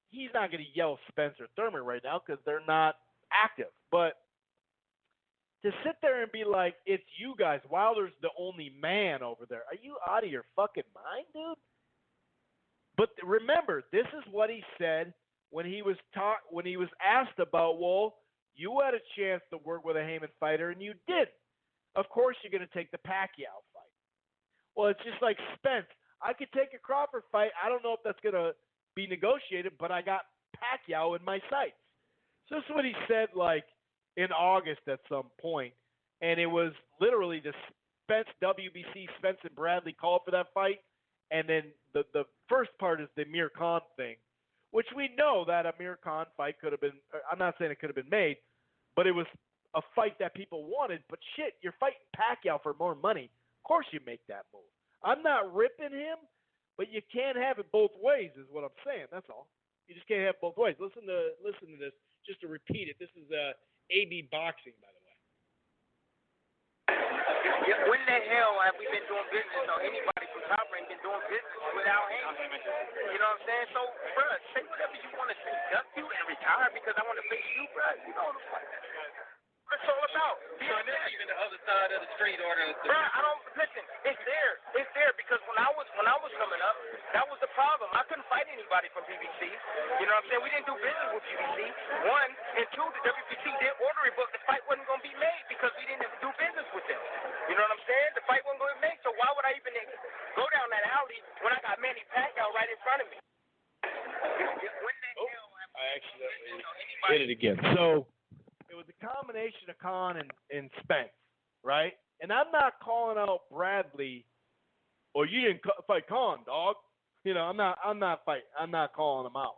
[SPEAKER 4] he's not going to yell Spencer Thurman right now because they're not active. But to sit there and be like, it's you guys, Wilder's the only man over there. Are you out of your fucking mind, dude? But remember, this is what he said when he was asked about, well, you had a chance to work with a Haymon fighter and you didn't. Of course you're going to take the Pacquiao fight. Well, it's just like Spence. I could take a Crawford fight. I don't know if that's going to be negotiated, but I got Pacquiao in my sights. So this is what he said, like, in August at some point, and it was literally the WBC Spence and Bradley called for that fight, and then the first part is the Amir Khan thing, which we know that Amir Khan fight could have been, I'm not saying it could have been made, but it was a fight that people wanted. But shit, you're fighting Pacquiao for more money. Of course you make that move. I'm not ripping him, but you can't have it both ways is what I'm saying. That's all. You just can't have it both ways. Listen to this just to repeat it. This is AB Boxing, by the way.
[SPEAKER 7] When the hell have we been doing business, or anybody from Crawford ain't been doing business without Haymon? You know what I'm saying? So, bruh, say whatever you want to say. Duck you and retire because I want to face you, bruh. You know what it's all about.
[SPEAKER 5] So this is even the other side of the street, or the
[SPEAKER 7] bruh, I don't listen. It's there because when I was coming up, that was the problem. I couldn't fight anybody from PBC. You know what I'm saying? We didn't do business with PBC. One and two, the WBC did order a book. The fight wasn't going to be made because we didn't do business with them. You know what I'm saying? The fight wasn't going to be made. So why would I even go down that alley when I got Manny Pacquiao right in front of me?
[SPEAKER 4] I accidentally hit it again. So it was a combination of Khan and Spence, right? And I'm not calling out Bradley, or you didn't fight Khan, dog. You know, I'm not calling him out.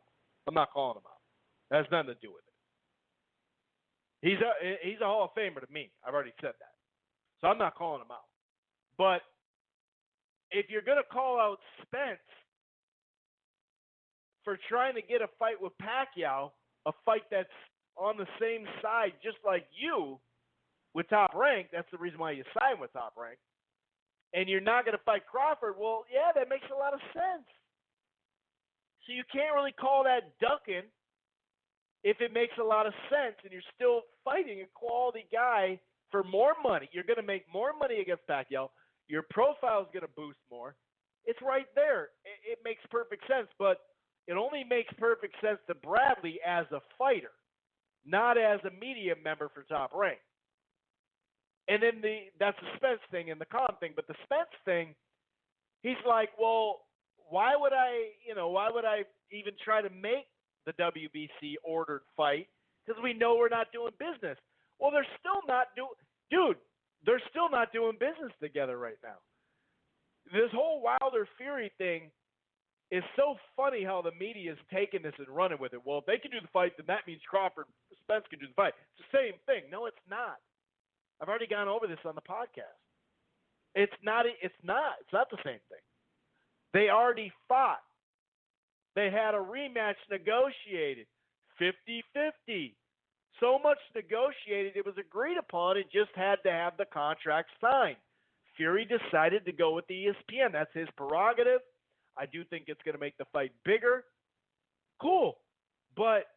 [SPEAKER 4] I'm not calling him out. That has nothing to do with it. He's a Hall of Famer to me. I've already said that. So I'm not calling him out. But if you're going to call out Spence for trying to get a fight with Pacquiao, a fight that's on the same side just like you with Top Rank, that's the reason why you signed with Top Rank, and you're not going to fight Crawford, well, yeah, that makes a lot of sense. So you can't really call that ducking if it makes a lot of sense and you're still fighting a quality guy for more money. You're going to make more money against Pacquiao. Your profile is going to boost more. It's right there. It makes perfect sense, but it only makes perfect sense to Bradley as a fighter, not as a media member for Top Rank. And then that's the Spence thing and the Khan thing. But the Spence thing, he's like, well, why would I even try to make the WBC ordered fight? Because we know we're not doing business. Well, they're still not they're still not doing business together right now. This whole Wilder Fury thing is so funny how the media is taking this and running with it. Well, if they can do the fight, then that means Crawford, Spence can do the fight. It's the same thing. No, it's not. I've already gone over this on the podcast. It's not the same thing. They already fought. They had a rematch negotiated, 50-50. So much negotiated, it was agreed upon. It just had to have the contract signed. Fury decided to go with the ESPN. That's his prerogative. I do think it's going to make the fight bigger. Cool. But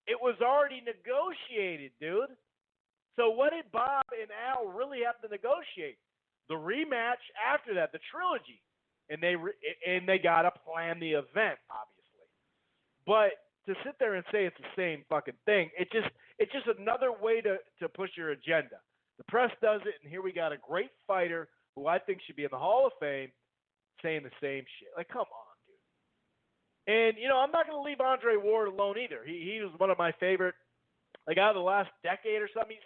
[SPEAKER 4] it was already negotiated, dude. So what did Bob and Al really have to negotiate? The rematch after that, the trilogy. And they got to plan the event, obviously. But to sit there and say it's the same fucking thing, it's just another way to push your agenda. The press does it, and here we got a great fighter who I think should be in the Hall of Fame saying the same shit. Like, come on, dude. And, I'm not going to leave Andre Ward alone either. He was one of my favorite, like, out of the last decade or something.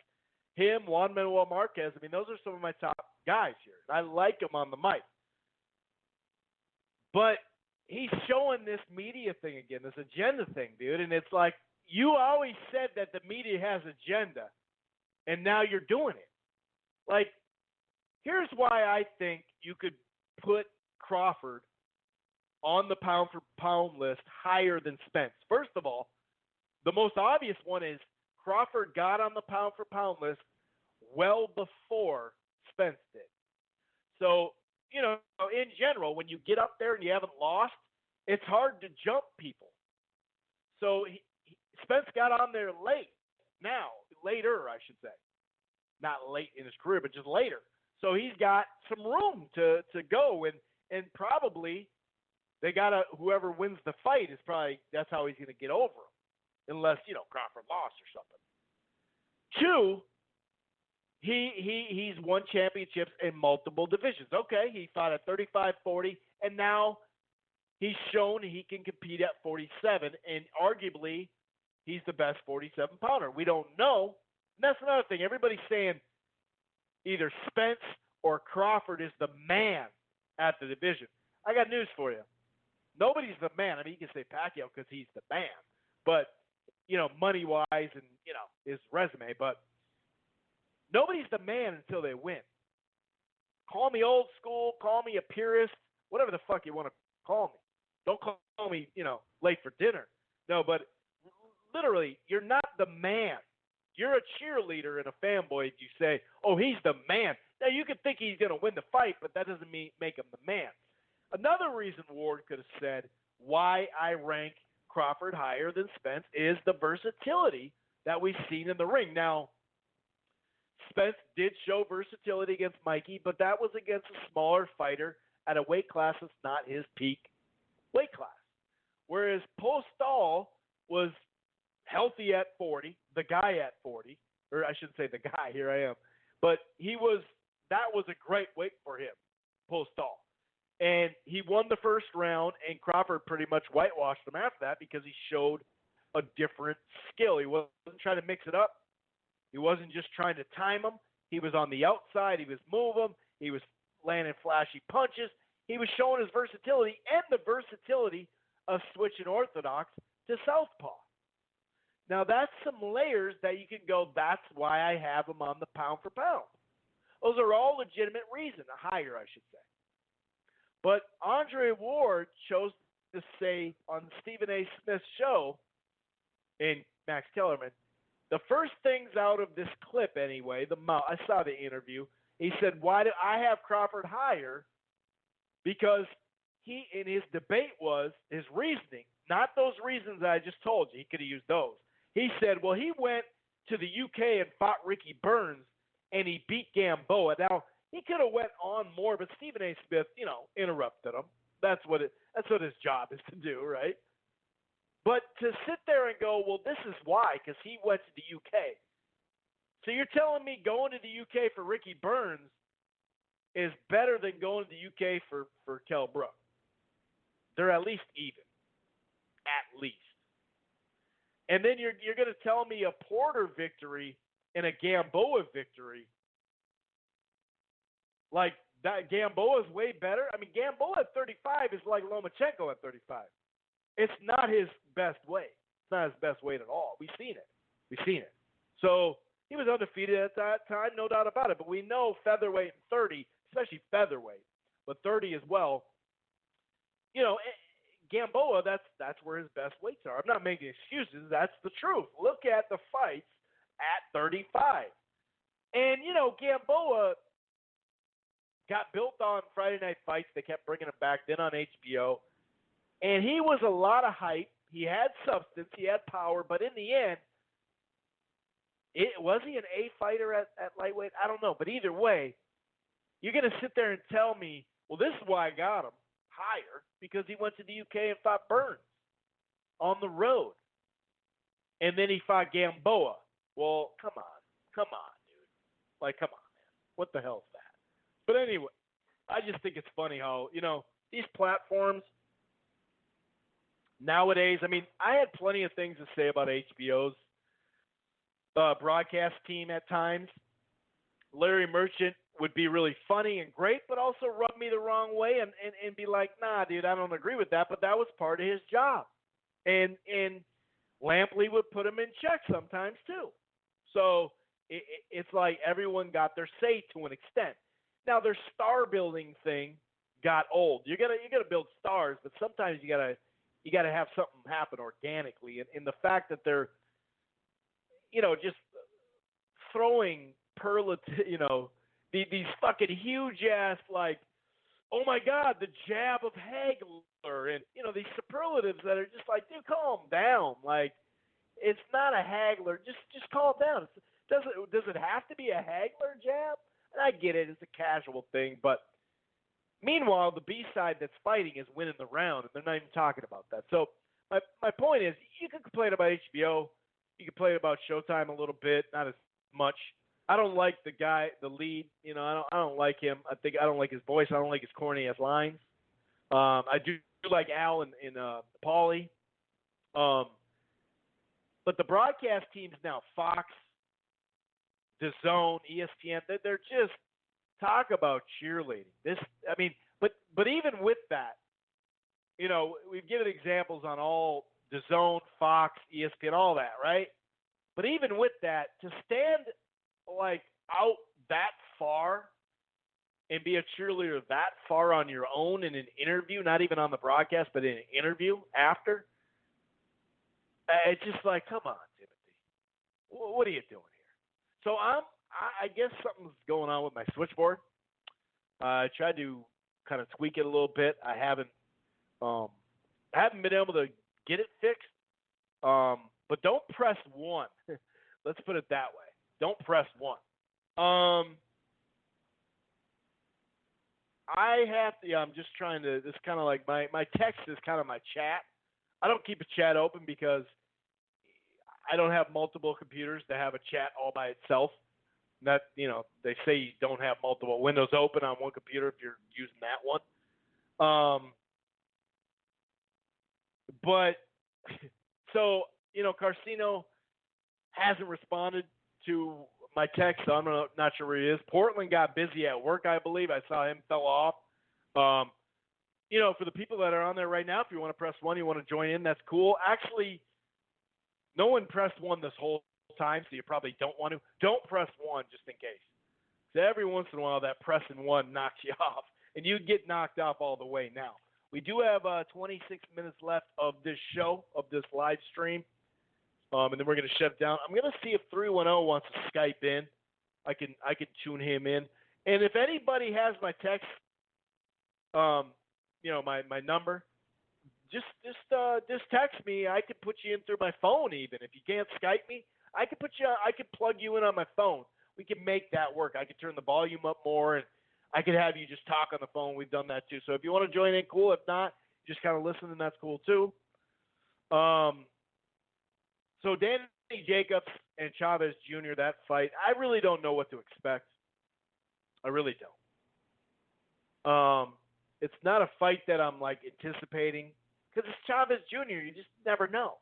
[SPEAKER 4] Him, Juan Manuel Marquez, those are some of my top guys here. I like him on the mic. But he's showing this media thing again, this agenda thing, dude. And it's like, you always said that the media has agenda, and now you're doing it. Like, here's why I think you could put Crawford on the pound-for-pound list higher than Spence. First of all, the most obvious one is Crawford got on the pound-for-pound list well before Spence did. So, in general, when you get up there and you haven't lost, it's hard to jump people. So Spence got on there later, I should say. Not late in his career, but just later. So he's got some room to go, and probably they whoever wins the fight is probably, that's how he's going to get over him, unless Crawford lost or something. 2, he's won championships in multiple divisions. Okay, he fought at 35, 40, and now he's shown he can compete at 47, and arguably he's the best 47-pounder. We don't know. And that's another thing. Everybody's saying either Spence or Crawford is the man at the division. I got news for you. Nobody's the man. You can say Pacquiao because he's the man. But, money-wise and, his resume. But nobody's the man until they win. Call me old school. Call me a purist. Whatever the fuck you want to call me. Don't call me, late for dinner. No, but literally, you're not the man. You're a cheerleader and a fanboy if you say, oh, he's the man. Now, you can think he's going to win the fight, but that doesn't make him the man. Another reason Ward could have said why I rank Crawford higher than Spence is the versatility that we've seen in the ring. Now, Spence did show versatility against Mikey, but that was against a smaller fighter at a weight class that's not his peak weight class. Whereas Postal was healthy at 40, the guy at 40, or I shouldn't say the guy, here I am, but that was a great weight for him, Postal. And he won the first round, and Crawford pretty much whitewashed him after that because he showed a different skill. He wasn't trying to mix it up. He wasn't just trying to time him. He was on the outside. He was moving. He was landing flashy punches. He was showing his versatility and the versatility of switching orthodox to southpaw. Now, that's some layers that you can go, that's why I have him on the pound for pound. Those are all legitimate reasons, higher, I should say. But Andre Ward chose to say on Stephen A. Smith's show, in Max Kellerman, the first things out of this clip anyway, I saw the interview, he said, why do I have Crawford higher? Because he, in his debate was, his reasoning, not those reasons I just told you, he could have used those. He said, well, he went to the UK and fought Ricky Burns, and he beat Gamboa. Now, he could have went on more, but Stephen A. Smith, interrupted him. That's what his job is to do, right? But to sit there and go, well, this is why, because he went to the UK. So you're telling me going to the UK for Ricky Burns is better than going to the UK for Kell Brook. They're at least even. At least. And then you're going to tell me a Porter victory and a Gamboa victory, like that Gamboa's way better. I mean, Gamboa at 35 is like Lomachenko at 35. It's not his best weight. It's not his best weight at all. We've seen it. So he was undefeated at that time, no doubt about it. But we know featherweight and 30, especially featherweight, but 30 as well. Gamboa, that's where his best weights are. I'm not making excuses. That's the truth. Look at the fights at 35. And, Gamboa got built on Friday Night Fights. They kept bringing him back, then on HBO. And he was a lot of hype. He had substance. He had power. But in the end, was he an A fighter at lightweight? I don't know. But either way, you're going to sit there and tell me, well, this is why I got him higher, because he went to the UK and fought Burns on the road. And then he fought Gamboa. Well, come on, dude. Come on, man. What the hell is that? But anyway, I just think it's funny how, these platforms nowadays, I mean, I had plenty of things to say about HBO's broadcast team at times. Larry Merchant would be really funny and great, but also rub me the wrong way and be like, nah, dude, I don't agree with that, but that was part of his job. And Lampley would put him in check sometimes too. So it's like everyone got their say to an extent. Now their star building thing got old. You gotta build stars, but sometimes you gotta have something happen organically. And the fact that they're, just throwing these fucking huge ass, like, oh my God, the jab of Hagler, and these superlatives that are just like, dude, calm down. Like, it's not a Hagler. Just calm down. Does it have to be a Hagler jab? And I get it, it's a casual thing, but meanwhile, the B-side that's fighting is winning the round, and they're not even talking about that. So my point is, you can complain about HBO, you can complain about Showtime a little bit, not as much. I don't like the lead. I don't like him. I don't like his voice. I don't like his corny ass lines. I do like Al and Paulie. But the broadcast teams now, Fox, DAZN, ESPN, they're just talk about cheerleading. But even with that, we've given examples on all DAZN, Fox, ESPN, all that, right? But even with that, to stand like out that far and be a cheerleader that far on your own in an interview, not even on the broadcast, but in an interview after, it's just like, come on, Timothy, what are you doing here? So I guess something's going on with my switchboard. I tried to kind of tweak it a little bit. I haven't been able to get it fixed. But don't press 1. Let's put it that way. Don't press 1. I have to. I'm just trying to. This kind of like my text is kind of my chat. I don't keep a chat open because I don't have multiple computers to have a chat all by itself. That they say you don't have multiple windows open on one computer if you're using that one. But so Carcino hasn't responded to my text, so I'm not sure where he is. Portland got busy at work, I believe. I saw him fell off. for the people that are on there right now, if you want to press 1, you want to join in, that's cool. Actually, no one pressed 1 this whole time, so you probably don't want to. Don't press 1 just in case. So every once in a while, that pressing 1 knocks you off, and you get knocked off all the way now. We do have 26 minutes left of this show, of this live stream, and then we're going to shut it down. I'm going to see if 310 wants to Skype in. I can tune him in. And if anybody has my text, my number, just text me. I can put you in through my phone even. If you can't Skype me, I can plug you in on my phone. We can make that work. I can turn the volume up more, and I could have you just talk on the phone. We've done that too. So if you want to join in, cool. If not, just kind of listen, and that's cool too. So Danny Jacobs and Chavez Jr., that fight, I really don't know what to expect. I really don't. It's not a fight that I'm anticipating because it's Chavez Jr. You just never know.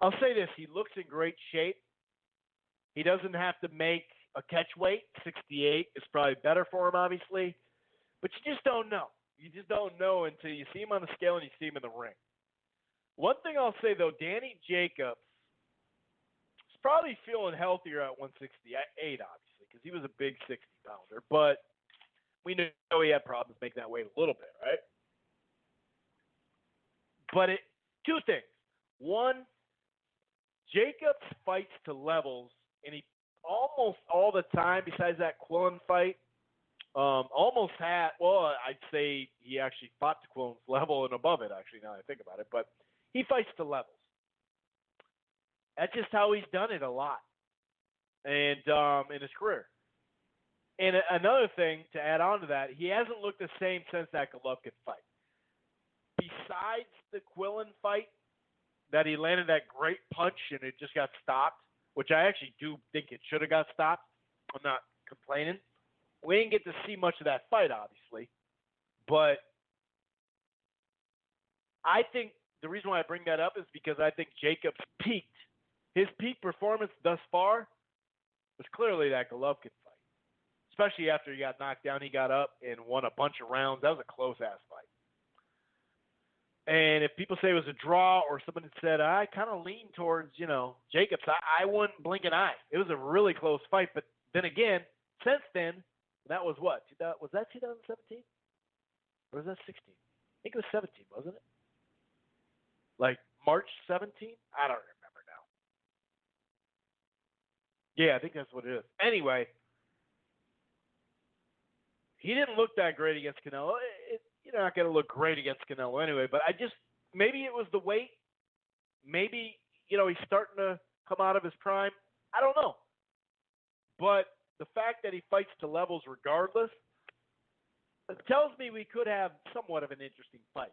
[SPEAKER 4] I'll say this: he looks in great shape. He doesn't have to make a catch weight. 68 is probably better for him, obviously, but you just don't know. You just don't know until you see him on the scale and you see him in the ring. One thing I'll say though, Danny Jacobs is probably feeling healthier at 168, obviously, because he was a big 60-pounder, but we know he had problems making that weight a little bit, right? But two things. One, Jacobs fights to levels, and he almost all the time, besides that Quillen fight, almost had, well, I'd say he actually fought to Quillen's level and above it, actually, now that I think about it. But he fights to levels. That's just how he's done it a lot and in his career. And another thing to add on to that, he hasn't looked the same since that Golovkin fight. Besides the Quillen fight, that he landed that great punch and it just got stopped, which I actually do think it should have got stopped. I'm not complaining. We didn't get to see much of that fight, obviously. But I think the reason why I bring that up is because I think Jacobs peaked. His peak performance thus far was clearly that Golovkin fight. Especially after he got knocked down, he got up and won a bunch of rounds. That was a close-ass fight. And if people say it was a draw or somebody said, I kind of lean towards, Jacobs, I wouldn't blink an eye. It was a really close fight. But then again, since then, that was what? Was that 2017? Or was that 16? I think it was 17, wasn't it? March 17? I don't remember now. Yeah, I think that's what it is. Anyway, he didn't look that great against Canelo. You're not going to look great against Canelo anyway, but maybe it was the weight. Maybe, he's starting to come out of his prime. I don't know. But the fact that he fights to levels regardless, it tells me we could have somewhat of an interesting fight.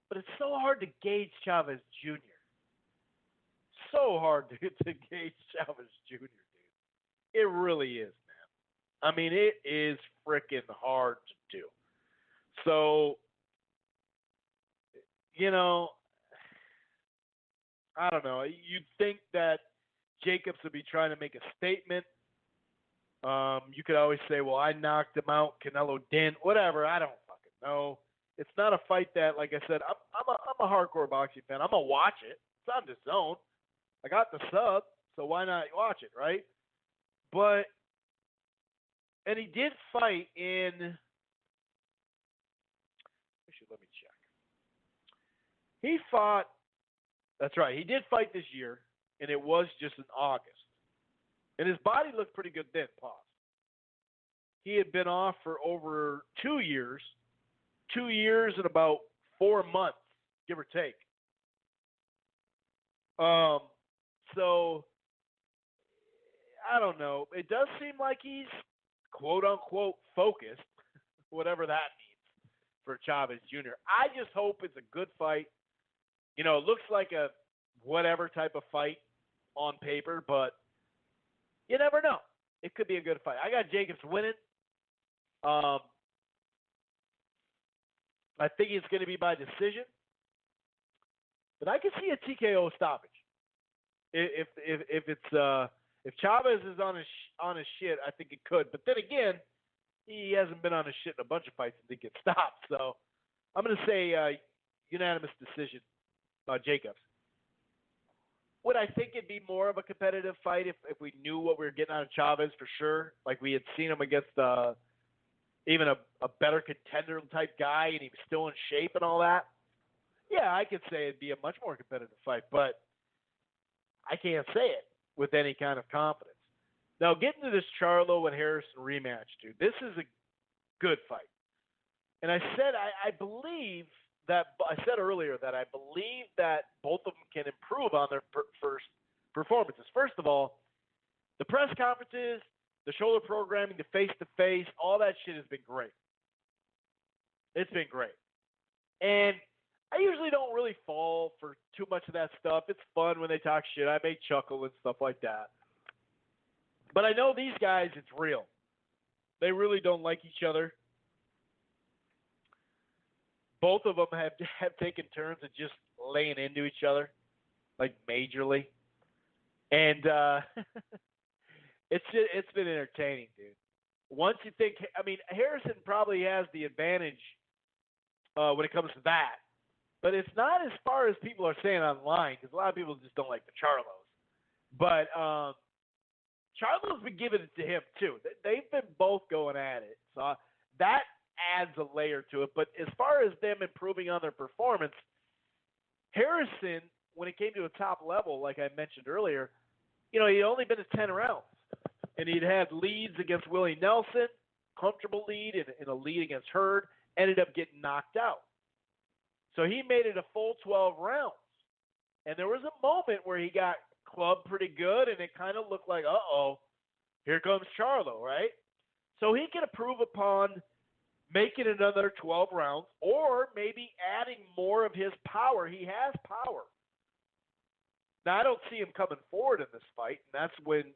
[SPEAKER 4] But it's so hard to gauge Chavez Jr. So hard to gauge Chavez Jr., dude. It really is, man. I mean, it is freaking hard to do. So, I don't know. You'd think that Jacobs would be trying to make a statement. You could always say, well, I knocked him out. Canelo didn't. Whatever. I don't fucking know. It's not a fight that, like I said, I'm a hardcore boxing fan. I'm going to watch it. It's on DAZN. I got the sub, so why not watch it, right? And he did fight in... Let me check. He fought, that's right, he did fight this year, and it was just in August. And his body looked pretty good then, pause. He had been off for over 2 years, 2 years and about 4 months, give or take. So, I don't know. It does seem like he's quote-unquote focused, whatever that means. For Chavez Jr. I just hope it's a good fight. It looks like a whatever type of fight on paper, but you never know. It could be a good fight. I got Jacobs winning. I think it's going to be by decision, but I can see a TKO stoppage. If Chavez is on his shit, I think it could. But then again, he hasn't been on his shit in a bunch of fights and didn't get stopped. So I'm going to say unanimous decision, Jacobs. Would I think it'd be more of a competitive fight if we knew what we were getting out of Chavez for sure? Like we had seen him against even a better contender type guy and he was still in shape and all that. Yeah, I could say it'd be a much more competitive fight, but I can't say it with any kind of confidence. Now, getting to this Charlo and Harrison rematch, dude, this is a good fight. And I said earlier that I believe that both of them can improve on their first performances. First of all, the press conferences, the shoulder programming, the face-to-face, all that shit has been great. It's been great. And I usually don't really fall for too much of that stuff. It's fun when they talk shit. I may chuckle and stuff like that. But I know these guys, it's real. They really don't like each other. Both of them have taken turns of just laying into each other, like majorly. And it's been entertaining, dude. Once you think, I mean, Harrison probably has the advantage when it comes to that. But it's not as far as people are saying online, because a lot of people just don't like the Charlos. But Charlo's been giving it to him, too. They've been both going at it. So that adds a layer to it. But as far as them improving on their performance, Harrison, when it came to a top level, like I mentioned earlier, he'd only been in 10 rounds. And he'd had leads against Willie Nelson, comfortable lead, and a lead against Hurd, ended up getting knocked out. So he made it a full 12 rounds. And there was a moment where he got clubbed pretty good, and it kind of looked like, here comes Charlo, right? So he can improve upon making another 12 rounds or maybe adding more of his power. He has power. Now, I don't see him coming forward in this fight, and that's when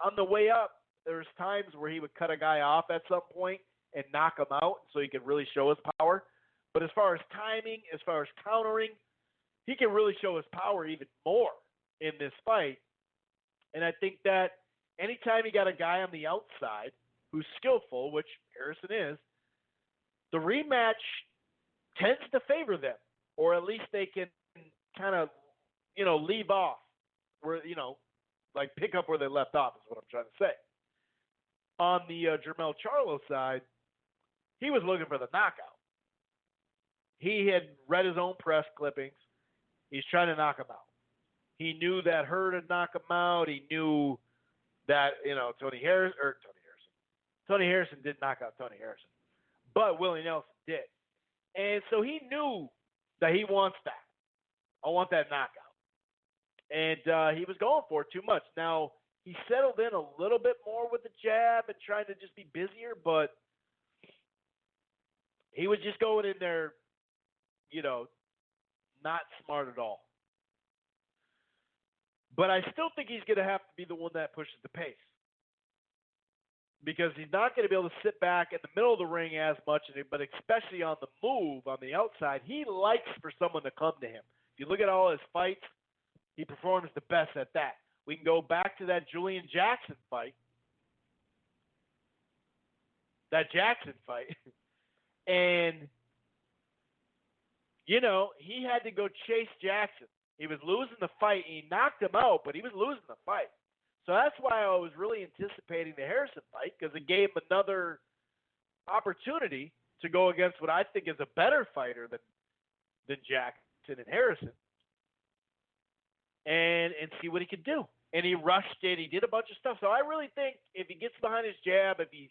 [SPEAKER 4] on the way up, there's times where he would cut a guy off at some point and knock him out so he could really show his power. But as far as timing, as far as countering, he can really show his power even more in this fight. And I think that anytime you got a guy on the outside who's skillful, which Harrison is, the rematch tends to favor them, or at least they can kind of, leave off where, like pick up where they left off is what I'm trying to say. On the Jermell Charlo side, he was looking for the knockout. He had read his own press clippings. He's trying to knock him out. He knew that Hurd would knock him out. He knew that, Tony Harrison did knock out Tony Harrison. But Willie Nelson did. And so he knew that he wants that. I want that knockout. And he was going for it too much. Now, he settled in a little bit more with the jab and trying to just be busier, but he was just going in there, not smart at all. But I still think he's going to have to be the one that pushes the pace. Because he's not going to be able to sit back in the middle of the ring as much, but especially on the move, on the outside, he likes for someone to come to him. If you look at all his fights, he performs the best at that. We can go back to that Julian Jackson fight. And, he had to go chase Jackson. He was losing the fight. He knocked him out, but he was losing the fight. So that's why I was really anticipating the Harrison fight, because it gave him another opportunity to go against what I think is a better fighter than Jackson and Harrison, and see what he could do. And he rushed it. He did a bunch of stuff. So I really think if he gets behind his jab, if he's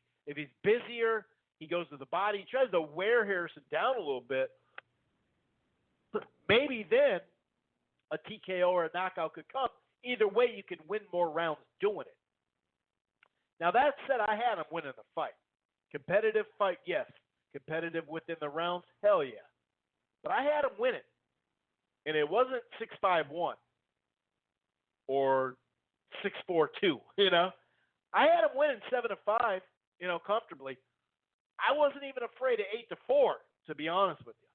[SPEAKER 4] busier, he goes to the body, he tries to wear Harrison down a little bit, maybe then a TKO or a knockout could come. Either way, you can win more rounds doing it. Now, that said, I had him winning the fight. Competitive fight, yes. Competitive within the rounds, hell yeah. But I had him winning. And it wasn't 6-5-1 or 6-4-2, I had him winning 7-5, comfortably. I wasn't even afraid of 8-4, to be honest with you.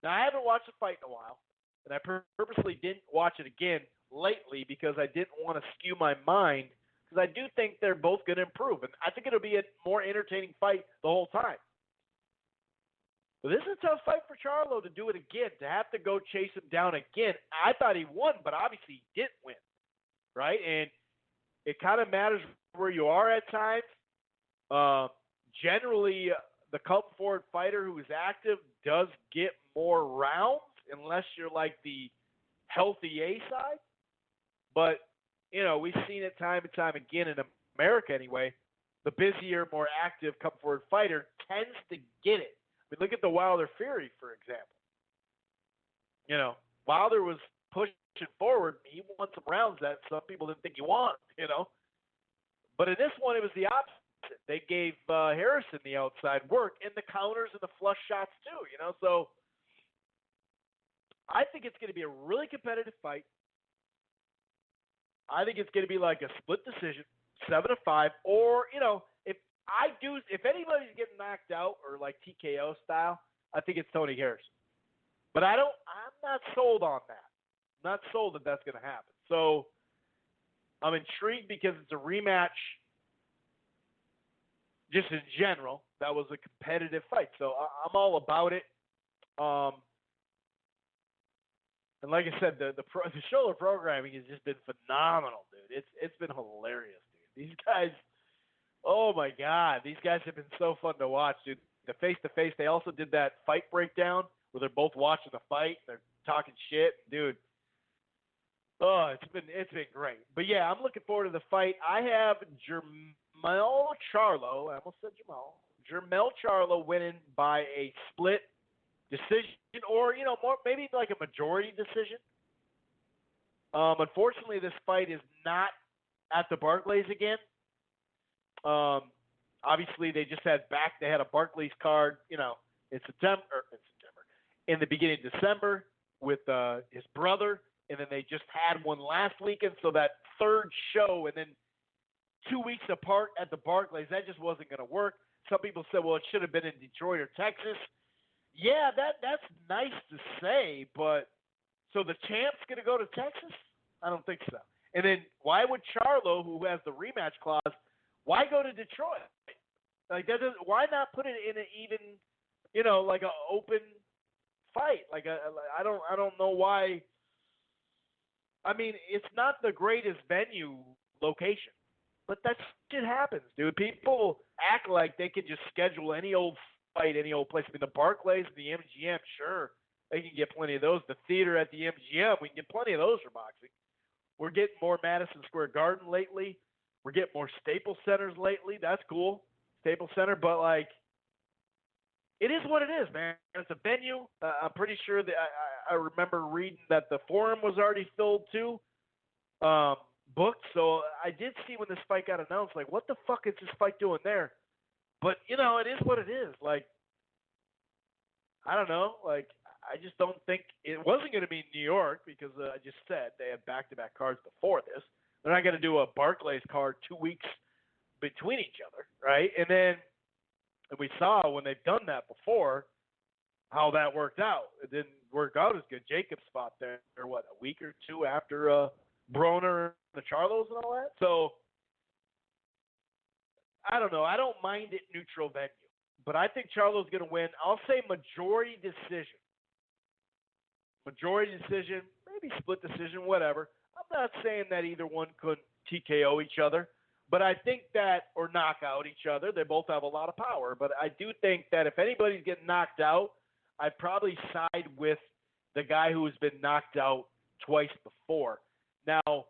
[SPEAKER 4] Now, I haven't watched the fight in a while, and I purposely didn't watch it again lately because I didn't want to skew my mind because I do think they're both going to improve. And I think it'll be a more entertaining fight the whole time. But this is a tough fight for Charlo to do it again, to have to go chase him down again. I thought he won, but obviously he didn't win, right? And it kind of matters where you are at times. Generally, the come-forward fighter who is active does get more rounds unless you're like the healthy A side. But, we've seen it time and time again in America anyway. The busier, more active come-forward fighter tends to get it. I mean, look at the Wilder Fury, for example. Wilder was pushing forward. He won some rounds that some people didn't think he won, But in this one, it was the opposite. They gave Harrison the outside work and the counters and the flush shots too, So I think it's going to be a really competitive fight. I think it's going to be like a split decision, 7-5, or if anybody's getting knocked out or like TKO style, I think it's Tony Harrison. But I'm not sold on that. I'm not sold that that's going to happen. So I'm intrigued because it's a rematch. Just in general, that was a competitive fight. So I'm all about it. And like I said, the shoulder programming has just been phenomenal, dude. It's been hilarious, dude. These guys, oh my God, these guys have been so fun to watch, dude. The face-to-face, they also did that fight breakdown where they're both watching the fight. They're talking shit, dude. Oh, it's been great. But yeah, I'm looking forward to the fight. I have Jermell Charlo. I almost said Jamal. Jermell Charlo winning by a split decision, or more maybe like a majority decision. Unfortunately, this fight is not at the Barclays again. Obviously, they just had They had a Barclays card, in the beginning of December with his brother, and then they just had one last weekend. So that third show, and then 2 weeks apart at the Barclays, that just wasn't going to work. Some people said, well, it should have been in Detroit or Texas. Yeah, that's nice to say, but so the champ's going to go to Texas? I don't think so. And then why would Charlo, who has the rematch clause, why go to Detroit? Like why not put it in an even, like an open fight? I don't know why. I mean, it's not the greatest venue location, but that shit happens, dude. People act like they can just schedule any old fight, any old place. I mean, the Barclays and the MGM, sure, they can get plenty of those. The theater at the MGM, we can get plenty of those for boxing. We're getting more Madison Square Garden lately. We're getting more Staples Centers lately. That's cool, Staples Center. But, it is what it is, man. It's a venue. I'm pretty sure that I remember reading that the Forum was already filled too, booked. So I did see when this fight got announced, what the fuck is this fight doing there? But, it is what it is. I don't know. I just don't think it wasn't going to be New York because I just said they had back-to-back cards before this. They're not going to do a Barclays card 2 weeks between each other, right? And we saw when they've done that before how that worked out. It didn't work out as good. Jacobs fought there, a week or two after Broner and the Charlos and all that. So, I don't know. I don't mind it neutral venue. But I think Charlo's going to win. I'll say majority decision. Majority decision, maybe split decision, whatever. I'm not saying that either one could TKO each other. But I think that, or knock out each other, they both have a lot of power. But I do think that if anybody's getting knocked out, I'd probably side with the guy who has been knocked out twice before. Now,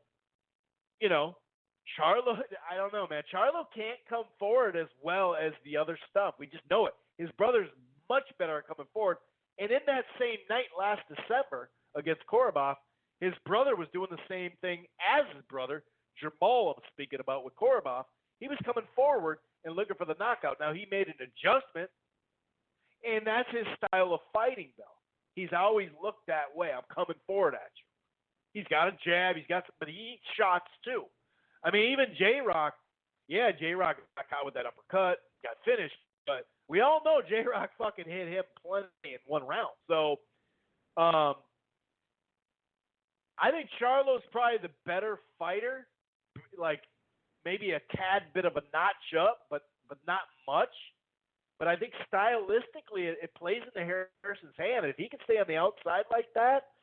[SPEAKER 4] Charlo, I don't know, man. Charlo can't come forward as well as the other stuff. We just know it. His brother's much better at coming forward. And in that same night last December against Korobov, his brother was doing the same thing as his brother, Jermall, I'm speaking about with Korobov. He was coming forward and looking for the knockout. Now, he made an adjustment, and that's his style of fighting, though. He's always looked that way. I'm coming forward at you. He's got a jab. But he eats shots, too. I mean, even J-Rock, J-Rock got caught with that uppercut, got finished. But we all know J-Rock fucking hit him plenty in one round. So, I think Charlo's probably the better fighter. maybe a tad bit of a notch up, but not much. But I think stylistically it plays into Harrison's hand. If he can stay on the outside like that,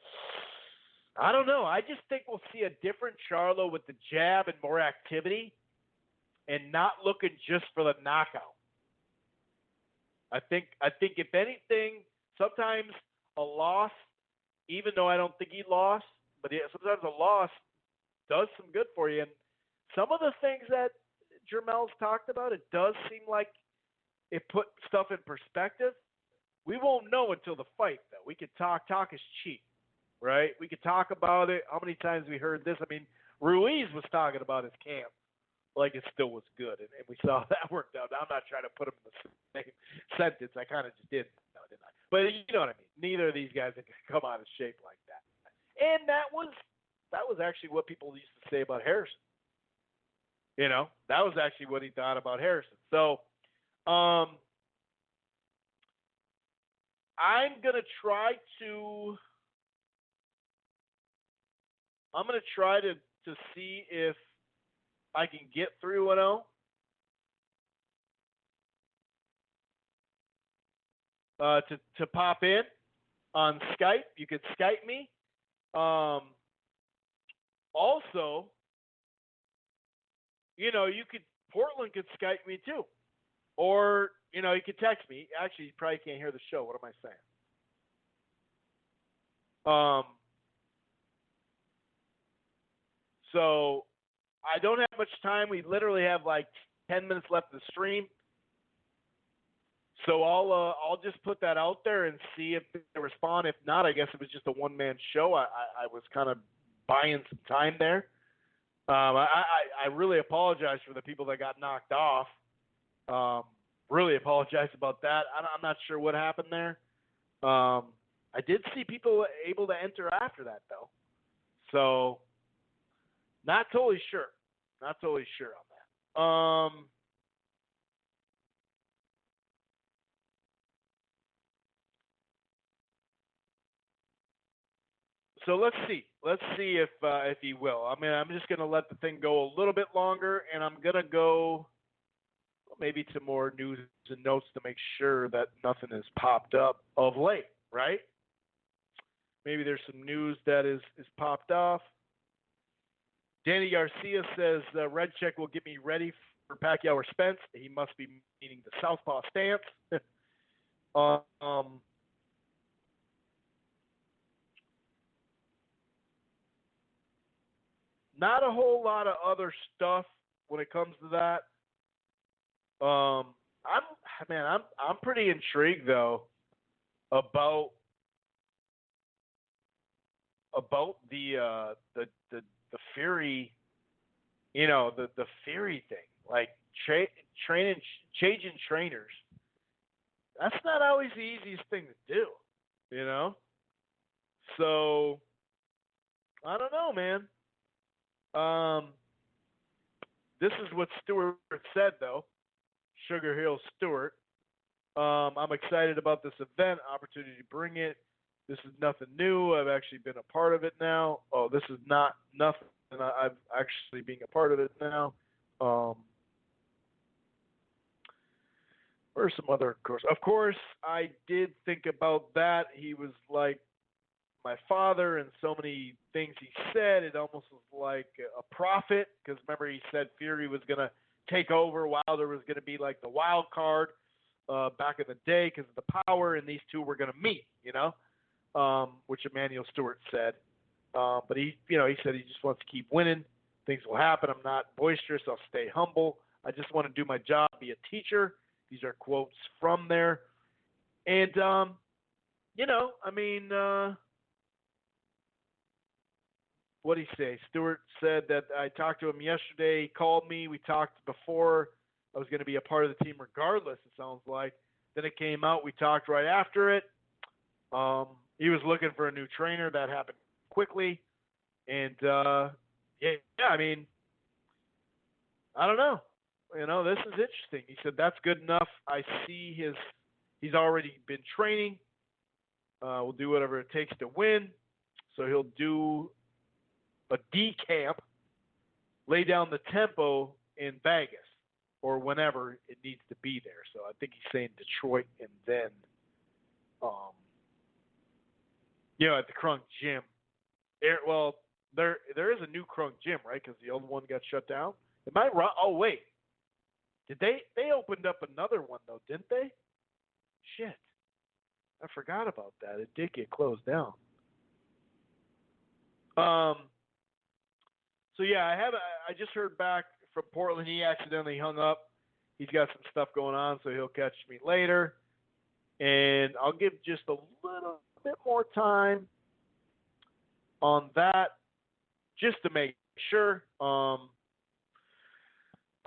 [SPEAKER 4] I don't know. I just think we'll see a different Charlo with the jab and more activity and not looking just for the knockout. I think if anything, sometimes a loss, even though I don't think he lost, but sometimes a loss does some good for you. And some of the things that Jermell's talked about, it does seem like it put stuff in perspective. We won't know until the fight, though. We could talk. Talk is cheap, right? We could talk about it. How many times we heard this? I mean, Ruiz was talking about his camp like it still was good, and we saw that worked out. I'm not trying to put them in the same sentence. I kind of just did, didn't I? But you know what I mean. Neither of these guys have come out of shape like that. And that was actually what people used to say about Harrison. You know, that was actually what he thought about Harrison. So I'm gonna try to see if I can get 310. To pop in on Skype. You could Skype me. Also, you know, Portland could Skype me too. Or, you know, you could text me. Actually, you probably can't hear the show. What am I saying? So I don't have much time. We literally have like 10 minutes left of the stream. So I'll just put that out there and see if they respond. If not, I guess it was just a one-man show. I was kind of buying some time there. I really apologize for the people that got knocked off. Really apologize about that. I'm not sure what happened there. I did see people able to enter after that, though. So not totally sure. Not totally sure on that. So let's see. Let's see if he will. I mean, I'm just going to let the thing go a little bit longer, and I'm going to go maybe to more news and notes to make sure that nothing has popped up of late, right? Maybe there's some news that is popped off. Danny Garcia says red check will get me ready for Pacquiao or Spence. He must be meaning the southpaw stance. Not a whole lot of other stuff when it comes to that. I'm pretty intrigued though about the Fury, you know, the Fury thing, like changing trainers. That's not always the easiest thing to do, you know. So I don't know, man. This is what Stewart said, though. Sugar Hill Stewart. I'm excited about this event, opportunity to bring it. This is nothing new. I've actually been a part of it now. Oh, this is not nothing. I've actually been a part of it now. Where's some other course? Of course, I did think about that. He was like my father, and so many things he said, it almost was like a prophet, because remember he said Fury was going to take over, Wilder was going to be like the wild card back in the day because of the power, and these two were going to meet, you know, which Emmanuel Stewart said. But he said he just wants to keep winning. Things will happen. I'm not boisterous. I'll stay humble. I just want to do my job, be a teacher. These are quotes from there. And, what did he say? Stewart said that I talked to him yesterday. He called me. We talked before. I was going to be a part of the team regardless, it sounds like. Then it came out. We talked right after it. He was looking for a new trainer. That happened quickly. And, I don't know. You know, this is interesting. He said, that's good enough. I see he's already been training. We'll do whatever it takes to win. So he'll do a D camp, lay down the tempo in Vegas or whenever it needs to be there. So I think he's saying Detroit and then, at the Crunk Gym. There is a new Crunk Gym, right? Because the old one got shut down. Am I wrong? Oh, wait. Did they opened up another one, though, didn't they? Shit. I forgot about that. It did get closed down. So, yeah, I just heard back from Portland. He accidentally hung up. He's got some stuff going on, so he'll catch me later. And I'll give just a little bit more time on that just to make sure. I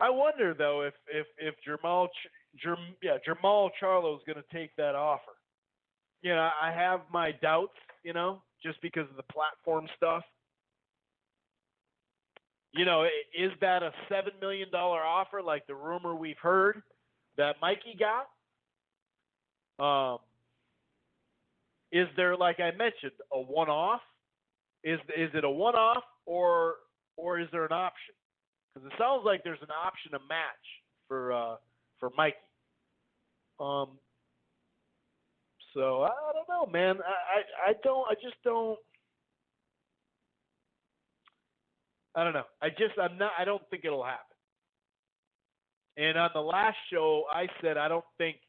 [SPEAKER 4] wonder, though, if Jermell Charlo is going to take that offer. I have my doubts, just because of the platform stuff. Is that a $7 million offer like the rumor we've heard that Mikey got? Is there, like I mentioned, a one-off? Is it a one-off or is there an option? Because it sounds like there's an option to match for Mikey. So I don't know, man. I don't know. I don't think it'll happen. And on the last show, I said I don't think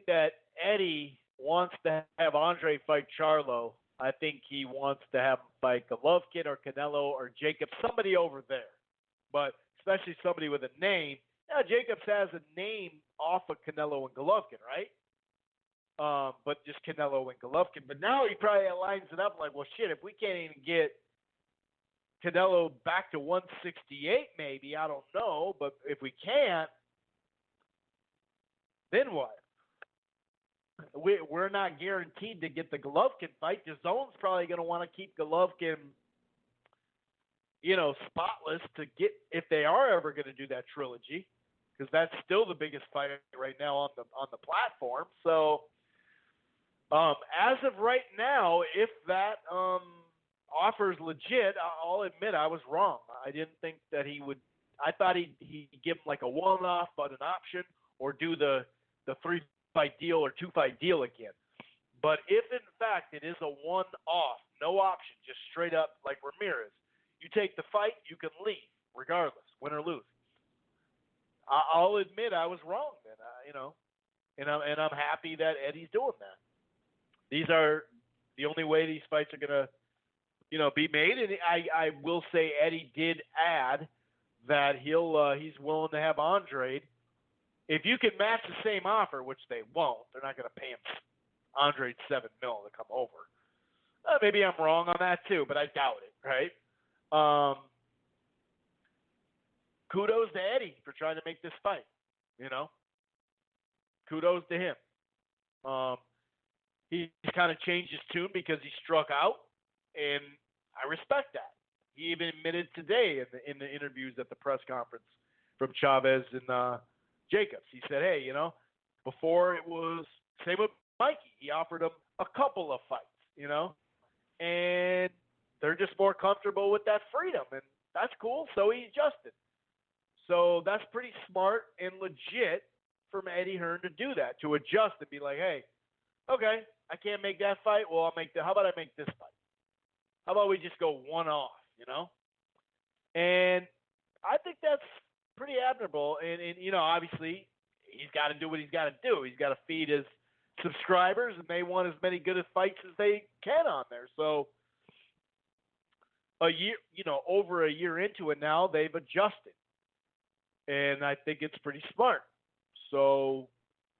[SPEAKER 4] that Eddie wants to have Andre fight Charlo. I think he wants to have him fight Golovkin or Canelo or Jacobs, somebody over there. But especially somebody with a name. Yeah, Jacobs has a name off of Canelo and Golovkin, right? But just Canelo and Golovkin. But now he probably lines it up like, well, shit, if we can't even get Canelo back to 168 maybe, I don't know. But if we can't, then what? We're not guaranteed to get the Golovkin fight. DAZN's probably going to want to keep Golovkin, spotless to get, if they are ever going to do that trilogy, because that's still the biggest fight right now on the platform. So, as of right now, if that offer is legit, I'll admit I was wrong. I didn't think that he would. I thought he'd give him like a one-off, but an option, or do the 3-fight deal or 2-fight deal again. But if in fact it is a one-off, no option, just straight up like Ramirez, you take the fight, you can leave regardless, win or lose. I'll admit I was wrong then, and I'm happy that Eddie's doing that. These are the only way these fights are gonna, be made. And I will say Eddie did add that he's willing to have Andre. If you can match the same offer, which they won't, they're not going to pay him Andre $7 million to come over. Maybe I'm wrong on that too, but I doubt it, right? Kudos to Eddie for trying to make this fight, Kudos to him. He kind of changed his tune because he struck out, and I respect that. He even admitted today in the interviews at the press conference from Chavez and Jacobs. He said, hey, before it was same with Mikey. He offered him a couple of fights, and they're just more comfortable with that freedom, and that's cool. So he adjusted. So that's pretty smart and legit from Eddie Hearn to do that, to adjust and be like, hey, okay, I can't make that fight. Well, how about I make this fight? How about we just go one-off, And I think that's pretty admirable. And obviously, he's got to do what he's got to do. He's got to feed his subscribers, and they want as many good fights as they can on there. So, over a year into it now, they've adjusted. And I think it's pretty smart. So,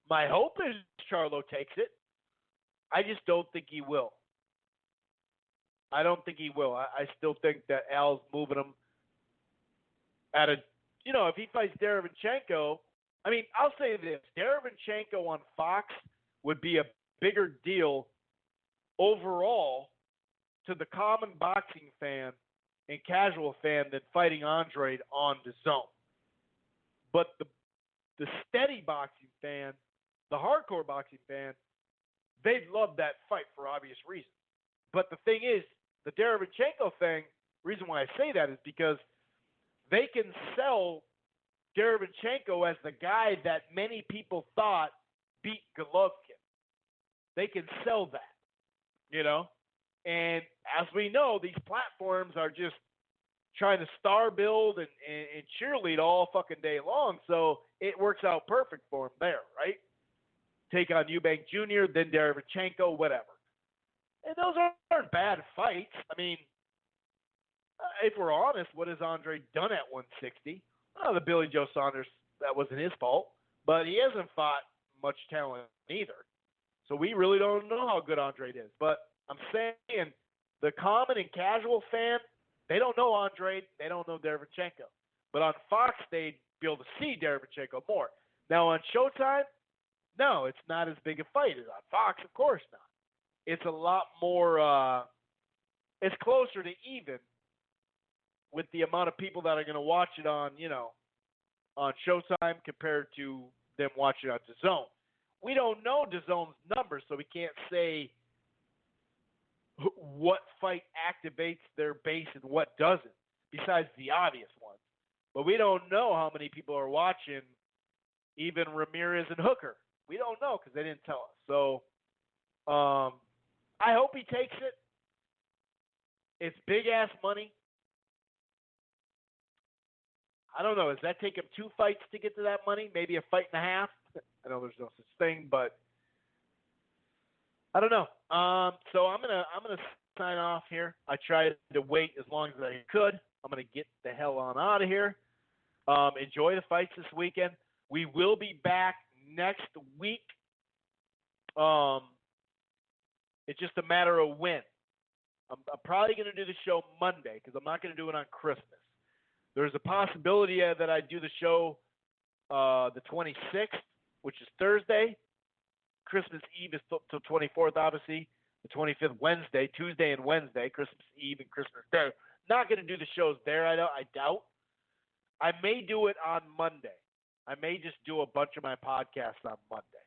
[SPEAKER 4] my hope is Charlo takes it. I just don't think he will. I don't think he will. I still think that Al's moving him at a, if he fights Derevyanchenko, I'll say this. Derevyanchenko on Fox would be a bigger deal overall to the common boxing fan and casual fan than fighting Andre on DAZN. But the steady boxing fan, the hardcore boxing fan, they'd love that fight for obvious reasons. But the thing is, the Derevyanchenko thing, reason why I say that is because they can sell Derevyanchenko as the guy that many people thought beat Golovkin. They can sell that, you know? And as we know, these platforms are just trying to star build and cheerlead all fucking day long, so it works out perfect for him there, right? Take on Eubank Jr., then Derevyanchenko, whatever. And those aren't bad fights. I mean, if we're honest, what has Andre done at 160? The Billy Joe Saunders, that wasn't his fault, but he hasn't fought much talent either. So we really don't know how good Andre is. But I'm saying the common and casual fan, they don't know Andre, they don't know Derevyanchenko. But on Fox, they'd be able to see Derevyanchenko more. Now on Showtime, no, it's not as big a fight as on Fox, of course not. It's a lot more, it's closer to even with the amount of people that are going to watch it on, on Showtime compared to them watching on DAZN. We don't know DAZN's numbers, so we can't say what fight activates their base and what doesn't, besides the obvious ones. But we don't know how many people are watching even Ramirez and Hooker. We don't know because they didn't tell us. So I hope he takes it. It's big-ass money. I don't know. Does that take him 2 fights to get to that money? Maybe a fight and a half? I know there's no such thing, but I don't know. So I'm gonna sign off here. I tried to wait as long as I could. I'm gonna get the hell on out of here. Enjoy the fights this weekend. We will be back next week. It's just a matter of when. I'm probably gonna do the show Monday because I'm not gonna do it on Christmas. There's a possibility that I do the show the 26th, which is Thursday. Christmas Eve is till 24th, obviously. The 25th, Wednesday, Tuesday and Wednesday, Christmas Eve and Christmas Day. Not going to do the shows there, I doubt. I may do it on Monday. I may just do a bunch of my podcasts on Monday.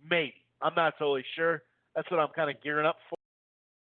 [SPEAKER 4] Maybe. I'm not totally sure. That's what I'm kind of gearing up for.